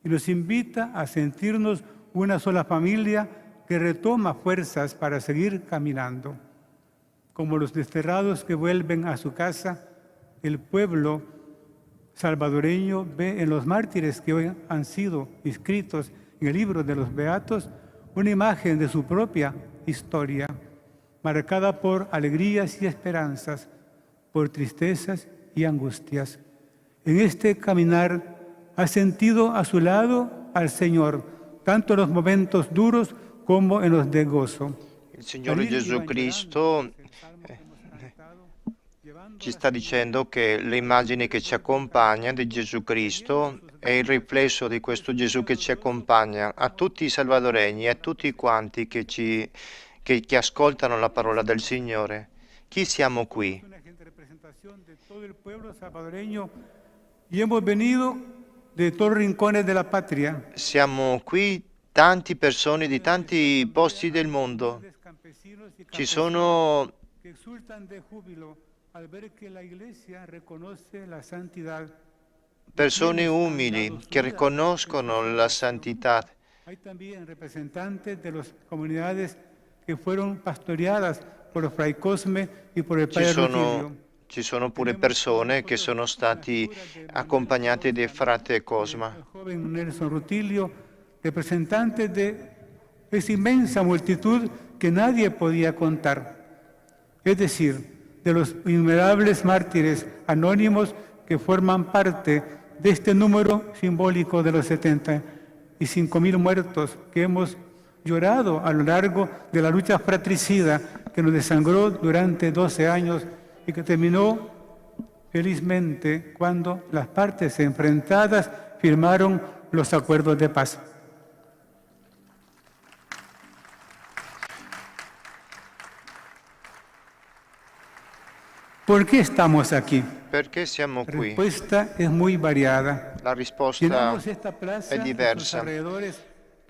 y nos invita a sentirnos una sola familia que retoma fuerzas para seguir caminando. Como los desterrados que vuelven a su casa, el pueblo salvadoreño ve en los mártires que hoy han sido inscritos en el libro de los Beatos una imagen de su propia historia, marcada por alegrías y esperanzas, por tristezas y angustias. En este caminar ha sentido a su lado al Señor, tanto en los momentos duros como en los de gozo. Il Signore Gesù Cristo ci sta dicendo che l'immagine che ci accompagna di Gesù Cristo è il riflesso di questo Gesù che ci accompagna a tutti i salvadoregni e a tutti quanti che ascoltano la parola del Signore. Chi siamo qui? Todo el pueblo salvadoreño y hemos venido de todos los rincones de la patria. Siamo qui tante persone di tanti posti del mondo. Ci sono che exultan de júbilo al ver que la Iglesia reconoce la santidad. persone umili che riconoscono la santità. Hay también representantes de las comunidades que fueron pastoreadas por Fray Cosme y por el Padre Rutilio. Ci sono pure persone che sono stati accompagnate da frate Cosma. El joven Nelson Rutilio, representante de esa inmensa multitud que nadie podía contar. Es decir, de los innumerables mártires anónimos que forman parte de este número simbólico de los 75.000 muertos que hemos llorado a lo largo de la lucha fratricida que nos desangró durante 12 años y que terminó felizmente cuando las partes enfrentadas firmaron los acuerdos de paz. ¿Por qué estamos aquí? Perché siamo La qui? respuesta es muy variada. La risposta Llenamos esta plaza, è diversa. a sus alrededores,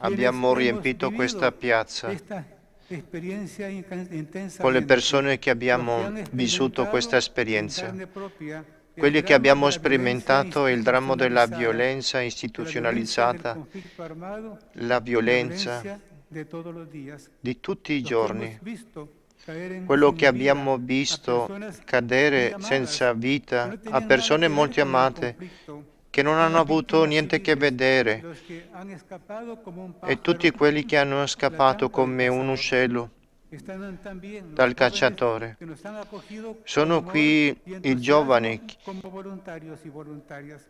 Abbiamo quienes riempito hemos questa vivido piazza esta experiencia intensamente, con le persone che los abbiamo han vissuto questa en esperienza, carne propia el quelli che drama abbiamo de la sperimentato il dramma della violenza del istituzionalizzata, conflicto armado, la violenza de todos los días. di tutti i Los que giorni, hemos visto caer en quello sin che vida abbiamo a visto personas cadere muy amadas, senza vita que no a tenían persone nada que ver molto con el amate, conflicto, che non hanno avuto niente a che vedere, los que han escapado como un e tutti pájaro quelli che hanno scappato come un uccello están también los dal jóvenes cacciatore. que nos han acogido Sono con amor qui y i entusiasmo giovani como voluntarios y voluntarias.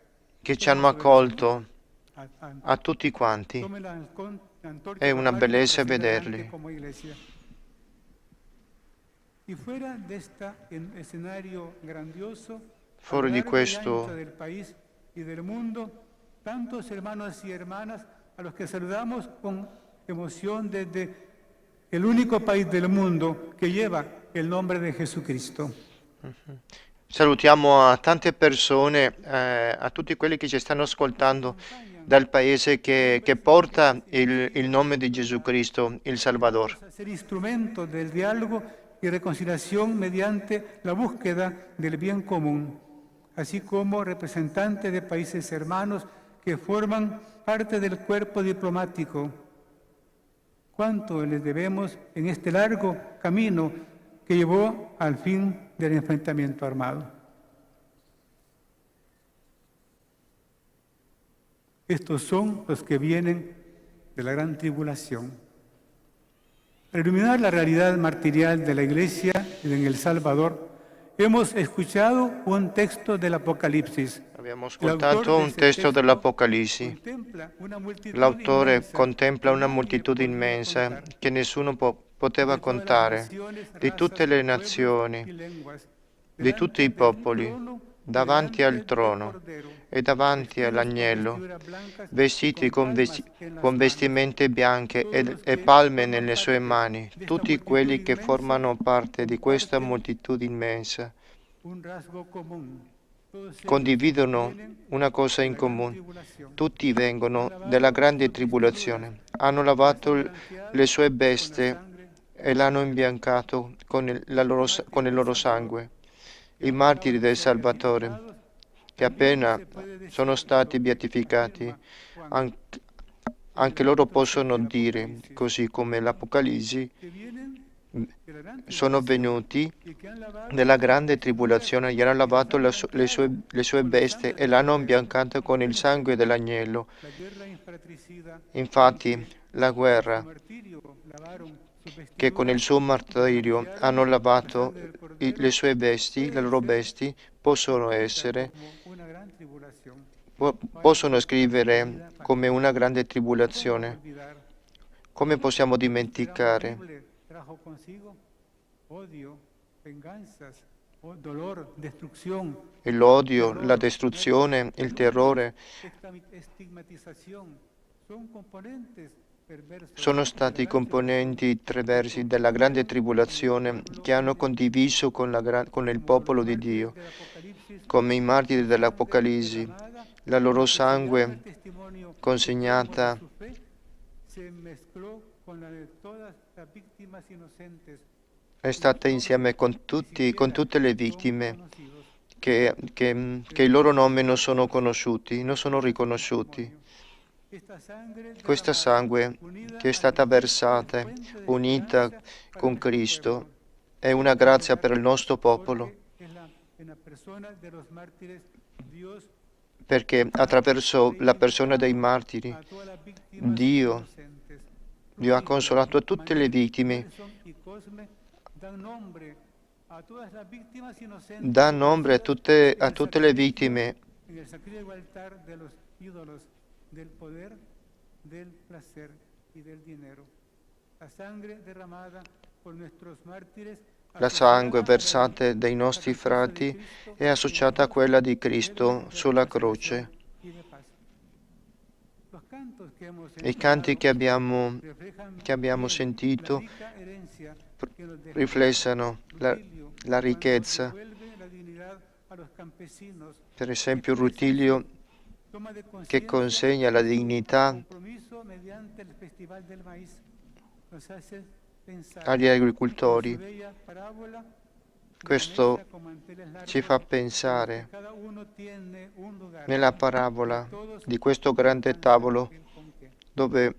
che ci hanno accolto A- a- a tutti quanti. tome la antorcha È una papal y bellezza prosiga adelante vederli. como iglesia. Y fuera de este escenario grandioso, Fuori a lo di largo y questo ancho del país y del mundo, tantos hermanos y hermanas a los que saludamos con emoción desde el único país del mundo que lleva el nombre de Jesucristo. Salutiamo a tante persone, a tutti quelli che ci stanno ascoltando dal paese che porta il nome di Gesù Cristo, il Salvador. Ser instrumento del diálogo y reconciliación mediante la búsqueda del bien común, así como representantes de países hermanos que forman parte del cuerpo diplomático. ¿Cuánto les debemos en este largo camino que llevó al fin del enfrentamiento armado? Estos son los que vienen de la gran tribulación. Para iluminar la realidad martirial de la Iglesia en El Salvador, hemos escuchado un texto del Apocalipsis. Abbiamo ascoltato un testo dell'Apocalisse. L'autore contempla una moltitudine immensa che nessuno poteva contare, di tutte le nazioni, di tutti i popoli, davanti al trono e davanti all'agnello, vestiti con vestimenti bianche e palme nelle sue mani, tutti quelli che formano parte di questa moltitudine immensa condividono una cosa in comune. Tutti vengono dalla grande tribolazione, hanno lavato le sue vesti e l'hanno imbiancato con il loro sangue. I martiri del Salvatore, che appena sono stati beatificati, anche loro possono dire, così come l'Apocalisse, sono venuti nella grande tribolazione, gli hanno lavato le sue vesti e l'hanno imbiancata con il sangue dell'agnello. Infatti, la guerra, che con il suo martirio hanno lavato le sue vesti, le loro vesti, possono scrivere come una grande tribolazione. Come possiamo dimenticare? Trajo consigo odio, venganzas, dolor, destrucción. E l'odio, la distruzione, il terrore Estigmatización son componentes perversos. sono stati componenti perversi della grande tribolazione che hanno condiviso con il popolo di Dio, come i martiri dell'Apocalisse, la loro sangue consegnata è stata insieme con tutte le vittime che i loro nomi non sono conosciuti, non sono riconosciuti. Questa sangue che è stata versata, unita con Cristo, è una grazia per il nostro popolo, perché attraverso la persona dei martiri Dio ha consolato a tutte le vittime, dà nome a tutte le vittime del poder, del placer y del dinero. La sangre derramada por nuestros mártires. La sangue versata dai nostri frati è associata a quella di Cristo sulla croce. I canti che abbiamo sentito riflessono la ricchezza. Per esempio, Rutilio che consegna la dignità agli agricoltori. Questo ci fa pensare nella parabola di questo grande tavolo dove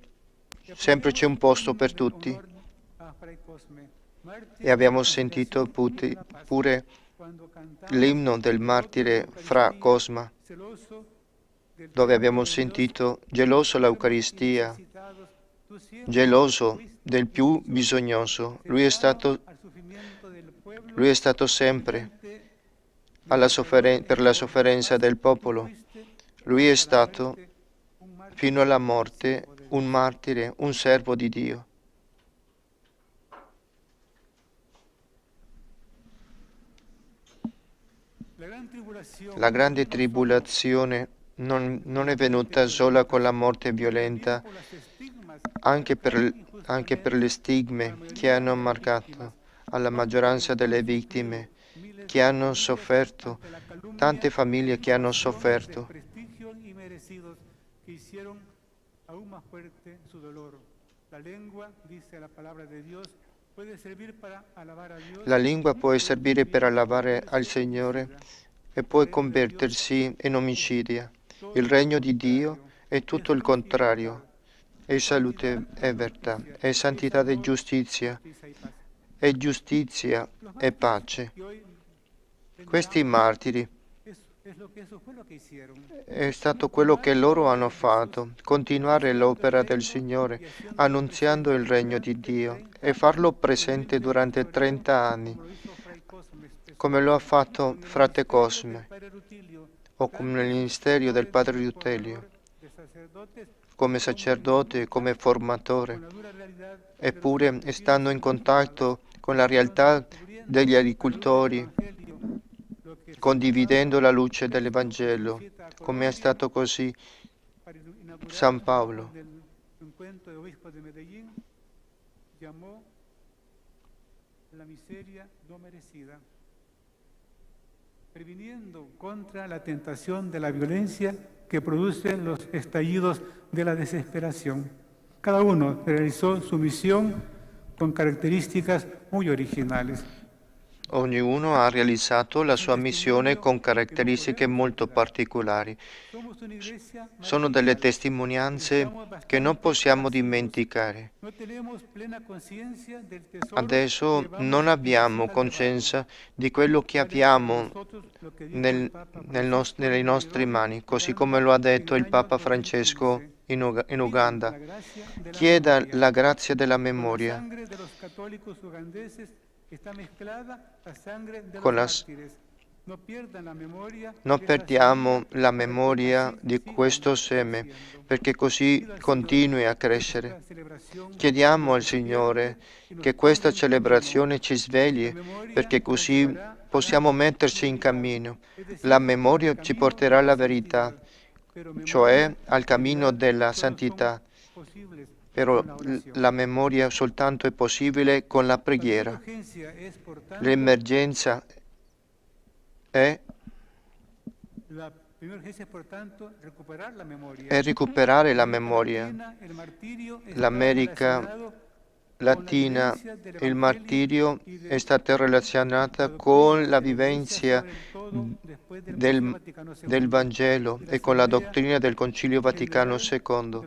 sempre c'è un posto per tutti. E abbiamo sentito pure l'inno del martire Fra Cosma, dove abbiamo sentito geloso l'Eucaristia, geloso del più bisognoso. Lui è stato sempre per la sofferenza del popolo. Lui è stato fino alla morte un martire, un servo di Dio. La grande tribolazione non è venuta sola con la morte violenta, anche per le stigme che hanno marcato alla maggioranza delle vittime, che hanno sofferto, tante famiglie che hanno sofferto. La lingua può servire per alabare al Signore e può convertirsi in omicidio. Il regno di Dio è tutto il contrario. È salute e verità, è santità e giustizia e pace. Questi martiri è stato quello che loro hanno fatto, continuare l'opera del Signore, annunziando il regno di Dio e farlo presente durante 30 anni, come lo ha fatto frate Cosme, o come nel ministero del padre Rutilio, come sacerdote, come formatore, eppure stando in contatto con la realtà degli agricoltori, condividendo la luce dell'Evangelo, come è stato così San Paolo. Previniendo contra la tentación de la violencia que producen los estallidos de la desesperación. Cada uno realizó su misión con características muy originales. Ognuno ha realizzato la sua missione con caratteristiche molto particolari. Sono delle testimonianze che non possiamo dimenticare. Adesso non abbiamo coscienza di quello che abbiamo nelle nostre mani, così come lo ha detto il Papa Francesco in Uganda. Chieda la grazia della memoria. Non perdiamo la memoria di questo seme, perché così continui a crescere. Chiediamo al Signore che questa celebrazione ci svegli, perché così possiamo metterci in cammino. La memoria ci porterà alla verità, cioè al cammino della santità. Però la memoria soltanto è possibile con la preghiera. L'emergenza è è recuperare la memoria. L'America Latina, il martirio è stata relazionata con la vivenza del Vangelo e con la dottrina del Concilio Vaticano II.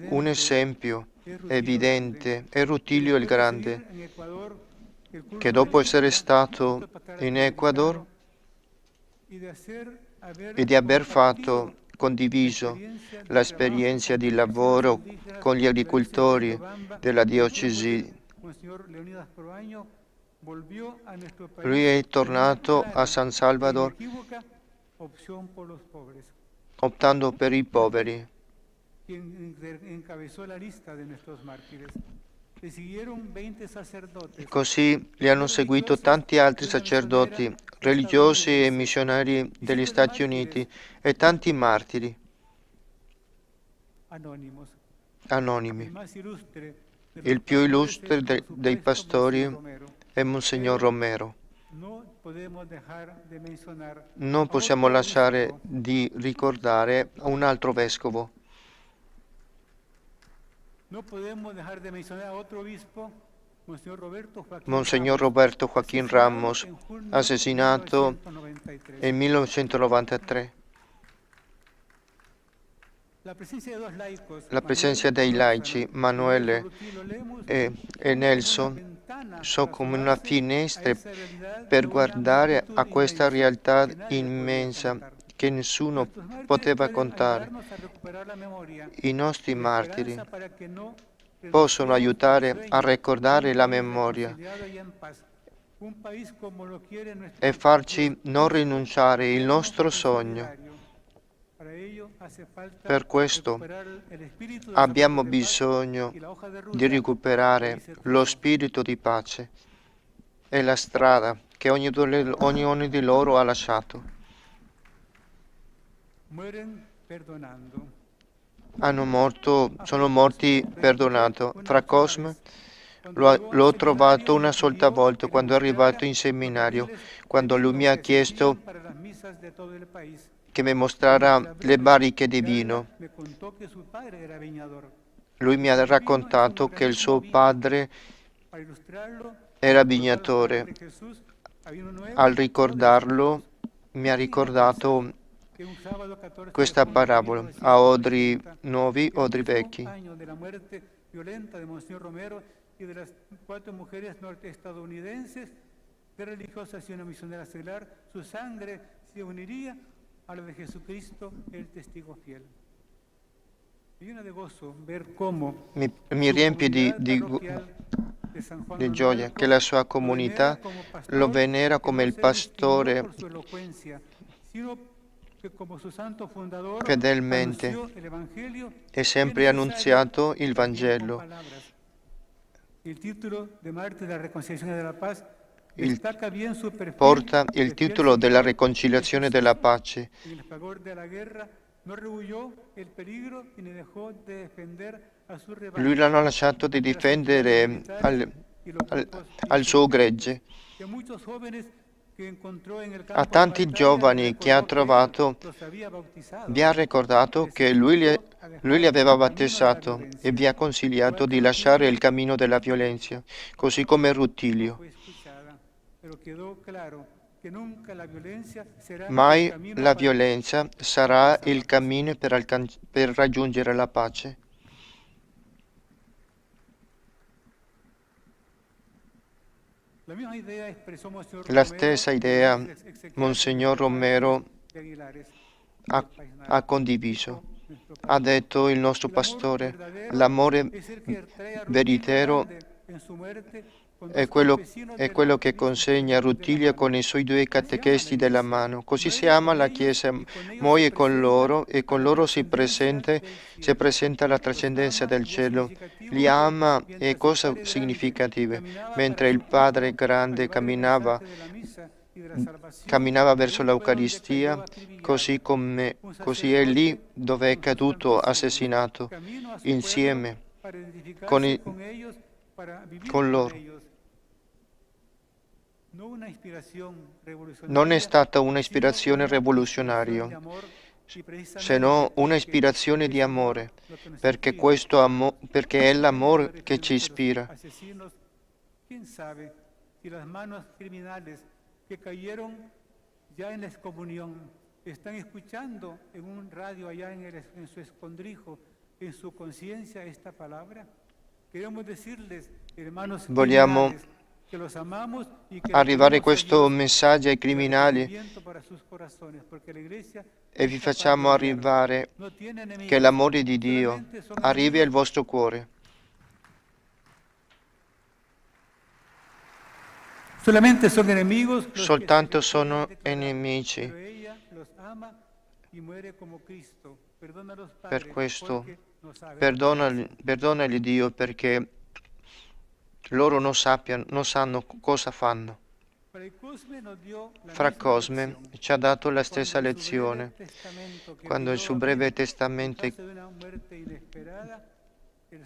Un esempio evidente è Rutilio il Grande, che dopo essere stato in Ecuador e di aver condiviso l'esperienza di lavoro con gli agricoltori della diocesi, lui è tornato a San Salvador optando per i poveri. Così li hanno seguito tanti altri sacerdoti, religiosi e missionari degli Stati Uniti e tanti martiri anonimi. Il più illustre dei pastori è Monsignor Romero. Non possiamo lasciare di ricordare un altro vescovo. Monsignor Roberto Joaquín Ramos, assassinato nel 1993. La presenza dei laici, Manuele e Nelson, sono come una finestra per guardare a questa realtà immensa che nessuno poteva contare. I nostri martiri possono aiutare a ricordare la memoria e farci non rinunciare il nostro sogno. Per questo abbiamo bisogno di recuperare lo spirito di pace e la strada che ognuno di loro ha lasciato. Sono morti perdonando. Fra Cosme l'ho trovato una sola volta quando è arrivato in seminario, quando lui mi ha chiesto che mi mostrara le barriche di vino. Lui mi ha raccontato che il suo padre era vignatore. Al ricordarlo mi ha ricordato questa parabola: a odri nuovi, odri vecchi. Mi riempie di gioia che la sua comunità lo venera come il pastore fedelmente e sempre annunziato il Vangelo. Porta il titolo della riconciliazione della pace. Lui l'ha lasciato di difendere al suo gregge. A tanti giovani che ha trovato vi ha ricordato che lui li aveva battezzato e vi ha consigliato di lasciare il cammino della violenza, così come Rutilio. Mai la violenza sarà il cammino per raggiungere la pace. La stessa idea Monsignor Romero ha condiviso. Ha detto il nostro pastore: l'amore veritiero è quello che consegna Rutilio con i suoi 2 catechesti della mano. Così si ama la Chiesa, muoie con loro e con loro si presenta la trascendenza del cielo. Li ama e cose significative. Mentre il Padre Grande camminava verso l'Eucaristia, così è lì dove è caduto assassinato, insieme con loro. Non è stata una ispirazione rivoluzionaria, se no una ispirazione di amore, perché è l'amore che ci ispira. Están escuchando en un radio allá en su escondrijo, en su conciencia esta palabra. Queremos decirles, hermanos, Vogliamo que los amamos y que arrivare questo messaggio ai criminali para sus corazones, porque la iglesia e vi facciamo arrivare che l'amore di Dio arrivi al vostro cuore. solamente son enemigos los Soltanto sono nemici. pero ella los ama y muere como Cristo. Perdónalos, Padre, Per questo porque no saben. perdonali Dio, perché loro non sanno cosa fanno. Fra Cosme ci ha dato la stessa lezione quando il suo breve testamento El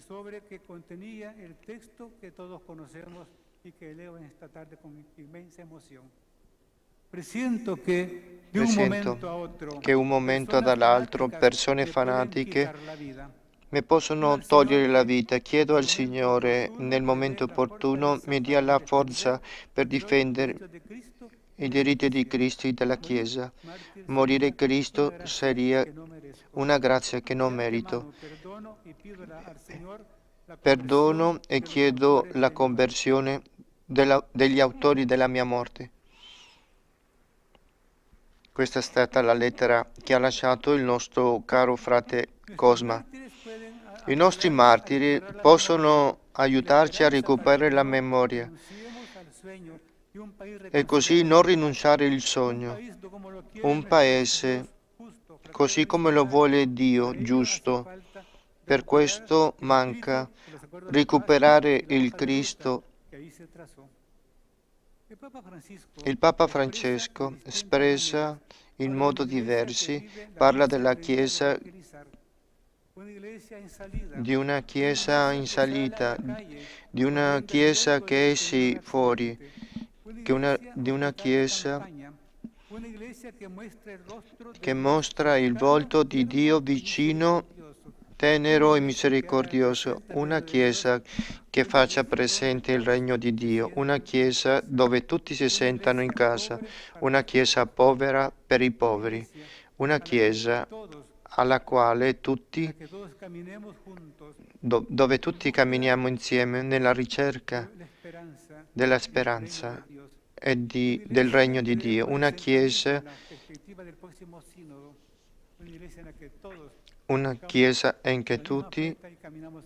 sobre que contenía el texto que todos conocemos y que leo en esta tarde con inmensa emoción. Presiento che di un momento a otro che un momento dall'altro persone fanatiche mi possono togliere la vita. Chiedo al Signore nel momento opportuno mi dia la forza per difendere i diritti di Cristo e della Chiesa. Morire Cristo sarebbe una grazia che non merito. Perdono e chiedo la conversione degli autori della mia morte. Questa è stata la lettera che ha lasciato il nostro caro frate Cosma. I nostri martiri possono aiutarci a recuperare la memoria e così non rinunciare al sogno. Un paese, così come lo vuole Dio, giusto. Per questo manca recuperare il Cristo. Il Papa Francesco, espressa in modo diverso, parla della Chiesa, di una Chiesa in salita, di una Chiesa che esce fuori, di una Chiesa che mostra il volto di Dio vicino, tenero e misericordioso, una Chiesa che faccia presente il regno di Dio, una Chiesa dove tutti si sentano in casa, una Chiesa povera per i poveri, una Chiesa alla quale tutti, dove tutti camminiamo insieme nella ricerca della speranza e del regno di Dio, una Chiesa in cui tutti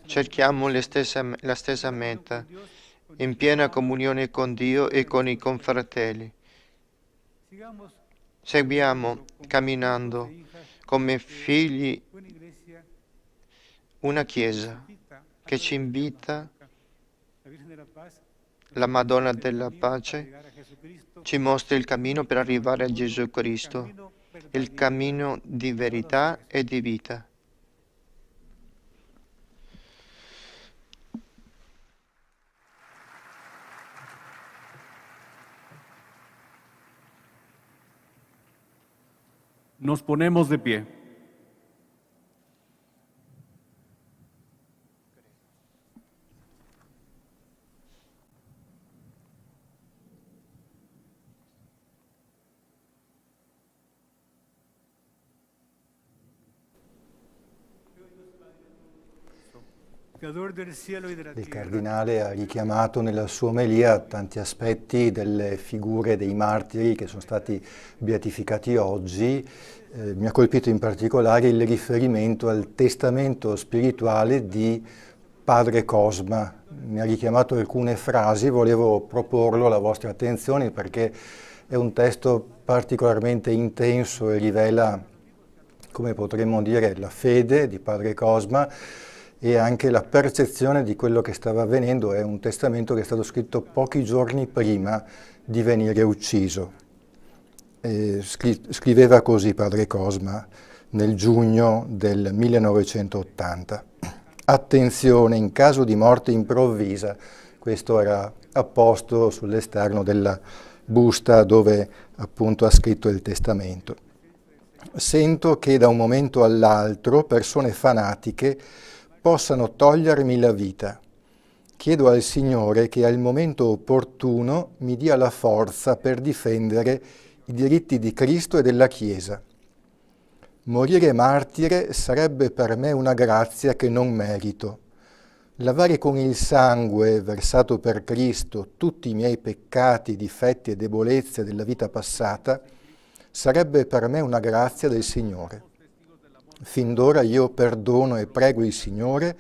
cerchiamo la stessa meta, in piena comunione con Dio e con i confratelli. Seguiamo camminando come figli, una Chiesa che ci invita, la Madonna della Pace ci mostra il cammino per arrivare a Gesù Cristo, il cammino di verità e di vita. Nos ponemos de pie. Il cardinale ha richiamato nella sua omelia tanti aspetti delle figure dei martiri che sono stati beatificati oggi. Mi ha colpito in particolare il riferimento al testamento spirituale di Padre Cosma. Mi ha richiamato alcune frasi, volevo proporlo alla vostra attenzione perché è un testo particolarmente intenso e rivela, come potremmo dire, la fede di Padre Cosma e anche la percezione di quello che stava avvenendo. È un testamento che è stato scritto pochi giorni prima di venire ucciso. Scriveva così Padre Cosma nel giugno del 1980. Attenzione, in caso di morte improvvisa, questo era apposto sull'esterno della busta dove appunto ha scritto il testamento. Sento che da un momento all'altro persone fanatiche possano togliermi la vita. Chiedo al Signore che al momento opportuno mi dia la forza per difendere i diritti di Cristo e della Chiesa. Morire martire sarebbe per me una grazia che non merito. Lavare con il sangue versato per Cristo tutti i miei peccati, difetti e debolezze della vita passata sarebbe per me una grazia del Signore. Fin d'ora io perdono e prego il Signore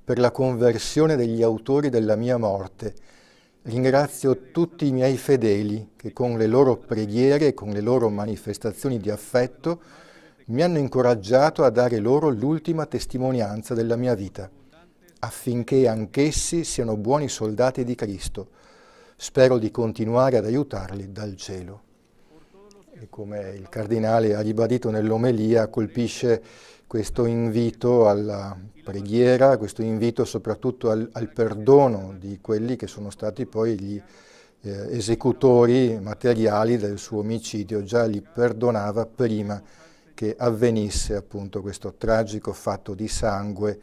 per la conversione degli autori della mia morte. Ringrazio tutti i miei fedeli che con le loro preghiere e con le loro manifestazioni di affetto mi hanno incoraggiato a dare loro l'ultima testimonianza della mia vita, affinché anch'essi siano buoni soldati di Cristo. Spero di continuare ad aiutarli dal cielo. E come il Cardinale ha ribadito nell'omelia, colpisce questo invito alla preghiera, questo invito soprattutto al perdono di quelli che sono stati poi gli esecutori materiali del suo omicidio. Già li perdonava prima che avvenisse appunto questo tragico fatto di sangue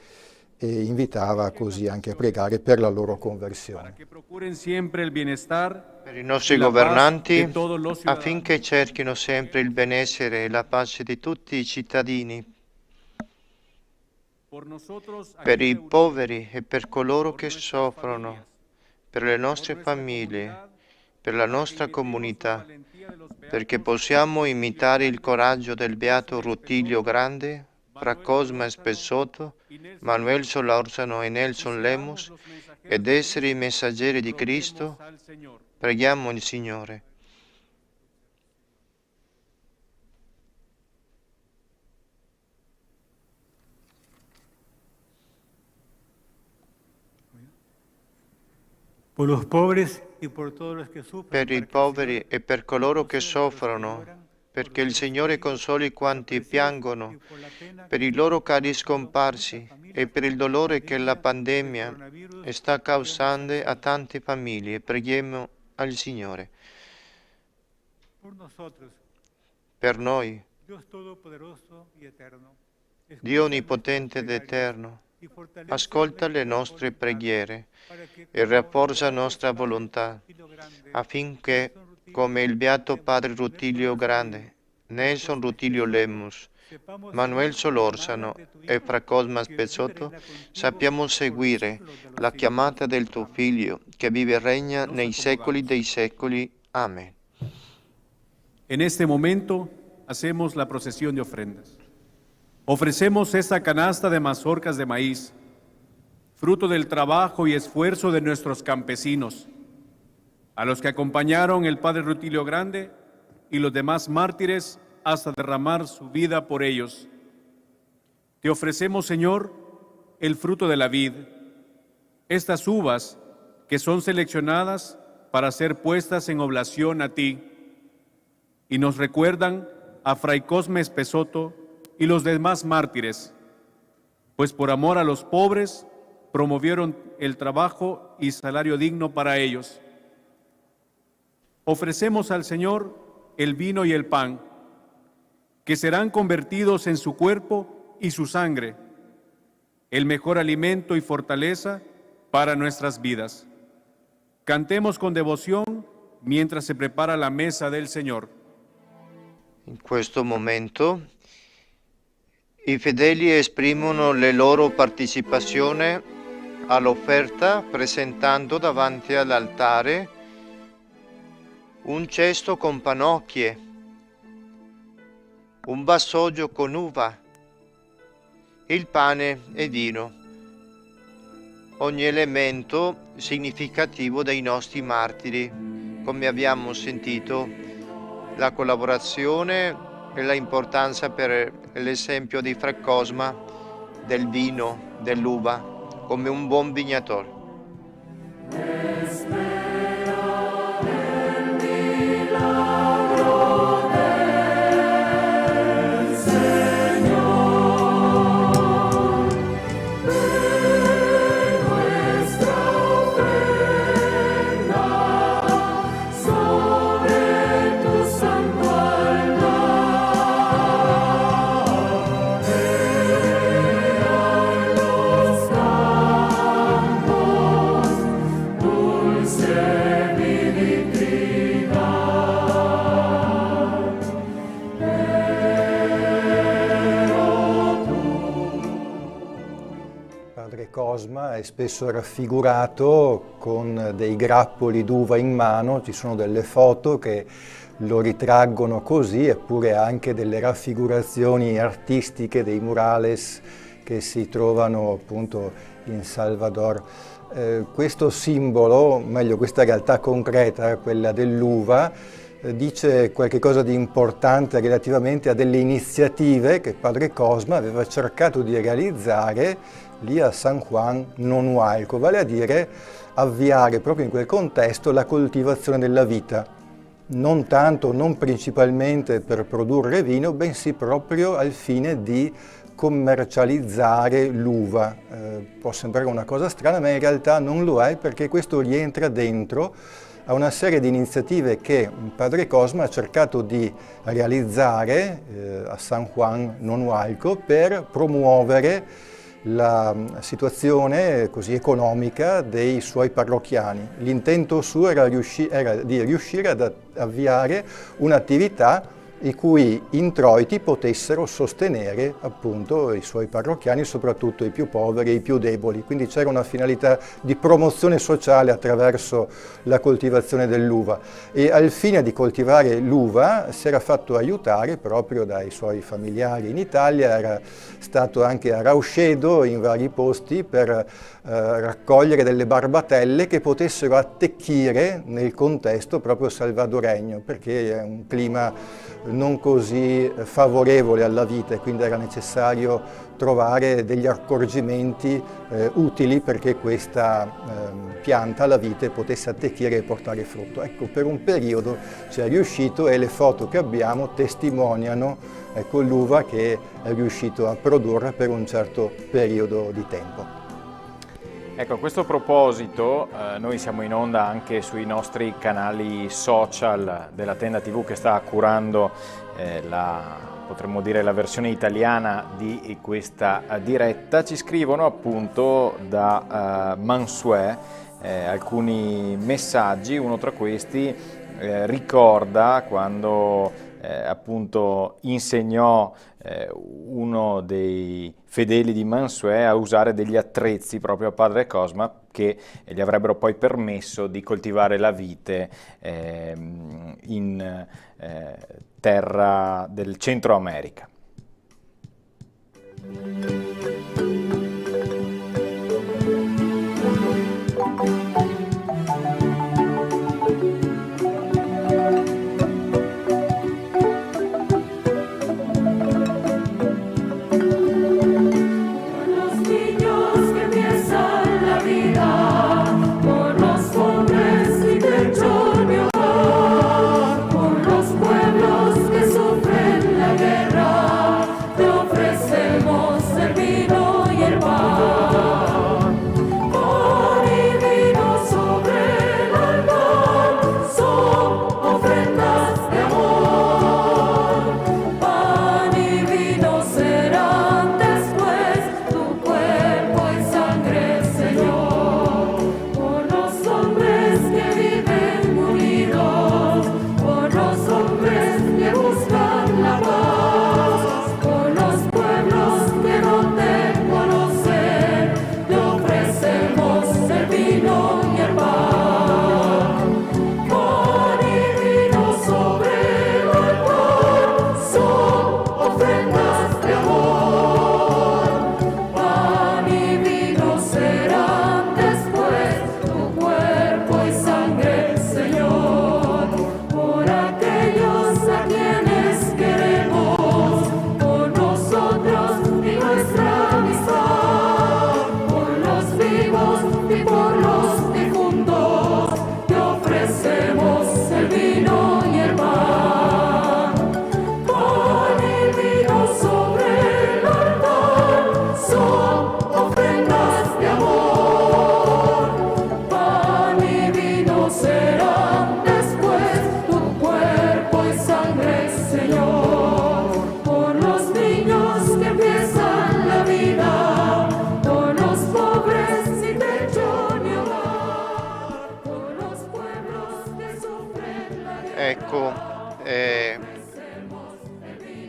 e invitava così anche a pregare per la loro conversione. Per i nostri governanti, affinché cerchino sempre il benessere e la pace di tutti i cittadini, per i poveri e per coloro che soffrono, per le nostre famiglie, per la nostra comunità, perché possiamo imitare il coraggio del beato Rutilio Grande, Fra Cosma Espessotto, Manuel Solórzano e Nelson Lemus, ed essere i messaggeri di Cristo, preghiamo il Signore. Per i poveri e per coloro che soffrono, perché il Signore consoli quanti piangono, per i loro cari scomparsi e per il dolore che la pandemia sta causando a tante famiglie, preghiamo al Signore. Per noi, Dio Onnipotente ed Eterno, ascolta le nostre preghiere e rafforza nostra volontà, affinché, come il beato Padre Rutilio Grande, Nelson Rutilio Lemus, Manuel Solórzano e Fra Cosma Espessotto, sappiamo seguire la chiamata del tuo Figlio, che vive e regna nei secoli dei secoli. Amén. En este momento hacemos la procesión de ofrendas. Ofrecemos esta canasta de mazorcas de maíz, fruto del trabajo y esfuerzo de nuestros campesinos, a los que acompañaron el Padre Rutilio Grande y los demás mártires hasta derramar su vida por ellos. Te ofrecemos, Señor, el fruto de la vid, estas uvas que son seleccionadas para ser puestas en oblación a ti, y nos recuerdan a Fray Cosme Espessotto y los demás mártires, pues por amor a los pobres promovieron el trabajo y salario digno para ellos. Ofrecemos al Señor el vino y el pan, que serán convertidos en su cuerpo y su sangre, el mejor alimento y fortaleza para nuestras vidas. Cantemos con devoción mientras se prepara la mesa del Señor. In questo momento i fedeli esprimono la loro partecipazione all'offerta presentando davanti all'altare un cesto con pannocchie, un vassoio con uva, il pane e vino, ogni elemento significativo dei nostri martiri, come abbiamo sentito, la collaborazione e l'importanza per l'esempio di Fra Cosma del vino, dell'uva, come un buon vignatore. Sobre Cosma è spesso raffigurato con dei grappoli d'uva in mano, ci sono delle foto che lo ritraggono così, eppure anche delle raffigurazioni artistiche, dei murales che si trovano appunto in Salvador. Questo simbolo, meglio questa realtà concreta, quella dell'uva, dice qualche cosa di importante relativamente a delle iniziative che padre Cosma aveva cercato di realizzare lì a San Juan Nonualco, vale a dire avviare proprio in quel contesto la coltivazione della vita, non tanto, non principalmente per produrre vino, bensì proprio al fine di commercializzare l'uva. Può sembrare una cosa strana, ma in realtà non lo è, perché questo rientra dentro a una serie di iniziative che padre Cosma ha cercato di realizzare a San Juan Nonualco per promuovere la situazione così economica dei suoi parrocchiani. L'intento suo era di riuscire ad avviare un'attività i cui introiti potessero sostenere appunto i suoi parrocchiani, soprattutto i più poveri e i più deboli. Quindi c'era una finalità di promozione sociale attraverso la coltivazione dell'uva, e al fine di coltivare l'uva si era fatto aiutare proprio dai suoi familiari in Italia, era stato anche a Rauscedo in vari posti per raccogliere delle barbatelle che potessero attecchire nel contesto proprio salvadoregno, perché è un clima non così favorevole alla vita e quindi era necessario trovare degli accorgimenti utili perché questa pianta, la vite, potesse attecchire e portare frutto. Ecco, per un periodo ci è riuscito e le foto che abbiamo testimoniano l'uva che è riuscito a produrre per un certo periodo di tempo. Ecco, a questo proposito noi siamo in onda anche sui nostri canali social della Tenda TV che sta curando potremmo dire la versione italiana di questa diretta. Ci scrivono appunto da Mansuè alcuni messaggi, uno tra questi ricorda quando appunto insegnò uno dei fedeli di Mansuè a usare degli attrezzi proprio a padre Cosma che gli avrebbero poi permesso di coltivare la vite in terra del Centro America.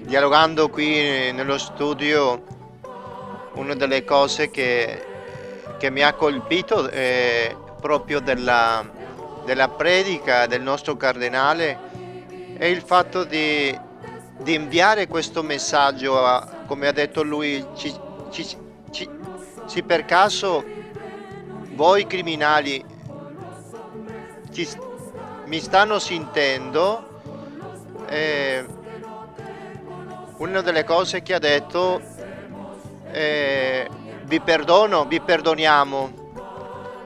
Dialogando qui nello studio, una delle cose che che mi ha colpito proprio della predica del nostro cardinale è il fatto di inviare questo messaggio, come ha detto lui, se per caso voi criminali mi stanno sentendo, una delle cose che ha detto, vi perdono, vi perdoniamo.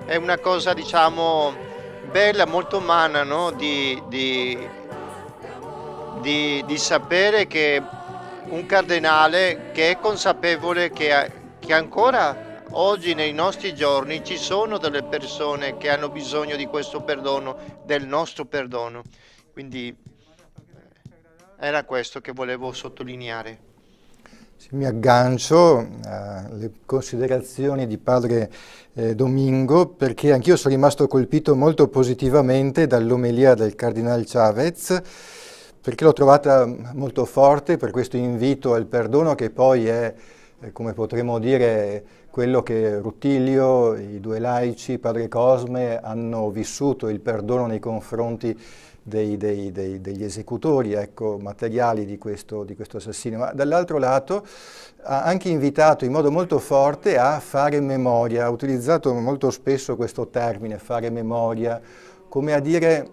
È una cosa, diciamo, bella, molto umana, no? Di sapere che un cardinale che è consapevole che ancora oggi nei nostri giorni ci sono delle persone che hanno bisogno di questo perdono, del nostro perdono. Quindi era questo che volevo sottolineare. Mi aggancio alle considerazioni di padre Domingo, perché anch'io sono rimasto colpito molto positivamente dall'omelia del Cardinal Chavez, perché l'ho trovata molto forte per questo invito al perdono, che poi è, come potremmo dire, quello che Rutilio, i due laici, padre Cosme, hanno vissuto, il perdono nei confronti degli esecutori, ecco, materiali di questo assassinio. Ma dall'altro lato ha anche invitato in modo molto forte a fare memoria, ha utilizzato molto spesso questo termine, fare memoria, come a dire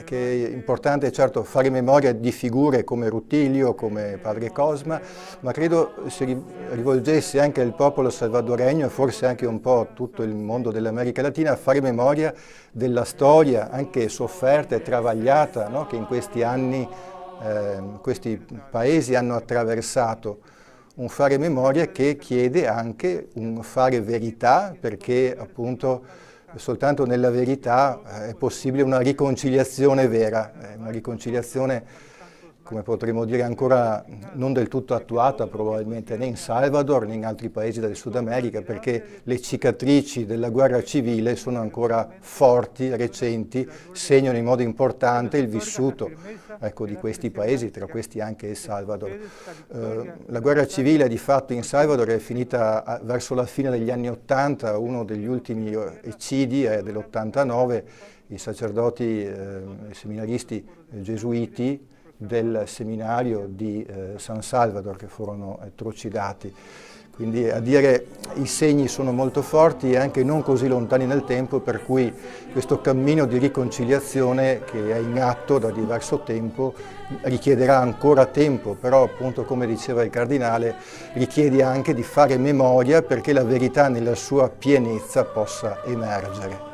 che è importante certo fare memoria di figure come Rutilio, come padre Cosma, ma credo si rivolgesse anche al popolo salvadoregno e forse anche un po' a tutto il mondo dell'America Latina a fare memoria della storia anche sofferta e travagliata, no? Che in questi anni questi paesi hanno attraversato. Un fare memoria che chiede anche un fare verità, perché appunto soltanto nella verità è possibile una riconciliazione vera, una riconciliazione, come potremmo dire, ancora non del tutto attuata probabilmente né in Salvador né in altri paesi del Sud America, perché le cicatrici della guerra civile sono ancora forti, recenti, segnano in modo importante il vissuto, ecco, di questi paesi, tra questi anche il Salvador. La guerra civile di fatto in Salvador è finita verso la fine degli anni '80, uno degli ultimi eccidi è dell'89, i sacerdoti i seminaristi gesuiti del seminario di San Salvador che furono trucidati. Quindi a dire i segni sono molto forti e anche non così lontani nel tempo, per cui questo cammino di riconciliazione che è in atto da diverso tempo richiederà ancora tempo, però appunto come diceva il Cardinale richiede anche di fare memoria perché la verità nella sua pienezza possa emergere.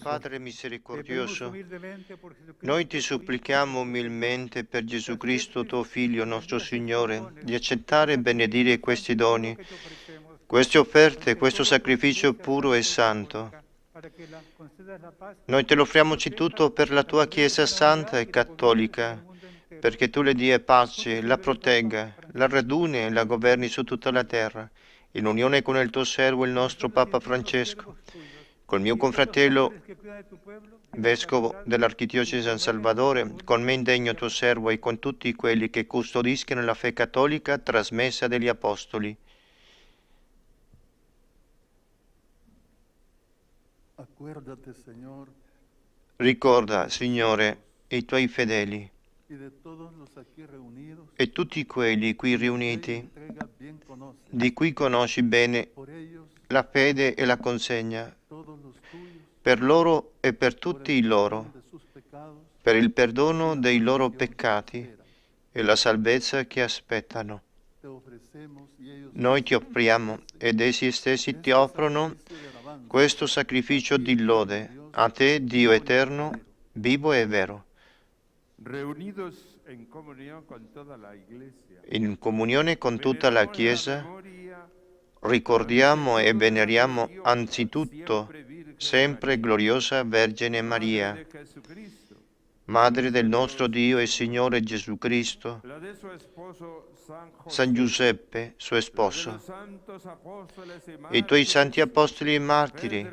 Padre misericordioso, noi ti supplichiamo umilmente per Gesù Cristo, tuo Figlio, nostro Signore, di accettare e benedire questi doni, queste offerte, questo sacrificio puro e santo. Noi te lo offriamo tutto per la tua Chiesa santa e cattolica, perché tu le dia pace, la protegga, la raduni e la governi su tutta la terra, in unione con il tuo servo, il nostro Papa Francesco, col mio confratello, Vescovo dell'Archidiocesi di San Salvatore, con me indegno tuo servo e con tutti quelli che custodiscono la fede cattolica trasmessa dagli Apostoli. Ricorda, Signore, i tuoi fedeli e tutti quelli qui riuniti, di cui conosci bene la fede e la consegna, per loro e per tutti i loro, per il perdono dei loro peccati e la salvezza che aspettano. Noi ti offriamo ed essi stessi ti offrono questo sacrificio di lode a te, Dio eterno, vivo e vero. In comunione con tutta la Chiesa, ricordiamo e veneriamo anzitutto sempre gloriosa Vergine Maria, Madre del nostro Dio e Signore Gesù Cristo, San Giuseppe, suo sposo, i tuoi santi apostoli e martiri,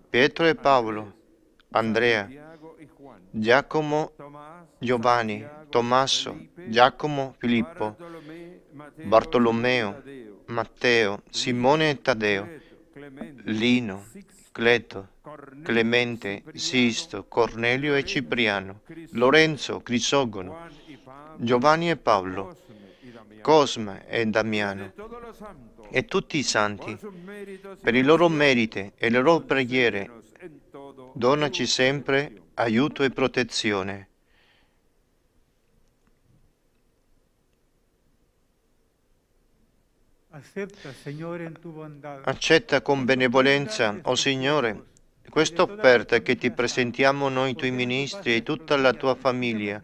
Pietro e Paolo, Andrea, Giacomo, Giovanni, Tommaso, Giacomo, Filippo, Bartolomeo, Matteo, Simone e Taddeo, Lino, Cleto, Clemente, Sisto, Cornelio e Cipriano, Lorenzo, Crisogono, Giovanni e Paolo, Cosma e Damiano, e tutti i santi, per i loro meriti e le loro preghiere, donaci sempre aiuto e protezione. Accetta con benevolenza, o Signore, questa offerta che ti presentiamo noi, tuoi ministri e tutta la tua famiglia.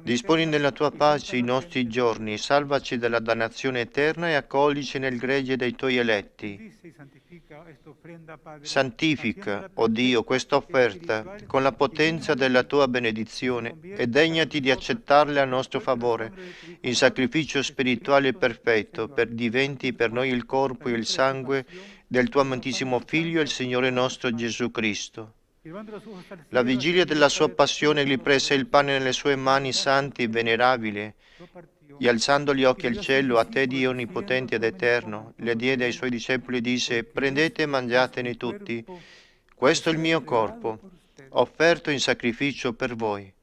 Disponi nella tua pace i nostri giorni, salvaci dalla dannazione eterna e accoglici nel gregge dei tuoi eletti. Santifica, o Dio, questa offerta con la potenza della tua benedizione e degnati di accettarla a nostro favore, in sacrificio spirituale perfetto, per diventi per noi il corpo e il sangue del tuo amatissimo Figlio, il Signore nostro Gesù Cristo. La vigilia della sua passione gli prese il pane nelle sue mani santi e venerabili, e alzando gli occhi al cielo, a te Dio onnipotente ed eterno, le diede ai suoi discepoli e disse: prendete e mangiatene tutti, questo è il mio corpo, offerto in sacrificio per voi.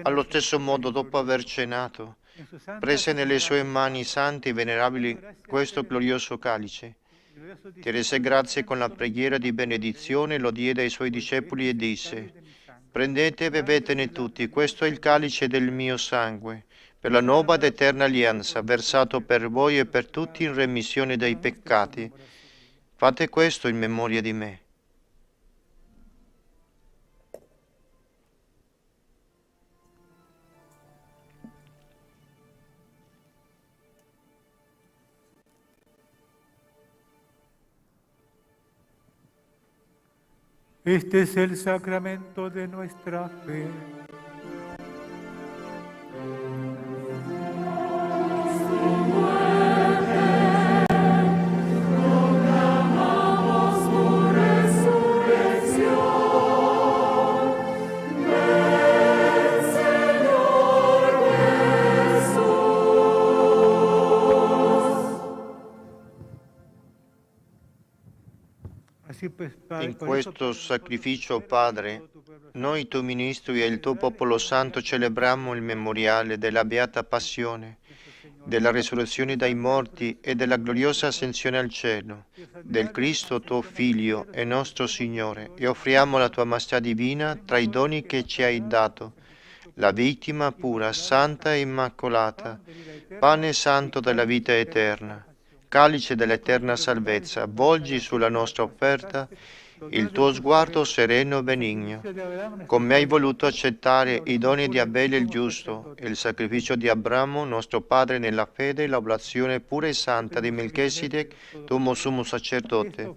Allo stesso modo, dopo aver cenato, prese nelle sue mani sante e venerabili questo glorioso calice. Ti rese grazie con la preghiera di benedizione, lo diede ai suoi discepoli e disse: prendete e bevetene tutti, questo è il calice del mio sangue, per la nuova ed eterna alleanza, versato per voi e per tutti in remissione dei peccati. Fate questo in memoria di me. Este es el sacramento de nuestra fe. Proclamamos tu resurrección. Ven, Señor Jesús. In questo sacrificio, Padre, noi, tuoi ministri e il tuo popolo santo, celebriamo il memoriale della Beata Passione, della risurrezione dai morti e della gloriosa ascensione al cielo, del Cristo, tuo Figlio e nostro Signore, e offriamo la tua Maestà Divina tra i doni che ci hai dato, la vittima pura, santa e immacolata, pane santo della vita eterna, calice dell'eterna salvezza. Volgi sulla nostra offerta il tuo sguardo sereno e benigno, come hai voluto accettare i doni di Abele il giusto e il sacrificio di Abramo, nostro padre nella fede, e l'oblazione pura e santa di Melchisedec, tuo sommo sacerdote.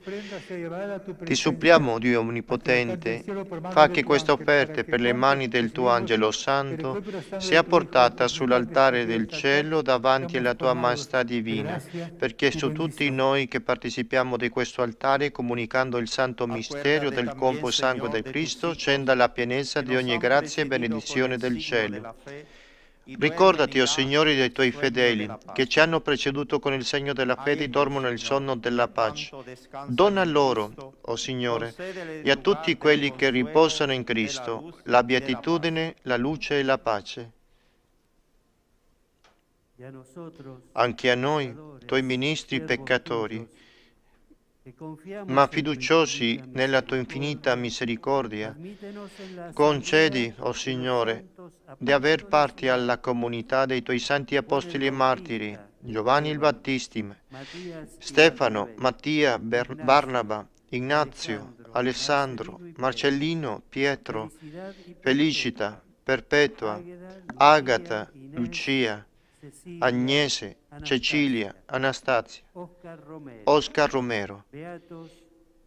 Ti suppliamo, Dio onnipotente, fa che questa offerta per le mani del tuo angelo santo sia portata sull'altare del cielo davanti alla tua maestà divina, perché su tutti noi che partecipiamo di questo altare, comunicando il santo mistero del corpo e sangue del Cristo, scenda la pienezza di ogni grazia e benedizione del cielo. Ricordati, o Signore, dei tuoi fedeli, che ci hanno preceduto con il segno della fede e dormono nel sonno della pace. Dona loro, o Signore, e a tutti quelli che riposano in Cristo, la beatitudine, la luce e la pace. Anche a noi, tuoi ministri peccatori, ma fiduciosi nella tua infinita misericordia, concedi, o Signore, di aver parte alla comunità dei tuoi santi apostoli e martiri, Giovanni il Battista, Stefano, Mattia, Barnaba, Ignazio, Alessandro, Marcellino, Pietro, Felicita, Perpetua, Agata, Lucia, Agnese, Cecilia, Anastazia, Oscar Romero,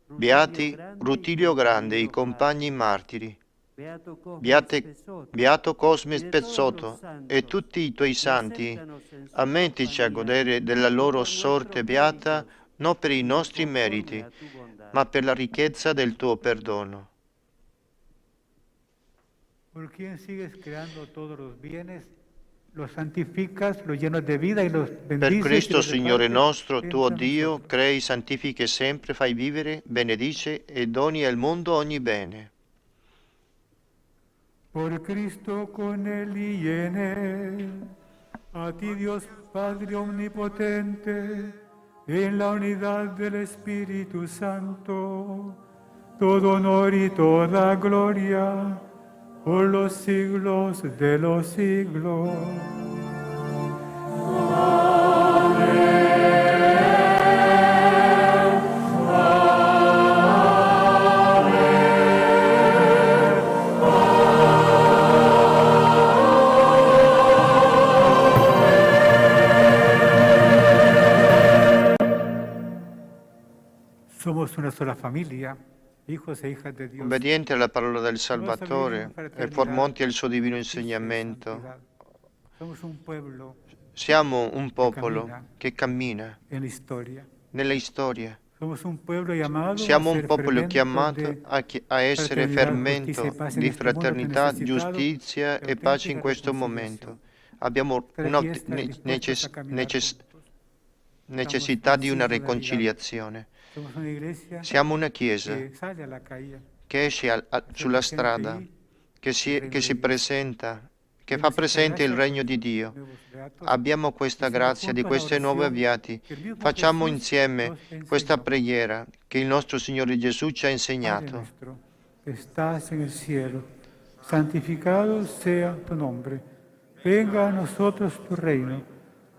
beati Rutilio Grande e i compagni martiri, beato Cosme Spezzotto e tutti i tuoi santi, ammentici a godere della loro sorte beata non per i nostri meriti, ma per la ricchezza del tuo perdono. Por quien sigues creando todos los bienes, los santificas, los llenos de vida y los bendices. Per Cristo, y los Signore repartes nostro, tuo entre Dio, nosotros. crei, santifichi sempre, fai vivere, benedice e doni al mondo ogni bene. Por Cristo, con Él y en Él, a ti Dios Padre Omnipotente, en la unidad del Espíritu Santo, todo honor y toda gloria, por los siglos de los siglos. Somos una sola familia, hijos e hijas de Dios. Obbedienti alla parola del Salvatore e formonti al suo divino insegnamento, Somos un pueblo siamo un popolo che cammina en la historia. nella storia. Somos un pueblo llamado Siamo a un ser popolo fermento chiamato de a essere fraternidad, fermento justicia y paz en di este mundo que fraternità, necesitado giustizia de e pace in auténtica questo reconciliación. momento. Abbiamo Pero una aquí están dispuestos a caminar juntos. necessità di una riconciliazione. Somos una iglesia Siamo una chiesa que sale a la calle, che esce sulla strada, che si presenta, che fa presente il regno di Dio. Abbiamo questa grazia di questi nuovi avviati. Facciamo insieme questa preghiera che il nostro Signore Gesù ci ha Padre insegnato. nuestro, que estás en el cielo, santificado sea tu nombre. Venga a nosotros tu reino.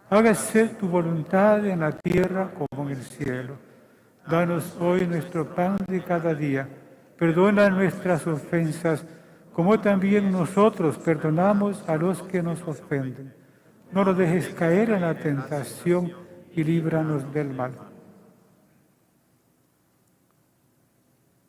Hágase tu voluntad en la tierra como en el cielo. Danos hoy nuestro pan de cada día. Perdona nuestras ofensas, como también nosotros perdonamos a los que nos ofenden. No nos dejes caer en la tentación y líbranos del mal.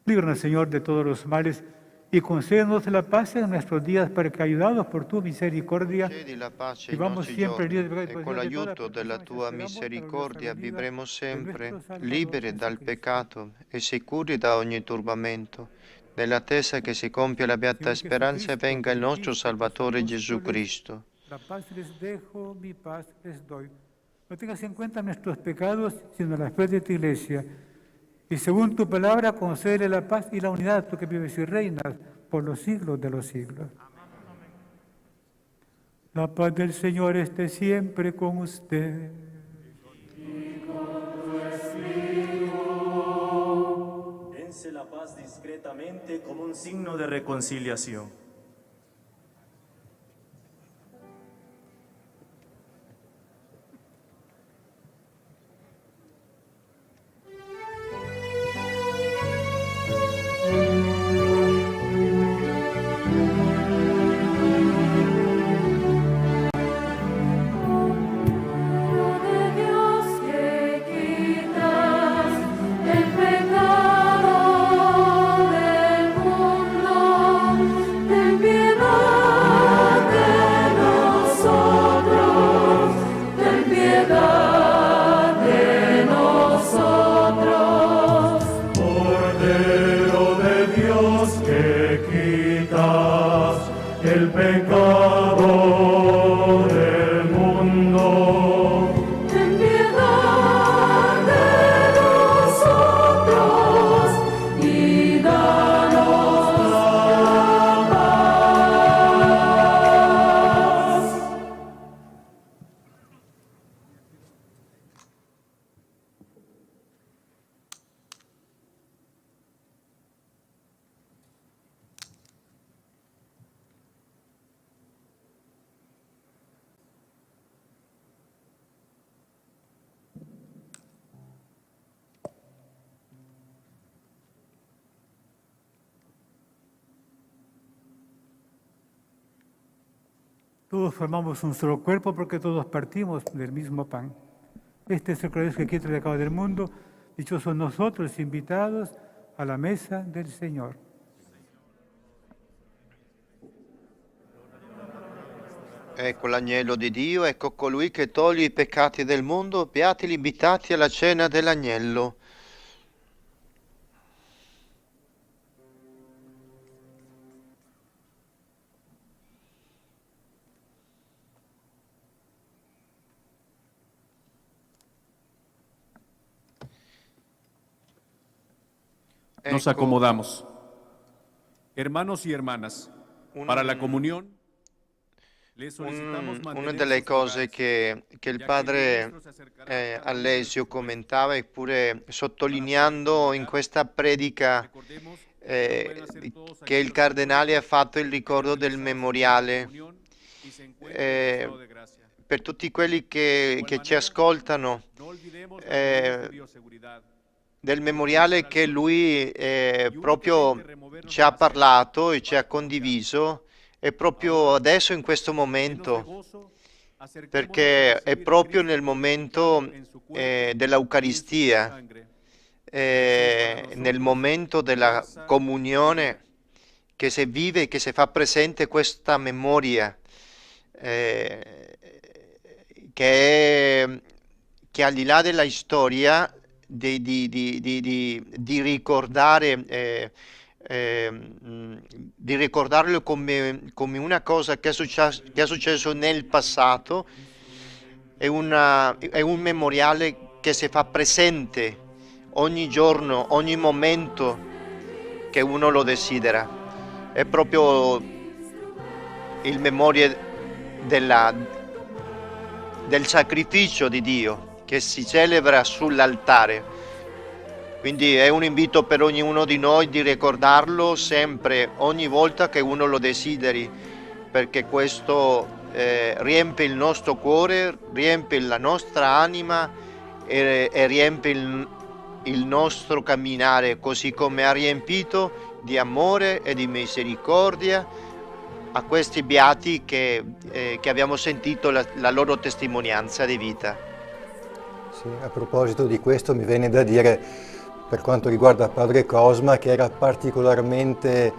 Líbranos, Señor, de todos los males y concédenos la paz en nuestros días, para que, ayudados por tu misericordia, Concedi la pace ai vivamos nostri siempre giorni libres de e con l'aiuto della tua misericordia vivremo sempre liberi dal peccato e sicuri da ogni turbamento, nell'attesa che si compia la beata speranza e venga il nostro Salvatore Gesù Cristo. La paz les dejo, mi paz les doy. No tengas en cuenta nuestros pecados, sino la fe de tu iglesia. Y según tu palabra, concédele la paz y la unidad, tú que vives y reinas por los siglos de los siglos. La paz del Señor esté siempre con usted. Dense la paz discretamente como un signo de reconciliación. De Dios que quitas el pecado del mundo, Todos formamos un solo cuerpo porque todos partimos del mismo pan. Este es el cuerpo que quita el pecado del mundo. Dichosos nosotros invitados a la mesa del Señor. Ecco l'agnello di Dio, ecco colui che toglie i peccati del mondo, beati gli invitati alla cena dell'agnello. Nos acomodamos. Hermanos y hermanas, para la comunión, les solicitamos Una delle cose che il padre Allesio commentava, eppure sottolineando in questa predica che il cardinale ha fatto il ricordo del memoriale. Per tutti quelli che ci ascoltano, del memoriale che lui proprio ci ha parlato e ci ha condiviso, è proprio adesso in questo momento, perché è proprio nel momento dell'Eucaristia, nel momento della comunione che si vive, che si fa presente questa memoria, che al di là della storia di ricordarlo come una cosa che è successo nel passato, è un memoriale che si fa presente ogni giorno, ogni momento che uno lo desidera. È proprio il memoria del sacrificio di Dio che si celebra sull'altare. Quindi è un invito per ognuno di noi di ricordarlo sempre, ogni volta che uno lo desideri, perché questo riempie il nostro cuore, riempie la nostra anima e riempie il nostro camminare, così come ha riempito di amore e di misericordia a questi beati che abbiamo sentito la loro testimonianza di vita. Sì, a proposito di questo mi viene da dire, per quanto riguarda Padre Cosma, che era particolarmente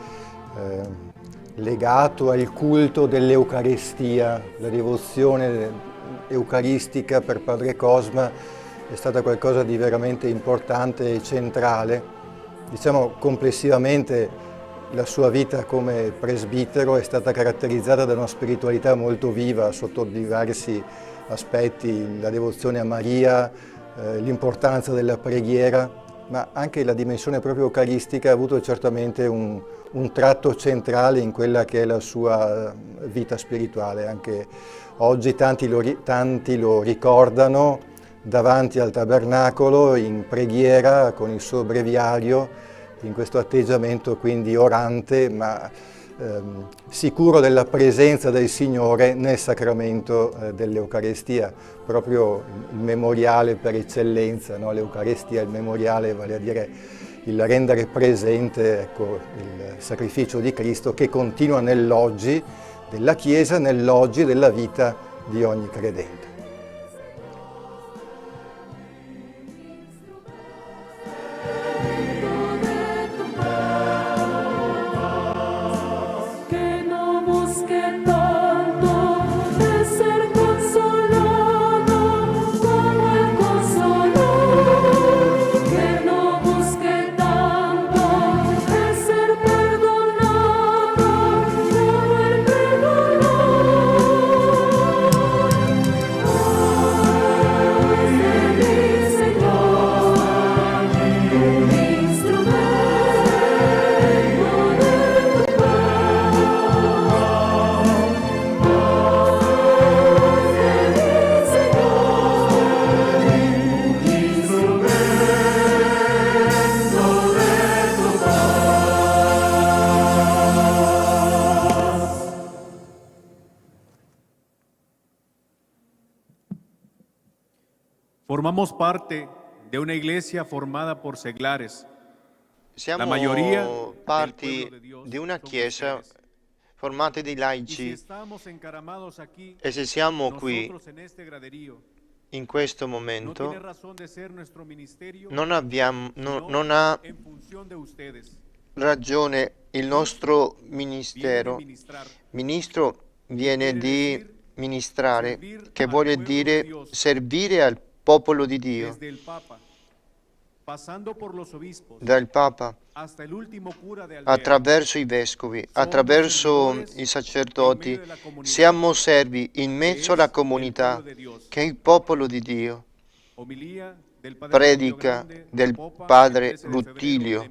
legato al culto dell'Eucaristia. La devozione eucaristica per Padre Cosma è stata qualcosa di veramente importante e centrale. Diciamo, complessivamente la sua vita come presbitero è stata caratterizzata da una spiritualità molto viva sotto diversi aspetti, la devozione a Maria, l'importanza della preghiera, ma anche la dimensione proprio eucaristica ha avuto certamente un tratto centrale in quella che è la sua vita spirituale. Anche oggi tanti lo ricordano davanti al tabernacolo, in preghiera, con il suo breviario, in questo atteggiamento quindi orante, ma sicuro della presenza del Signore nel sacramento dell'Eucaristia, proprio il memoriale per eccellenza, no? L'Eucaristia è il memoriale, vale a dire il rendere presente, ecco, il sacrificio di Cristo che continua nell'oggi della Chiesa, nell'oggi della vita di ogni credente. Formamos parte de una iglesia formada por seglares. Siamo La mayoría parti di una chiesa formati di laici, e se siamo qui in questo momento, non ha ragione il nostro ministero. Ministro viene di ministrare, che vuole dire servire al popolo di Dio, dal Papa attraverso i vescovi, attraverso i sacerdoti. Siamo servi in mezzo alla comunità, che è il popolo di Dio. Predica del padre Rutilio.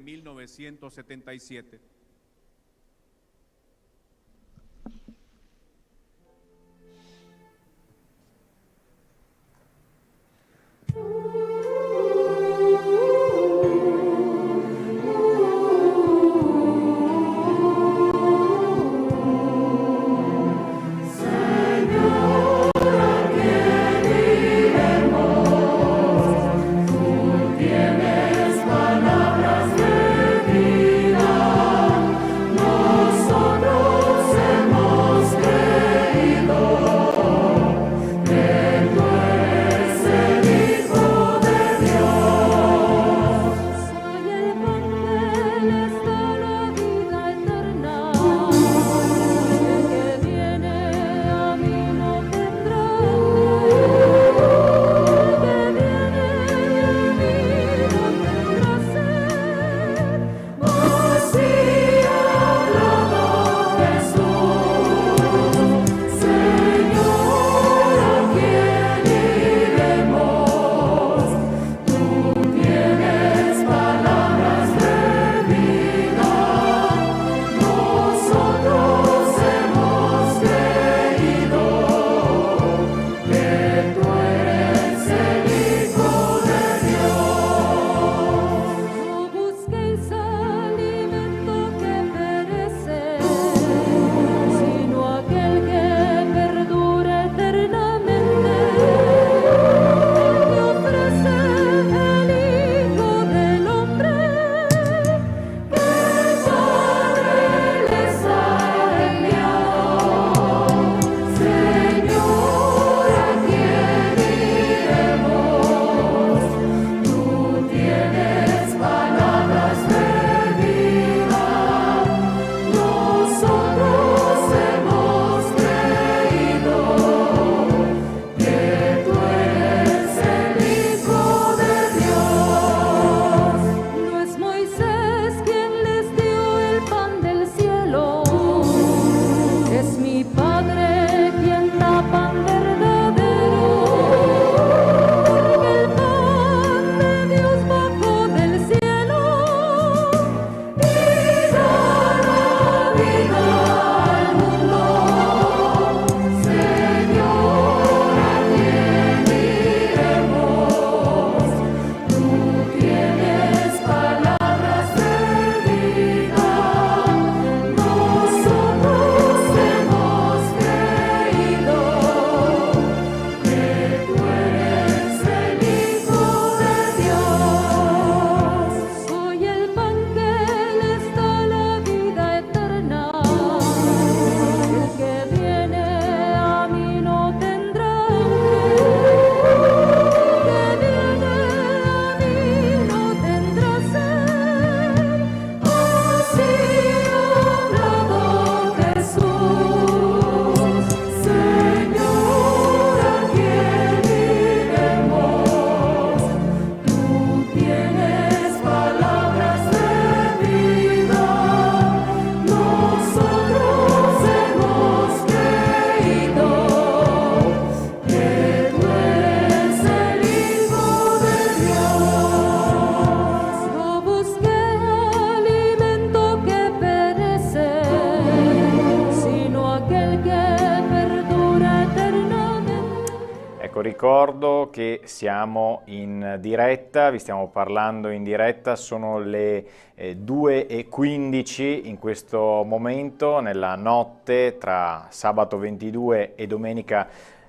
Ricordo che siamo in diretta, vi stiamo parlando in diretta, sono le 2:15 in questo momento, nella notte tra sabato 22 e domenica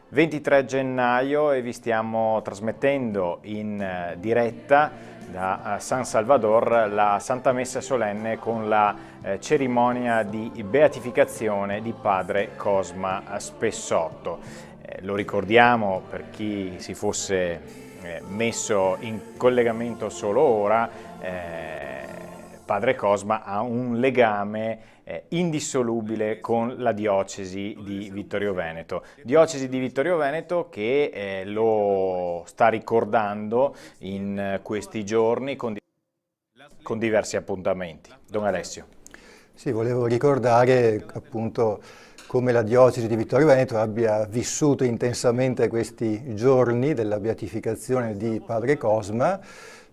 23 gennaio, e vi stiamo trasmettendo in diretta da San Salvador la Santa Messa solenne con la cerimonia di beatificazione di padre Cosma Spessotto. Lo ricordiamo per chi si fosse messo in collegamento solo ora, padre Cosma ha un legame indissolubile con la diocesi di Vittorio Veneto. Diocesi di Vittorio Veneto che lo sta ricordando in questi giorni con diversi appuntamenti. Don Alessio. Sì, volevo ricordare appunto come la diocesi di Vittorio Veneto abbia vissuto intensamente questi giorni della beatificazione di padre Cosma.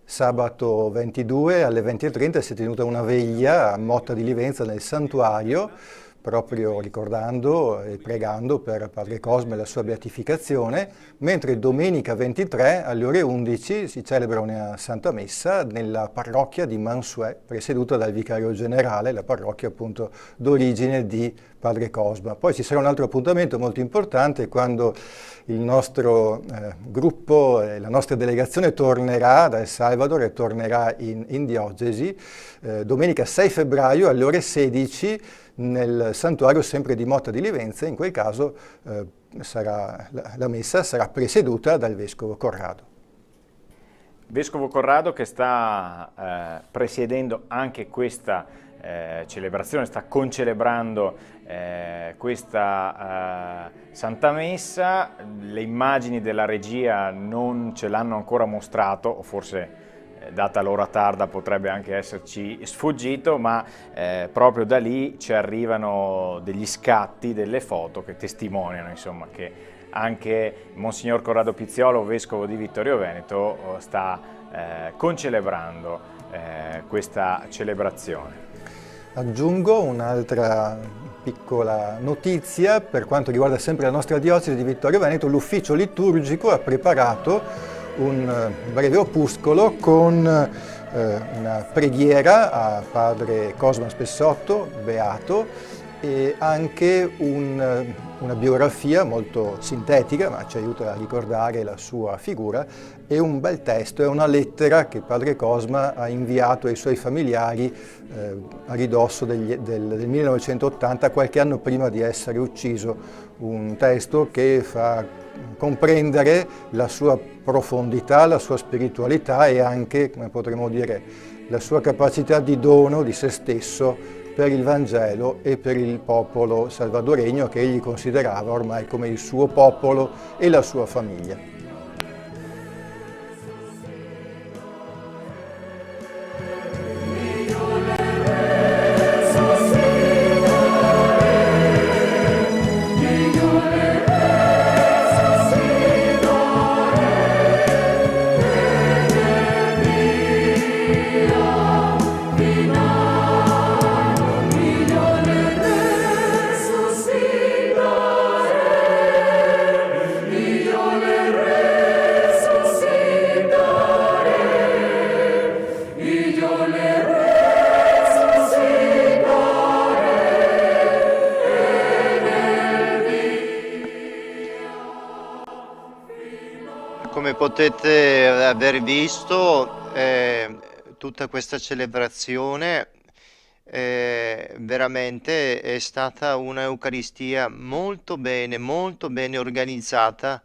Sabato 22 alle 20:30 si è tenuta una veglia a Motta di Livenza nel santuario, proprio ricordando e pregando per padre Cosma e la sua beatificazione, mentre domenica 23 alle ore 11 si celebra una Santa Messa nella parrocchia di Mansuè, presieduta dal vicario generale, la parrocchia appunto d'origine di padre Cosma. Poi ci sarà un altro appuntamento molto importante quando il nostro gruppo, la nostra delegazione tornerà da El Salvador e tornerà in diocesi, domenica 6 febbraio alle ore 16 nel santuario sempre di Motta di Livenza. In quel caso la messa sarà presieduta dal vescovo Corrado. Vescovo Corrado che sta presiedendo anche questa celebrazione, sta concelebrando questa Santa Messa. Le immagini della regia non ce l'hanno ancora mostrato, o forse data l'ora tarda potrebbe anche esserci sfuggito, ma proprio da lì ci arrivano degli scatti, delle foto che testimoniano insomma che anche Monsignor Corrado Pizziolo, vescovo di Vittorio Veneto, sta concelebrando questa celebrazione. Aggiungo un'altra piccola notizia per quanto riguarda sempre la nostra diocesi di Vittorio Veneto. L'ufficio liturgico ha preparato un breve opuscolo con una preghiera a padre Cosma Spessotto, beato, e anche una biografia molto sintetica, ma ci aiuta a ricordare la sua figura, e un bel testo, è una lettera che padre Cosma ha inviato ai suoi familiari a ridosso del 1980, qualche anno prima di essere ucciso. Un testo che fa comprendere la sua profondità, la sua spiritualità e anche, come potremmo dire, la sua capacità di dono di se stesso per il Vangelo e per il popolo salvadoregno che egli considerava ormai come il suo popolo e la sua famiglia. Come potete aver visto, tutta questa celebrazione veramente è stata una Eucaristia molto bene organizzata.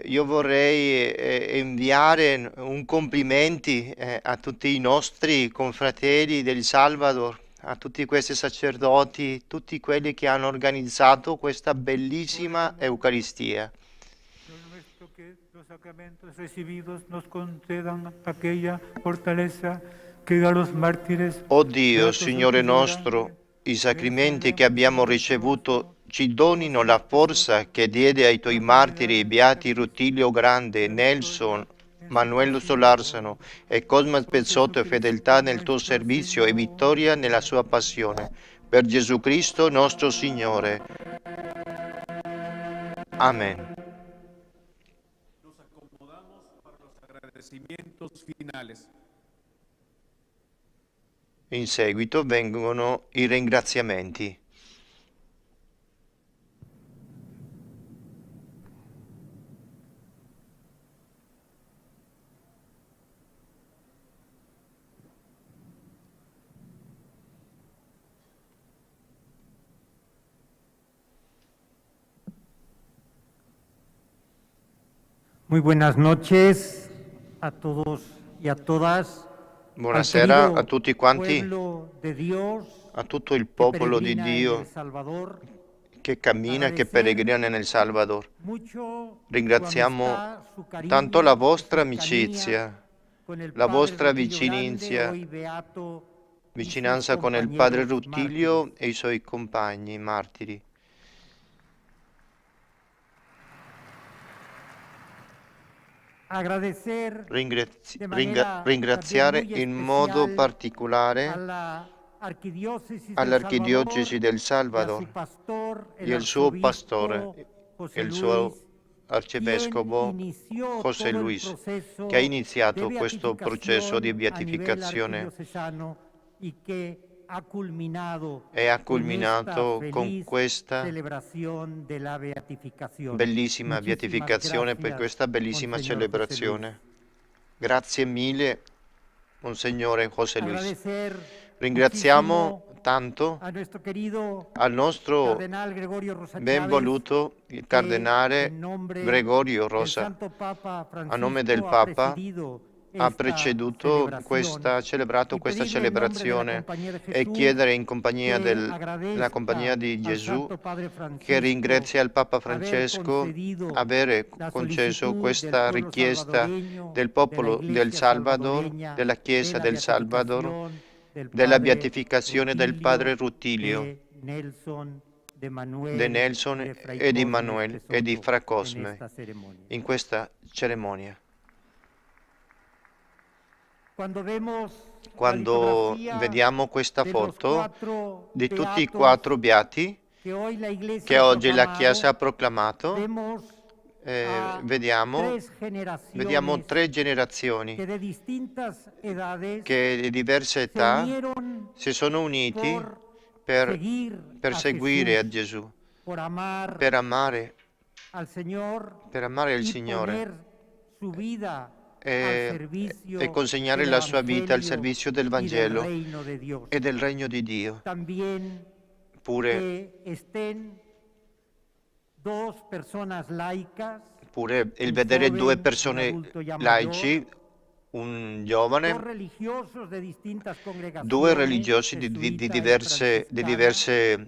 Io vorrei inviare un complimenti a tutti i nostri confratelli del Salvador, a tutti questi sacerdoti, tutti quelli che hanno organizzato questa bellissima Eucaristia. Que los sacramentos recibidos nos concedan aquella fortaleza che da los mártires. O Dio, Signore nostro, i sacramenti che abbiamo ricevuto ci donino la forza che diede ai tuoi martiri beati Rutilio Grande, Nelson, Manuel Solarsano e Cosma Spessotto, e fedeltà nel tuo servizio e vittoria nella sua passione. Per Gesù Cristo nostro Signore. Amen. Agradecimientos finales. In seguito vengono i ringraziamenti. Muy buenas noches a todos y a todas. Buonasera a tutti quanti, a tutto il popolo di Dio che cammina, che peregrina nel Salvador. Ringraziamo tanto la vostra amicizia, la vostra vicinanza con il padre Rutilio e i suoi compagni martiri. Ringraziare in modo particolare all'Archidiocesi del Salvador e il suo pastore, il suo arcivescovo José Luis, che ha iniziato questo processo di beatificazione e ha culminato con questa bellissima beatificazione, per questa bellissima celebrazione. Grazie mille, Monsignore José Luis. Ringraziamo tanto al nostro ben voluto il Cardinale Gregorio Rosa, a nome del Papa, ha celebrato questa celebrazione e chiedere in compagnia della Compagnia di Gesù che ringrazia il Papa Francesco avere concesso questa richiesta del popolo del Salvador, della Chiesa del Salvador, della beatificazione del padre Rutilio, di Nelson e di Manuel e di Fra Cosme in questa cerimonia. Quando vediamo questa foto di tutti i 4 beati che oggi la Chiesa ha proclamato, vediamo 3 generazioni che di diverse età si sono uniti per seguire a Gesù, per amare il Signore e consegnare la sua vita al servizio del Vangelo e del Regno di Dio. Pure il vedere 2 persone laici, un giovane, 2 religiosi di diverse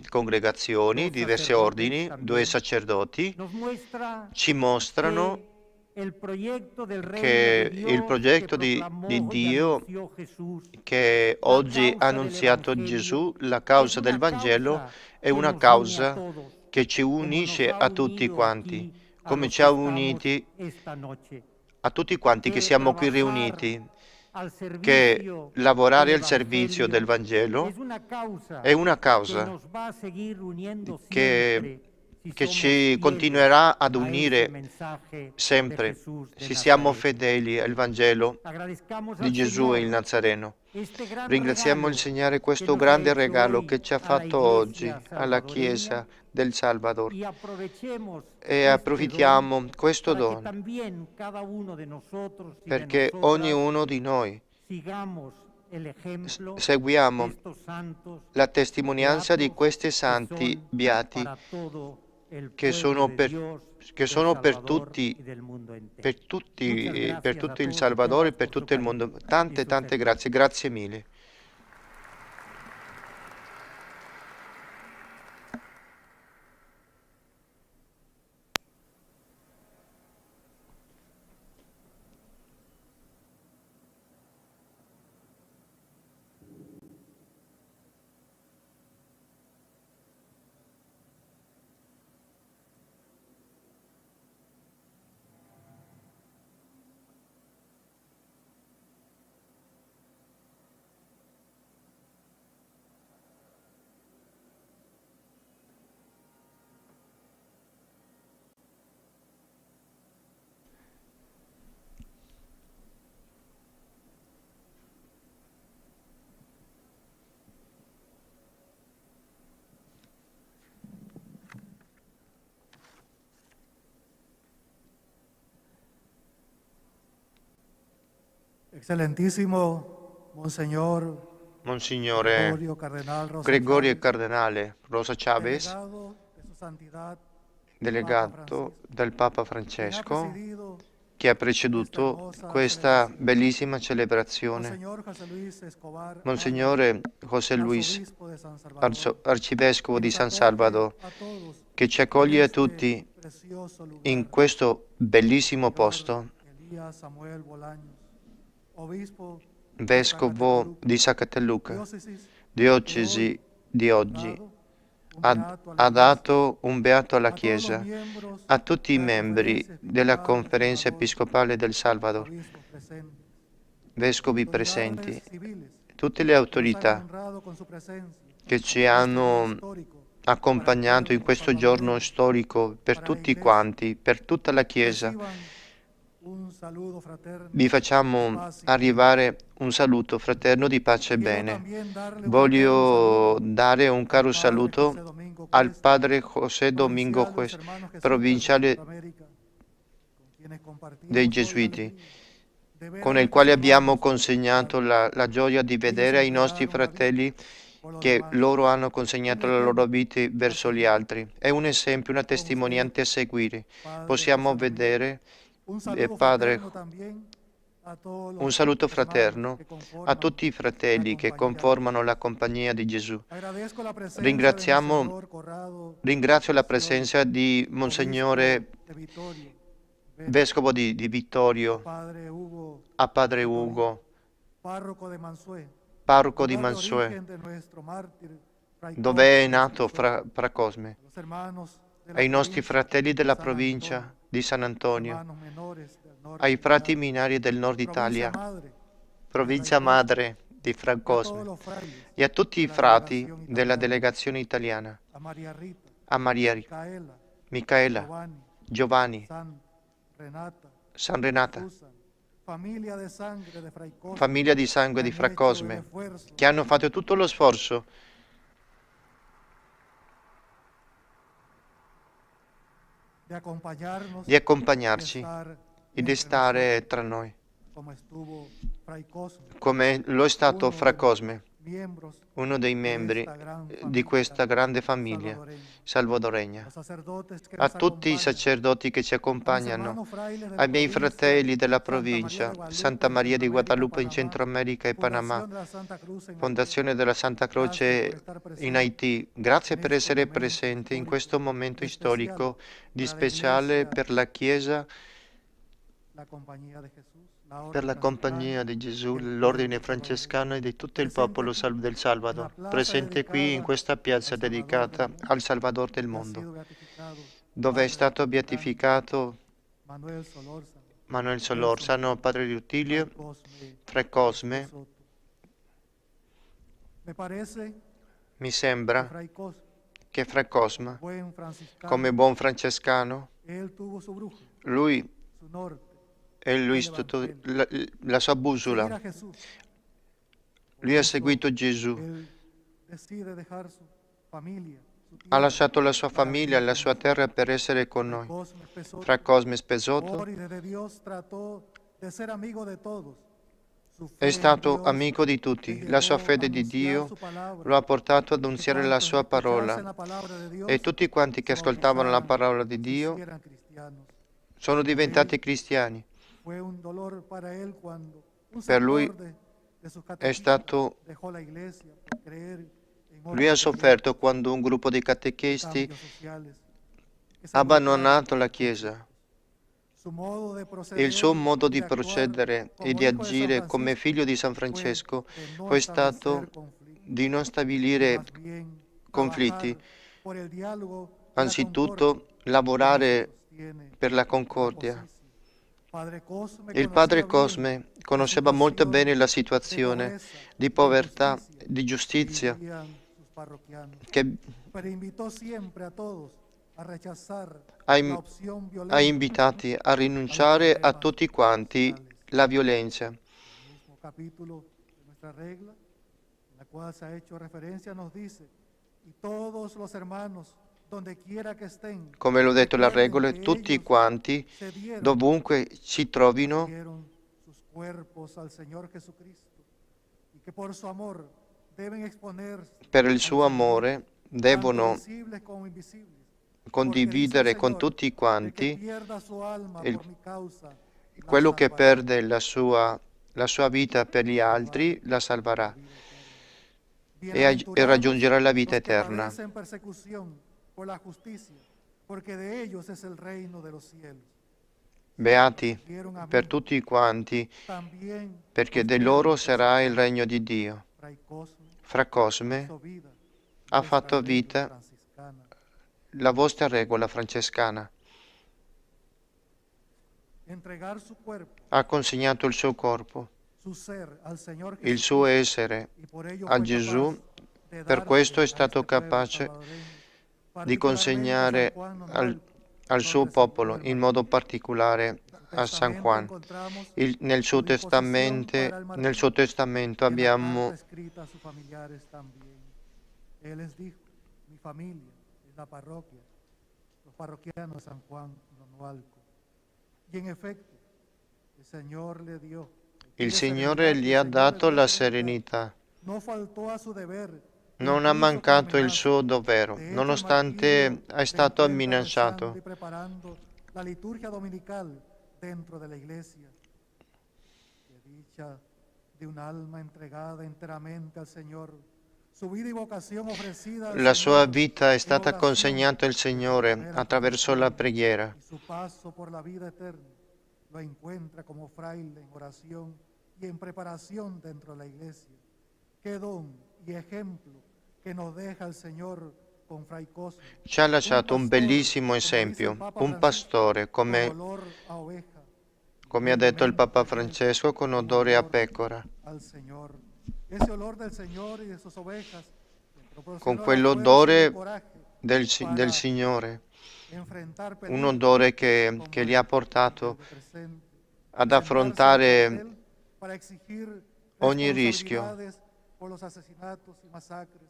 congregazioni, di diversi ordini, 2 sacerdoti, ci mostrano che il progetto di Dio che oggi ha annunziato Gesù, la causa del Vangelo, è una causa che ci unisce a tutti quanti, come ci ha uniti a tutti quanti che siamo qui riuniti, che lavorare al servizio del Vangelo è una causa che ci continuerà ad unire sempre, se siamo fedeli al Vangelo di Gesù e il Nazareno. Ringraziamo il Signore questo grande regalo che ci ha fatto oggi alla Chiesa del Salvador e approfittiamo questo dono perché ognuno di noi seguiamo la testimonianza di questi santi beati che sono per tutti il Salvadore e per tutto il mondo. Tante grazie, grazie mille. Excelentísimo Monsignore Gregorio Cardinale Rosa Chavez, delegato del Papa Francesco, che ha preceduto questa bellissima celebrazione. Monsignore José Luis, arcivescovo di San Salvador, che ci accoglie a tutti in questo bellissimo posto, vescovo di Zacateluca, diocesi di oggi, ha dato un beato alla Chiesa, a tutti i membri della Conferenza Episcopale del Salvador, vescovi presenti, tutte le autorità che ci hanno accompagnato in questo giorno storico per tutti quanti, per tutta la Chiesa. Vi facciamo arrivare un saluto fraterno di pace e bene. Voglio dare un caro saluto al padre José Domingo Juez, provinciale dei Gesuiti, con il quale abbiamo consegnato la gioia di vedere ai nostri fratelli che loro hanno consegnato la loro vita verso gli altri. È un esempio, una testimonianza a seguire. Possiamo vedere, Padre, un saluto fraterno a tutti i fratelli che conformano la compagnia di Gesù. Ringrazio la presenza di Monsignore Vescovo di Vittorio, a Padre Ugo, parroco di Mansué, dove è nato Fra Cosme, ai nostri fratelli della provincia di San Antonio, ai frati minari del nord Italia, provincia madre di Fra Cosme, e a tutti i frati della delegazione italiana, a Maria Micaela, Giovanni, San Renata, famiglia di sangue di Fra Cosme, che hanno fatto tutto lo sforzo di accompagnarci e di stare tra noi, come lo è stato Fra Cosme, uno dei membri di questa grande famiglia salvadoregna. A tutti i sacerdoti che ci accompagnano, ai miei fratelli della provincia, Santa Maria di Guadalupe in Centro America e Panama, Fondazione della Santa Croce in Haiti, grazie per essere presenti in questo momento storico di speciale per la Chiesa, per la compagnia di Gesù, l'ordine francescano e di tutto il popolo del Salvador, presente qui in questa piazza dedicata al Salvador del mondo, dove è stato beatificato Manuel Solórzano, padre di Rutilio, Fra Cosme. Mi sembra che Fra Cosme, come buon francescano, lui la sua bussola. Lui ha seguito Gesù, ha lasciato la sua famiglia, la sua terra per essere con noi. Fra Cosme Spesotto è stato amico di tutti. La sua fede di Dio lo ha portato ad annunziare la sua parola, e tutti quanti che ascoltavano la parola di Dio sono diventati cristiani. Per lui è stato... Lui ha sofferto quando un gruppo di catechesti ha abbandonato la Chiesa. Il suo modo di procedere e di agire come figlio di San Francesco fu stato di non stabilire conflitti, anzitutto lavorare per la concordia. Il padre Cosme conosceva molto bene la situazione di povertà, di giustizia, che ha invitati a rinunciare a tutti quanti la violenza. Come l'ho detto la regola, tutti quanti, dovunque si trovino, per il suo amore, devono condividere con tutti quanti quello che perde la sua vita per gli altri la salverà e raggiungerà la vita eterna. Padecen persecución por la justicia, porque de ellos es el reino de los cielos. Beati per tutti quanti, perché di loro sarà il regno di Dio. Fra Cosme ha fatto vita la vostra regola francescana. Entregar su cuerpo, Ha consegnato il suo corpo, su ser al Señor il Jesús, suo essere y por ello a fue Gesù. capaz de Per dar questo è a stato este pueblo capace salvadoreño, di consegnare al suo popolo, in modo particolare a San Juan. Nel suo testamento abbiamo escrita a sus familiares también. Él les dijo, mi familia es la parroquia, los parroquianos de San Juan Nonualco. Y en efecto, el Señor le dio. il Signore gli ha dato la serenità. No faltò a su deber, Non ha mancato il suo dovere, nonostante è stato minacciato. y preparando la liturgia dominical dentro de la iglesia. Que dicha de un alma entregada enteramente al Señor, su vida y vocación ofrecida al La sua Señor vita è en stata oración, consegnata al Signore attraverso la preghiera. y su paso por la vida eterna lo encuentra como fraile en oración y en preparación dentro de la iglesia. Qué don y ejemplo que nos deja el Señor con Fray Cosme. Ci ha lasciato un bellissimo esempio, un pastore, come ha detto il Papa Francesco, con odore a pecora, Al Señor. Ese olor del Señor y de sus ovejas con quell'odore del Signore, un odore che gli ha portato ad affrontare para exigir ogni rischio, responsabilidades por los asesinatos y masacres,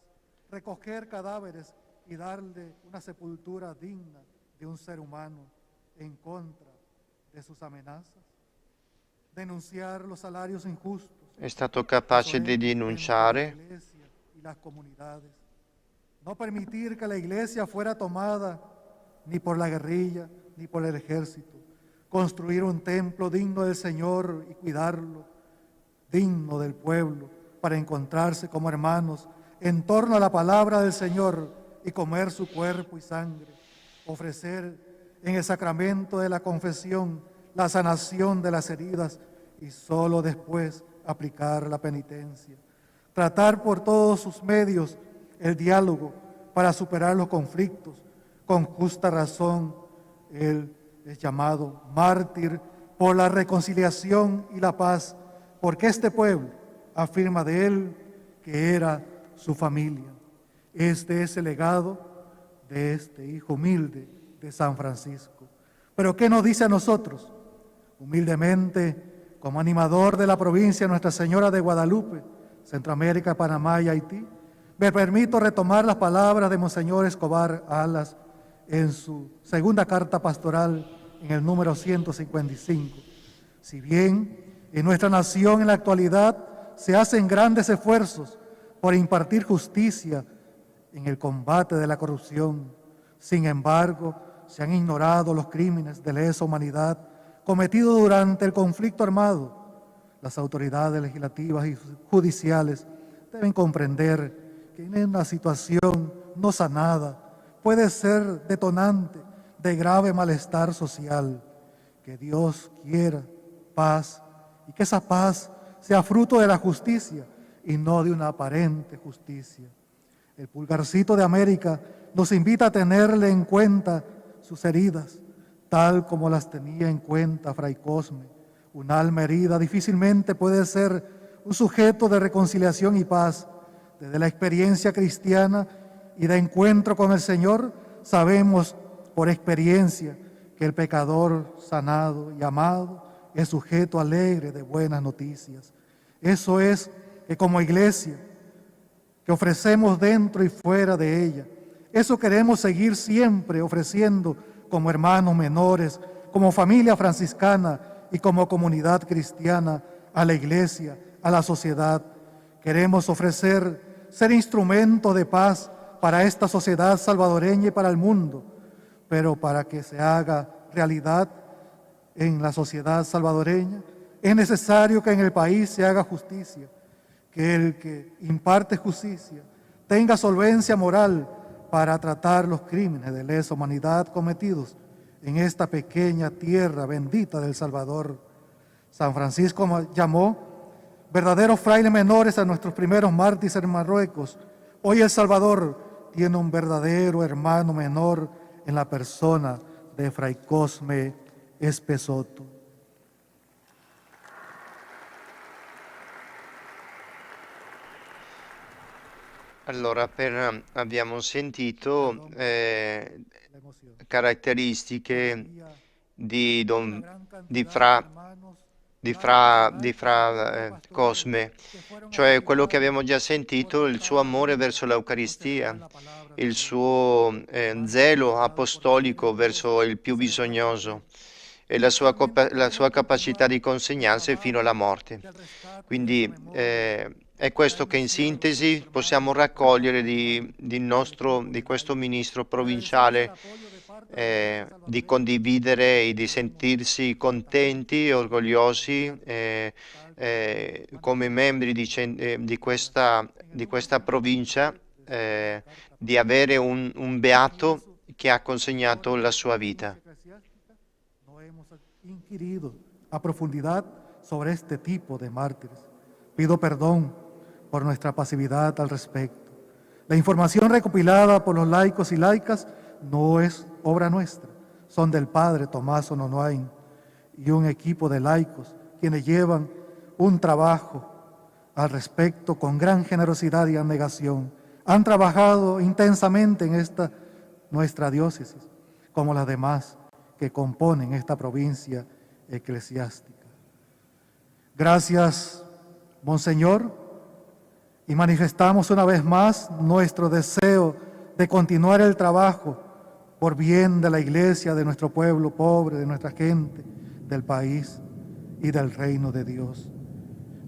recoger cadáveres y darle una sepultura digna de un ser humano en contra de sus amenazas, denunciar los salarios injustos, è stato capace di denunciare y las comunidades, no permitir que la iglesia fuera tomada ni por la guerrilla ni por el ejército, construir un templo digno del Señor y cuidarlo, digno del pueblo, para encontrarse como hermanos en torno a la palabra del Señor y comer su cuerpo y sangre, ofrecer en el sacramento de la confesión la sanación de las heridas y solo después aplicar la penitencia, tratar por todos sus medios el diálogo para superar los conflictos. Con justa razón, él es llamado mártir por la reconciliación y la paz, porque este pueblo afirma de él que era su familia. Este es el legado de este hijo humilde de San Francisco. Pero ¿qué nos dice a nosotros? Humildemente, como animador de la provincia Nuestra Señora de Guadalupe, Centroamérica, Panamá y Haití, me permito retomar las palabras de Monseñor Escobar Alas en su segunda carta pastoral en el número 155. Si bien en nuestra nación en la actualidad se hacen grandes esfuerzos por impartir justicia en el combate de la corrupción, sin embargo, se han ignorado los crímenes de lesa humanidad cometidos durante el conflicto armado. Las autoridades legislativas y judiciales deben comprender que en una situación no sanada puede ser detonante de grave malestar social. Que Dios quiera paz y que esa paz sea fruto de la justicia y no de una aparente justicia. El pulgarcito de América nos invita a tenerle en cuenta sus heridas, tal como las tenía en cuenta Fray Cosme. Un alma herida difícilmente puede ser un sujeto de reconciliación y paz. Desde la experiencia cristiana y de encuentro con el Señor, sabemos por experiencia que el pecador sanado y amado es sujeto alegre de buenas noticias. Eso es que como iglesia, que ofrecemos dentro y fuera de ella, eso queremos seguir siempre ofreciendo como hermanos menores, como familia franciscana y como comunidad cristiana a la iglesia, a la sociedad. Queremos ofrecer, ser instrumento de paz para esta sociedad salvadoreña y para el mundo, pero para que se haga realidad en la sociedad salvadoreña. Es necesario que en el país se haga justicia, que el que imparte justicia tenga solvencia moral para tratar los crímenes de lesa humanidad cometidos en esta pequeña tierra bendita del Salvador. San Francisco llamó verdaderos frailes menores a nuestros primeros mártires en Marruecos. Hoy El Salvador tiene un verdadero hermano menor en la persona de Fray Cosme Espesotto. Allora, abbiamo sentito caratteristiche di Fra Cosme, cioè quello che abbiamo già sentito, il suo amore verso l'Eucaristia, il suo zelo apostolico verso il più bisognoso e la sua capacità di consegnarsi fino alla morte. Quindi è questo che in sintesi possiamo raccogliere di questo ministro provinciale, di condividere e di sentirsi contenti e orgogliosi come membri di questa provincia, di avere un beato che ha consegnato la sua vita. No hemos inquirido a profundidad sobre este tipo de mártires. Pido perdón por nuestra pasividad al respecto. La información recopilada por los laicos y laicas no es obra nuestra, son del padre Tomás Ononoain y un equipo de laicos quienes llevan un trabajo al respecto con gran generosidad y abnegación. Han trabajado intensamente en esta nuestra diócesis, como las demás que componen esta provincia eclesiástica. Gracias, Monseñor, y manifestamos una vez más nuestro deseo de continuar el trabajo por bien de la Iglesia, de nuestro pueblo pobre, de nuestra gente, del país y del reino de Dios.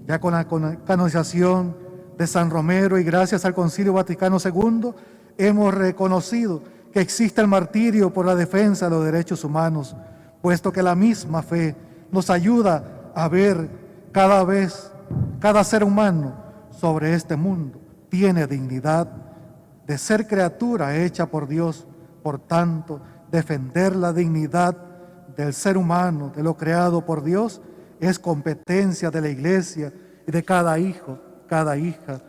Ya con la canonización de San Romero y gracias al Concilio Vaticano II, hemos reconocido que existe el martirio por la defensa de los derechos humanos, puesto que la misma fe nos ayuda a ver cada ser humano sobre este mundo tiene dignidad de ser criatura hecha por Dios. Por tanto, defender la dignidad del ser humano, de lo creado por Dios, es competencia de la Iglesia y de cada hijo, cada hija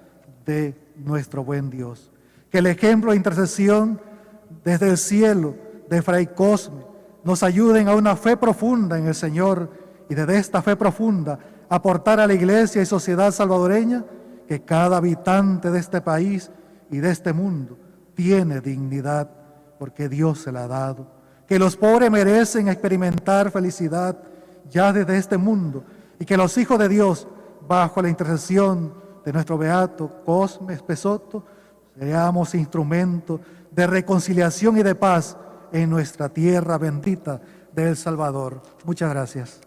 de nuestro buen Dios. Que el ejemplo de intercesión desde el cielo de Fray Cosme nos ayuden a una fe profunda en el Señor y desde esta fe profunda aportar a la Iglesia y sociedad salvadoreña que cada habitante de este país y de este mundo tiene dignidad porque Dios se la ha dado, que los pobres merecen experimentar felicidad ya desde este mundo y que los hijos de Dios, bajo la intercesión de nuestro beato Cosme Espesotto, seamos instrumento de reconciliación y de paz en nuestra tierra bendita de El Salvador. Muchas gracias.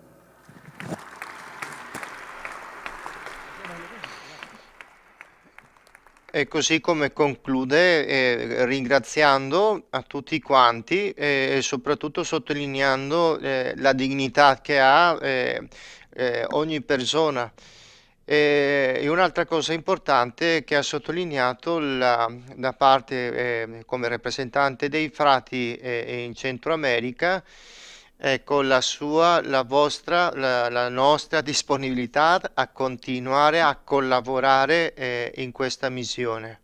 E così come conclude ringraziando a tutti quanti e soprattutto sottolineando la dignità che ha ogni persona. E un'altra cosa importante che ha sottolineato da parte come rappresentante dei frati in Centro America, ecco la nostra disponibilità a continuare a collaborare in questa missione.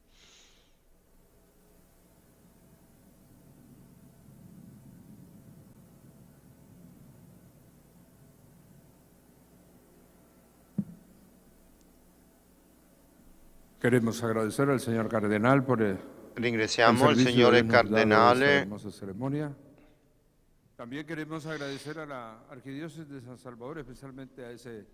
Queremos agradecer al señor cardenal por Ringraziamo il signore Cardenale. Ceremonia. También queremos agradecer a la Arquidiócesis de San Salvador, especialmente a ese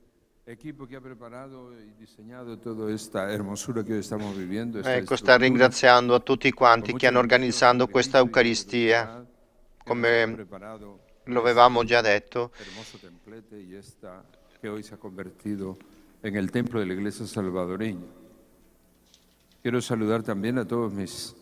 equipo que ha preparado y diseñado toda esta hermosura que hoy estamos viviendo. Ecco, sta ringraziando a tutti quanti che hanno organizzato questa Eucaristia, come lo avevamo già detto. Hermoso templete y esta que hoy se ha convertido en el templo de la Iglesia salvadoreña. Quiero saludar también a todos mis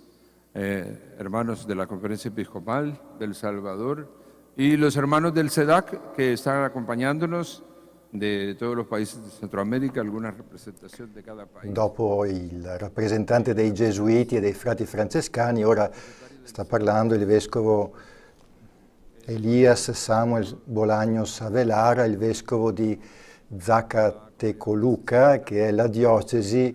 hermanos de la Conferencia Episcopal del Salvador, Y los hermanos del SEDAC que están acompañándonos de todos los paesi di Centroamerica, alguna rappresentazione di cada paese. Dopo il rappresentante dei Gesuiti e dei frati francescani, ora sta parlando il vescovo Elias Samuel Bolaños Avelara, il vescovo di Zacatecoluca, che è la diocesi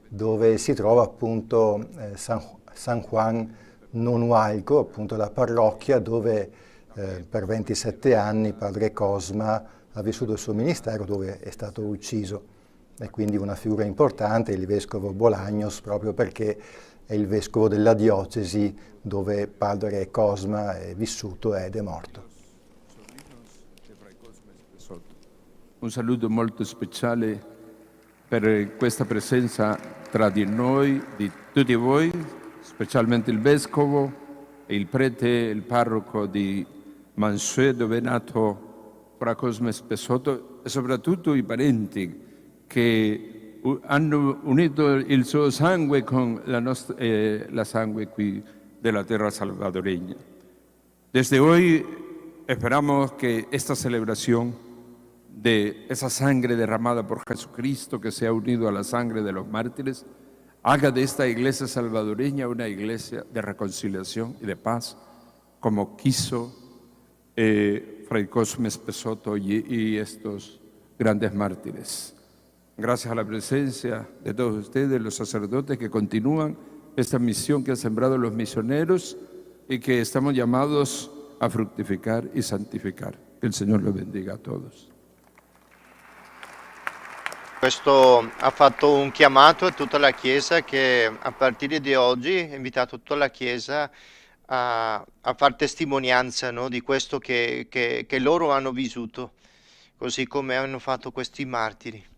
dove si trova appunto San Juan Nonualco, appunto la parrocchia dove per 27 anni padre Cosma ha vissuto il suo ministero, dove è stato ucciso. È quindi una figura importante il vescovo Bolaños, proprio perché è il vescovo della diocesi dove padre Cosma è vissuto ed è morto. Un saluto molto speciale per questa presenza tra di noi, di tutti voi, specialmente il vescovo, il prete, il parroco di Mansuet, dove è nato Fra Cosme Spessotto, e soprattutto i parenti che hanno unito il suo sangue con la sangue qui della terra salvadoreña. Desde hoy esperamos que esta celebración de esa sangre derramada por Jesucristo que se ha unido a la sangre de los mártires haga de esta iglesia salvadoreña una iglesia de reconciliación y de paz, como quiso Fray Cosme Spessotto y estos grandes mártires. Gracias a la presencia de todos ustedes, los sacerdotes que continúan esta misión que han sembrado los misioneros y que estamos llamados a fructificar y santificar. Que el Señor los bendiga a todos. Questo ha fatto un chiamato a tutta la Chiesa che a partire di oggi ha invitato tutta la Chiesa a far testimonianza, no, di questo che loro hanno vissuto, così come hanno fatto questi martiri.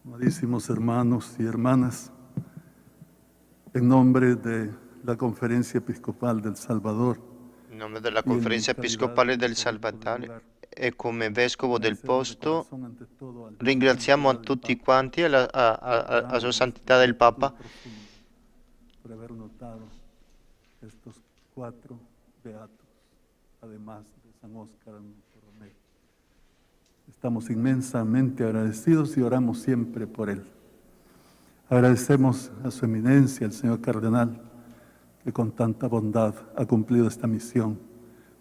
Amadísimos hermanos y hermanas, en nombre de la Conferencia Episcopal del Salvador, In nome della Conferenza Episcopale del Salvatore e come Vescovo del posto ringraziamo a tutti quanti, a Sua Santità del Papa, por haber notado estos 4 beatos, además de San Óscar Borromeo. Estamos inmensamente agradecidos y oramos siempre por él. Agradecemos a su eminencia, el señor cardenal, que con tanta bondad ha cumplido esta misión,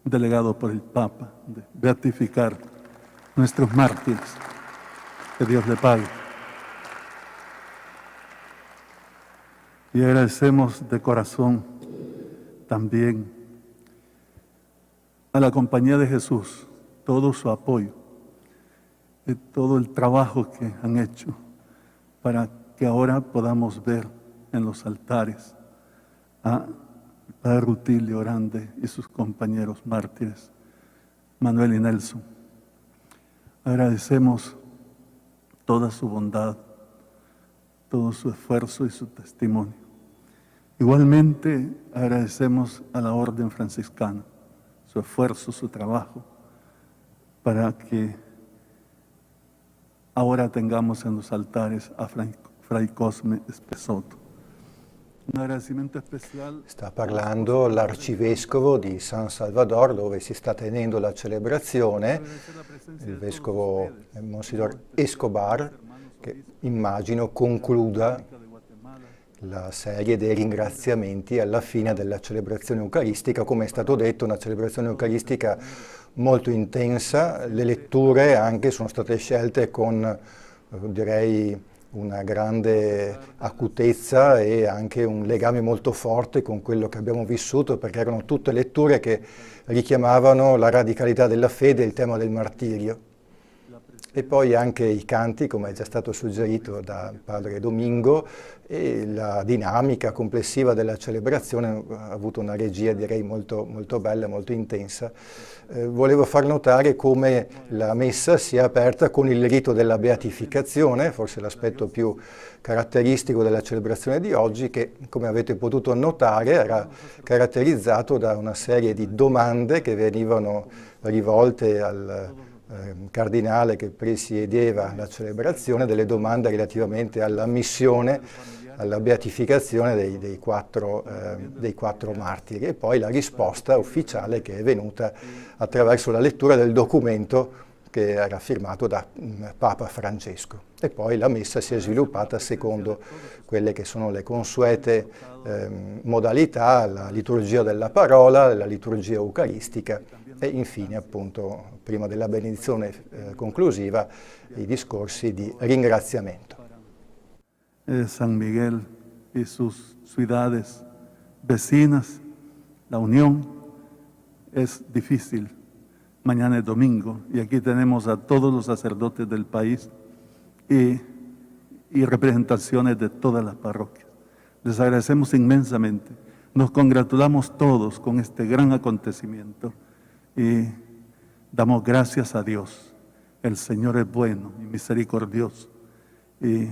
delegado por el Papa, de beatificar nuestros mártires. Que Dios le pague. Y agradecemos de corazón también a la Compañía de Jesús todo su apoyo, de todo el trabajo que han hecho para que ahora podamos ver en los altares a Padre Rutilio Orande y sus compañeros mártires, Manuel y Nelson. Agradecemos toda su bondad, todo su esfuerzo y su testimonio. Igualmente agradecemos a la Orden Franciscana, su esfuerzo, su trabajo, para que ahora tengamos en los altares a Fray Cosme Spessotto. Un agradecimiento especial. Sta parlando l'arcivescovo di San Salvador, dove si sta tenendo la celebrazione, il vescovo Monsignor Escobar, che immagino concluda la serie dei ringraziamenti alla fine della celebrazione eucaristica. Come è stato detto, una celebrazione eucaristica molto intensa, le letture anche sono state scelte con, direi, una grande acutezza e anche un legame molto forte con quello che abbiamo vissuto, perché erano tutte letture che richiamavano la radicalità della fede e il tema del martirio. E poi anche i canti, come è già stato suggerito da padre Domingo, e la dinamica complessiva della celebrazione ha avuto una regia, direi, molto, molto bella, molto intensa. Volevo far notare come la messa sia aperta con il rito della beatificazione, forse l'aspetto più caratteristico della celebrazione di oggi, che, come avete potuto notare, era caratterizzato da una serie di domande che venivano rivolte al cardinale che presiedeva la celebrazione, delle domande relativamente alla missione, alla beatificazione dei quattro martiri, e poi la risposta ufficiale che è venuta attraverso la lettura del documento che era firmato da Papa Francesco. E poi la messa si è sviluppata secondo quelle che sono le consuete modalità, la liturgia della parola, la liturgia eucaristica e infine, appunto, prima della benedizione conclusiva, i discorsi di ringraziamento. San Miguel y sus ciudades vecinas, la unión es difícil. Mañana es domingo y aquí tenemos a todos los sacerdotes del país y representaciones de todas las parroquias. Les agradecemos inmensamente. Nos congratulamos todos con este gran acontecimiento y damos gracias a Dios. El Señor es bueno y misericordioso y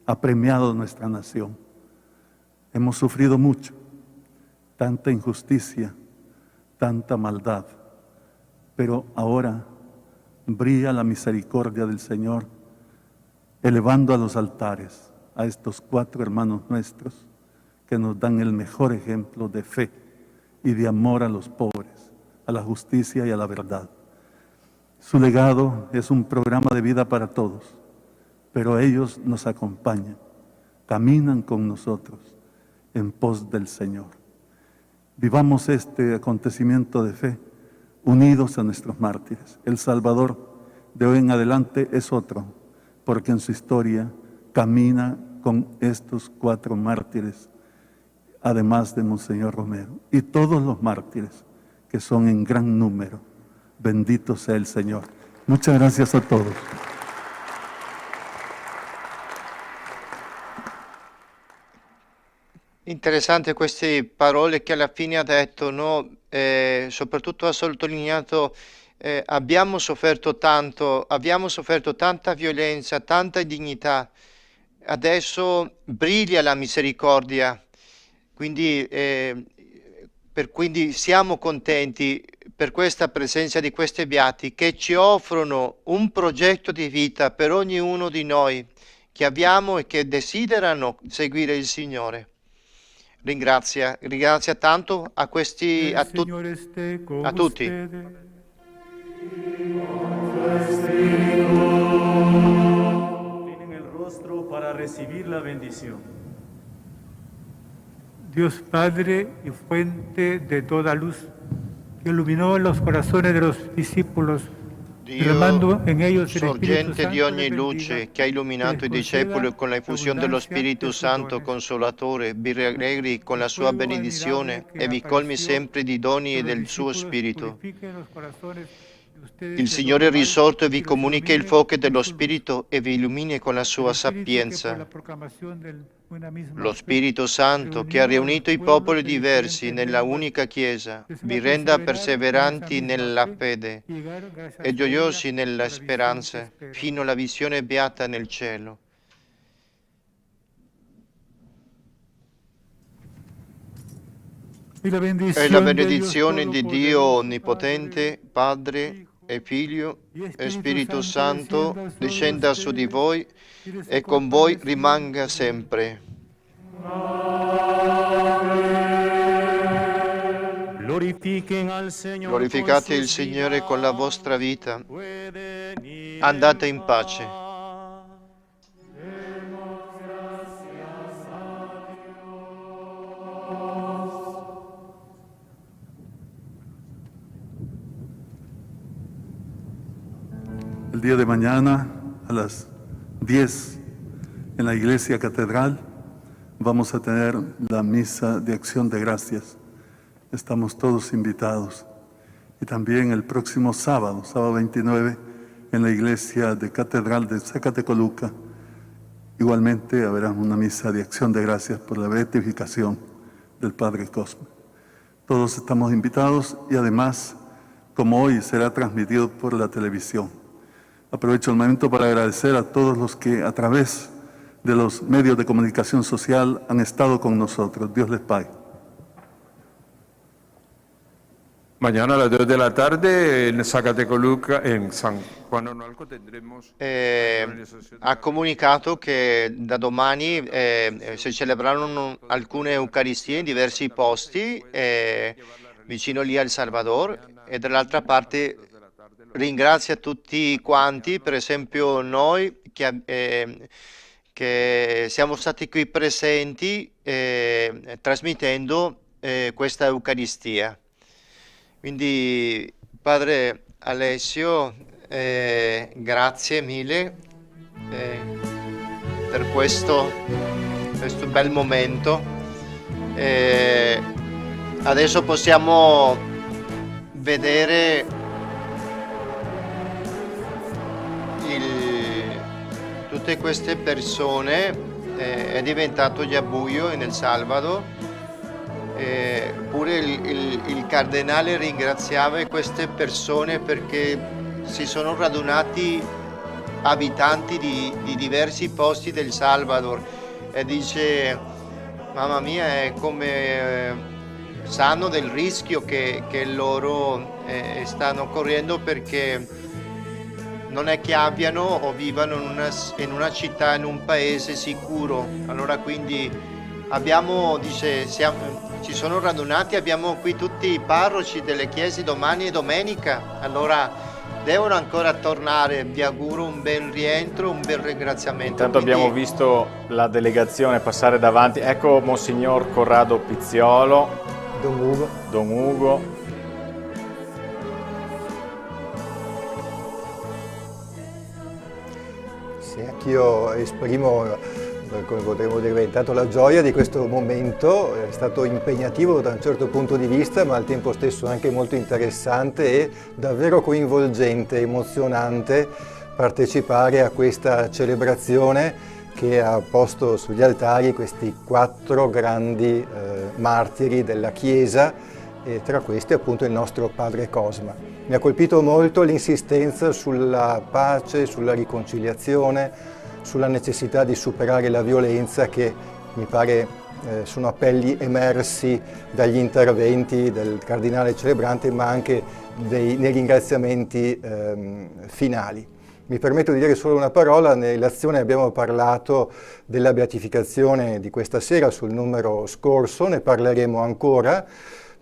ha premiado nuestra nación. Hemos sufrido mucho, tanta injusticia, tanta maldad, pero ahora brilla la misericordia del Señor, elevando a los altares a estos 4 hermanos nuestros que nos dan el mejor ejemplo de fe y de amor a los pobres, a la justicia y a la verdad. Su legado es un programa de vida para todos, pero ellos nos acompañan, caminan con nosotros en pos del Señor. Vivamos este acontecimiento de fe unidos a nuestros mártires. El Salvador de hoy en adelante es otro, porque en su historia camina con estos 4 mártires, además de Monseñor Romero, y todos los mártires, que son en gran número. Bendito sea el Señor. Muchas gracias a todos. Interessante queste parole che alla fine ha detto, no? Soprattutto ha sottolineato abbiamo sofferto tanto, abbiamo sofferto tanta violenza, tanta indignità, adesso brilla la misericordia, quindi siamo contenti per questa presenza di questi beati che ci offrono un progetto di vita per ognuno di noi che abbiamo e che desiderano seguire il Signore. Ringrazia tanto a questi a tutti. Inclinen el rostro para recibir la bendición. Dios Padre y fuente de toda luz, que iluminó los corazones de los discípulos, derramando en ellos el Espíritu sorgente Santo di ogni de luce, bendiga, che ha illuminato i discepoli con la effusione dello Spirito Santo Consolatore, vi rallegri con la sua benedizione e vi colmi sempre di doni e del suo Spirito. Il Signore è risorto e vi comunica il fuoco dello Spirito e vi illumini con la sua sapienza. Lo Spirito Santo, che ha riunito i popoli diversi nella unica Chiesa, vi renda perseveranti nella fede e gioiosi nella speranza, fino alla visione beata nel cielo. E la benedizione di Dio Onnipotente, Padre e Figlio e Spirito Santo, discenda su di voi e con voi rimanga sempre. Glorificate il Signore con la vostra vita. Andate in pace. El día de mañana a las 10 en la iglesia catedral vamos a tener la misa de acción de gracias. Estamos todos invitados. Y también el próximo sábado, sábado 29, en la iglesia de Catedral de Zacatecoluca. Igualmente habrá una misa de acción de gracias por la beatificación del Padre Cosma. Todos estamos invitados y además, como hoy será transmitido por la televisión. Aprovecho el momento para agradecer a todos los que a través de los medios de comunicación social han estado con nosotros. Dios les pague. Mañana a las 2 de la tarde en Zacatecoluca, en San Juan Onalco, tendremos ha comunicato che da domani si celebreranno alcune Eucaristie in diversi posti vicino lì a El Salvador, e dall'altra parte ringrazia tutti quanti, per esempio noi che siamo stati qui presenti trasmettendo questa Eucaristia. Quindi Padre Alessio, grazie mille per questo bel momento. Adesso possiamo vedere tutte queste persone. È diventato già buio in El Salvador. Pure il Cardinale ringraziava queste persone perché si sono radunati abitanti di diversi posti del Salvador, e dice: mamma mia, è come sanno del rischio che loro stanno correndo, perché non è che abbiano o vivano in una città, in un paese sicuro. Allora quindi abbiamo, dice, ci sono radunati, abbiamo qui tutti i parroci delle chiese domani e domenica, allora devono ancora tornare. Vi auguro un bel rientro, un bel ringraziamento. Intanto abbiamo visto la delegazione passare davanti, ecco Monsignor Corrado Pizziolo, Don Ugo. Sì, anch'io esprimo, come potremmo dire, intanto la gioia di questo momento. È stato impegnativo da un certo punto di vista, ma al tempo stesso anche molto interessante e davvero coinvolgente, emozionante partecipare a questa celebrazione che ha posto sugli altari questi 4 grandi martiri della Chiesa, e tra questi appunto il nostro Padre Cosma. Mi ha colpito molto l'insistenza sulla pace, sulla riconciliazione, sulla necessità di superare la violenza, che mi pare sono appelli emersi dagli interventi del Cardinale celebrante, ma anche nei ringraziamenti finali. Mi permetto di dire solo una parola. Nell'azione abbiamo parlato della beatificazione di questa sera sul numero scorso, ne parleremo ancora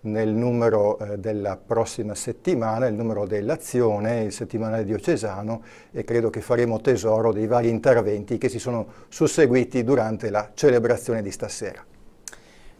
nel numero della prossima settimana, il numero dell'azione, il settimanale diocesano, e credo che faremo tesoro dei vari interventi che si sono susseguiti durante la celebrazione di stasera.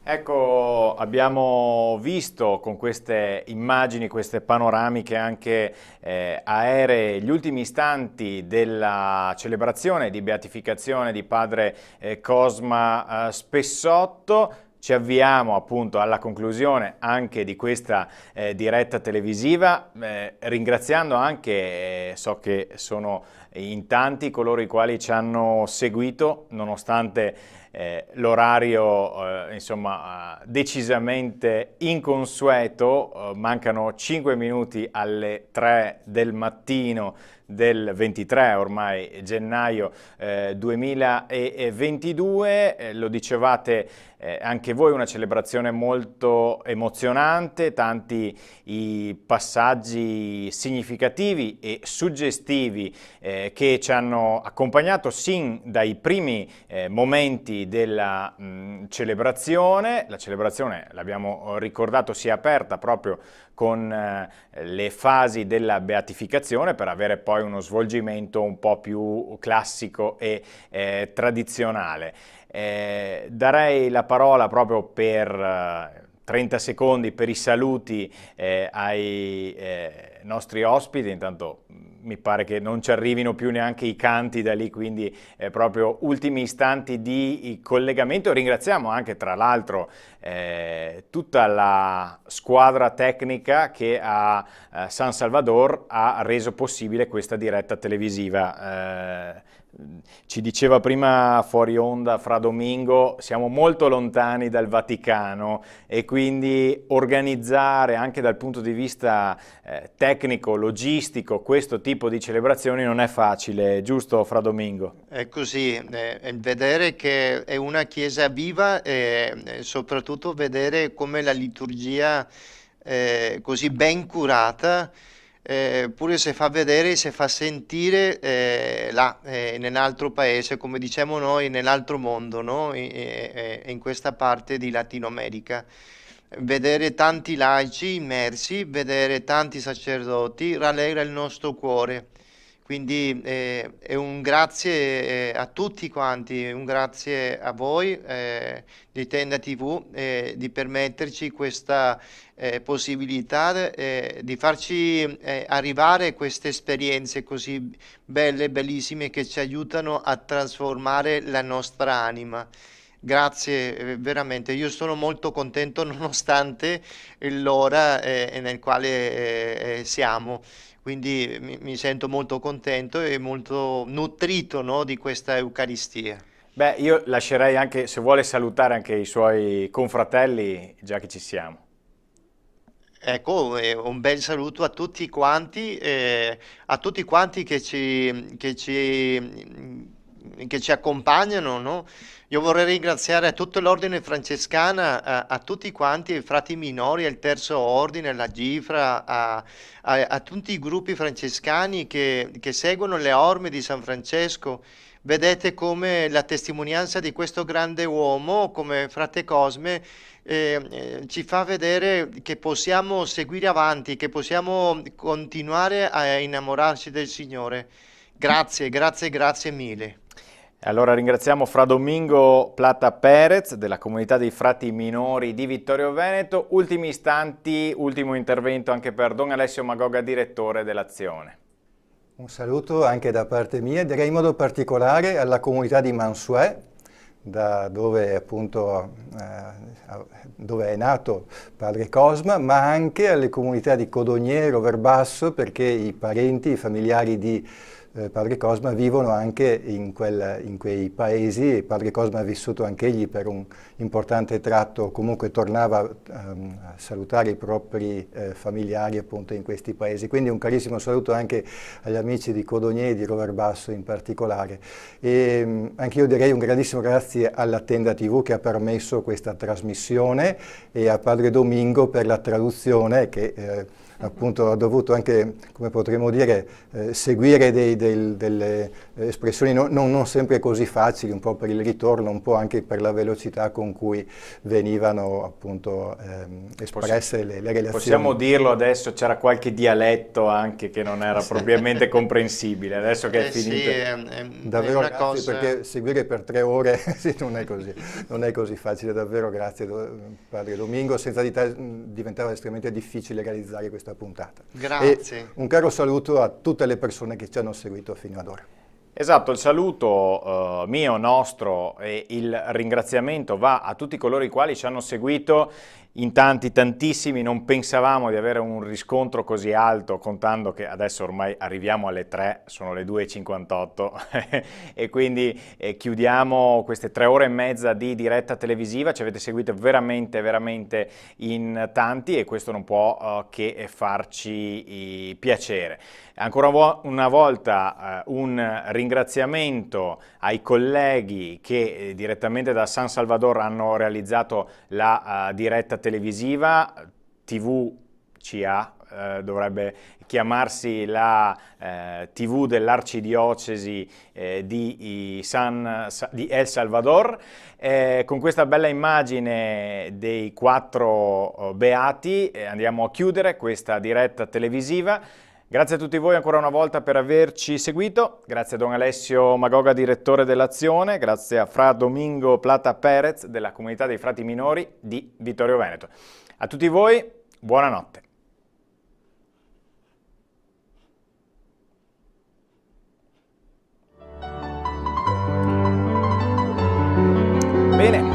Ecco, abbiamo visto con queste immagini, queste panoramiche anche aeree, gli ultimi istanti della celebrazione di beatificazione di Padre Cosma Spessotto. Ci avviamo appunto alla conclusione anche di questa diretta televisiva, ringraziando anche, so che sono in tanti coloro i quali ci hanno seguito, nonostante l'orario insomma decisamente inconsueto. Mancano 5 minuti alle 3 del mattino del 23 ormai gennaio 2022, lo dicevate anche voi, una celebrazione molto emozionante, tanti i passaggi significativi e suggestivi che ci hanno accompagnato sin dai primi momenti della celebrazione. La celebrazione, l'abbiamo ricordato, si è aperta proprio con le fasi della beatificazione, per avere poi uno svolgimento un po' più classico e tradizionale. Darei la parola proprio per 30 secondi per i saluti ai nostri ospiti. Intanto mi pare che non ci arrivino più neanche i canti da lì, quindi proprio ultimi istanti di collegamento. Ringraziamo anche tra l'altro tutta la squadra tecnica che a San Salvador ha reso possibile questa diretta televisiva. Ci diceva prima fuori onda Fra Domingo, siamo molto lontani dal Vaticano e quindi organizzare anche dal punto di vista tecnico, logistico, questo tipo di celebrazioni non è facile, giusto Fra Domingo? È così, vedere che è una chiesa viva e soprattutto vedere come la liturgia così ben curata pure se fa vedere, se fa sentire là, nell'altro paese, come diciamo noi, nell'altro mondo, no? In questa parte di Latino America. Vedere tanti laici immersi, vedere tanti sacerdoti rallegra il nostro cuore. Quindi è un grazie a tutti quanti, un grazie a voi di Tenda TV di permetterci questa possibilità di farci arrivare queste esperienze così belle, bellissime, che ci aiutano a trasformare la nostra anima. Grazie, veramente, io sono molto contento nonostante l'ora nel quale siamo. Quindi mi sento molto contento e molto nutrito, no, di questa Eucaristia. Beh, io lascerei anche, se vuole salutare anche i suoi confratelli, già che ci siamo. Ecco, un bel saluto a tutti quanti che ci accompagnano, no? Io vorrei ringraziare tutto l'ordine francescana, a tutti quanti, i frati minori, il terzo ordine, la Gifra, a tutti i gruppi francescani che seguono le orme di San Francesco. Vedete come la testimonianza di questo grande uomo, come frate Cosme, ci fa vedere che possiamo seguire avanti, che possiamo continuare a innamorarci del Signore. Grazie, grazie, grazie mille. Allora ringraziamo Fra Domingo Plata Perez della comunità dei frati minori di Vittorio Veneto. Ultimi istanti, ultimo intervento anche per Don Alessio Magoga, direttore dell'Azione. Un saluto anche da parte mia, direi in modo particolare alla comunità di Mansuè, da dove appunto dove è nato padre Cosma, ma anche alle comunità di Codognero, Verbasso, perché i parenti, i familiari di padre Cosma vivono anche in quei paesi e padre Cosma ha vissuto anche egli per un importante tratto, comunque tornava a salutare i propri familiari appunto in questi paesi. Quindi un carissimo saluto anche agli amici di Codognè e di Roverbasso in particolare. E anche io direi un grandissimo grazie alla Tenda TV che ha permesso questa trasmissione e a padre Domingo per la traduzione che appunto ha dovuto anche, come potremmo dire, seguire delle espressioni non sempre così facili, un po' per il ritorno, un po' anche per la velocità con cui venivano appunto espresse le relazioni. Possiamo dirlo adesso, c'era qualche dialetto anche che non era propriamente comprensibile, adesso che è finito. Sì, davvero una grazie, cosa... perché seguire per 3 ore sì, non è così facile, davvero grazie padre Domingo, senza di te diventava estremamente difficile realizzare questa puntata. Grazie. E un caro saluto a tutte le persone che ci hanno seguito fino ad ora. Esatto, il saluto mio, nostro e il ringraziamento va a tutti coloro i quali ci hanno seguito, in tantissimi, non pensavamo di avere un riscontro così alto, contando che adesso ormai arriviamo alle 3, sono le 2:58 e quindi chiudiamo queste 3 ore e mezza di diretta televisiva, ci avete seguito veramente in tanti e questo non può che farci piacere. Ancora una volta un ringraziamento ai colleghi che direttamente da San Salvador hanno realizzato la diretta televisiva, TVCA, dovrebbe chiamarsi la TV dell'Arcidiocesi di El Salvador, con questa bella immagine dei 4 beati andiamo a chiudere questa diretta televisiva. Grazie a tutti voi ancora una volta per averci seguito, grazie a Don Alessio Magoga, direttore dell'Azione, grazie a Fra Domingo Plata Perez della comunità dei frati minori di Vittorio Veneto. A tutti voi, buonanotte. Bene,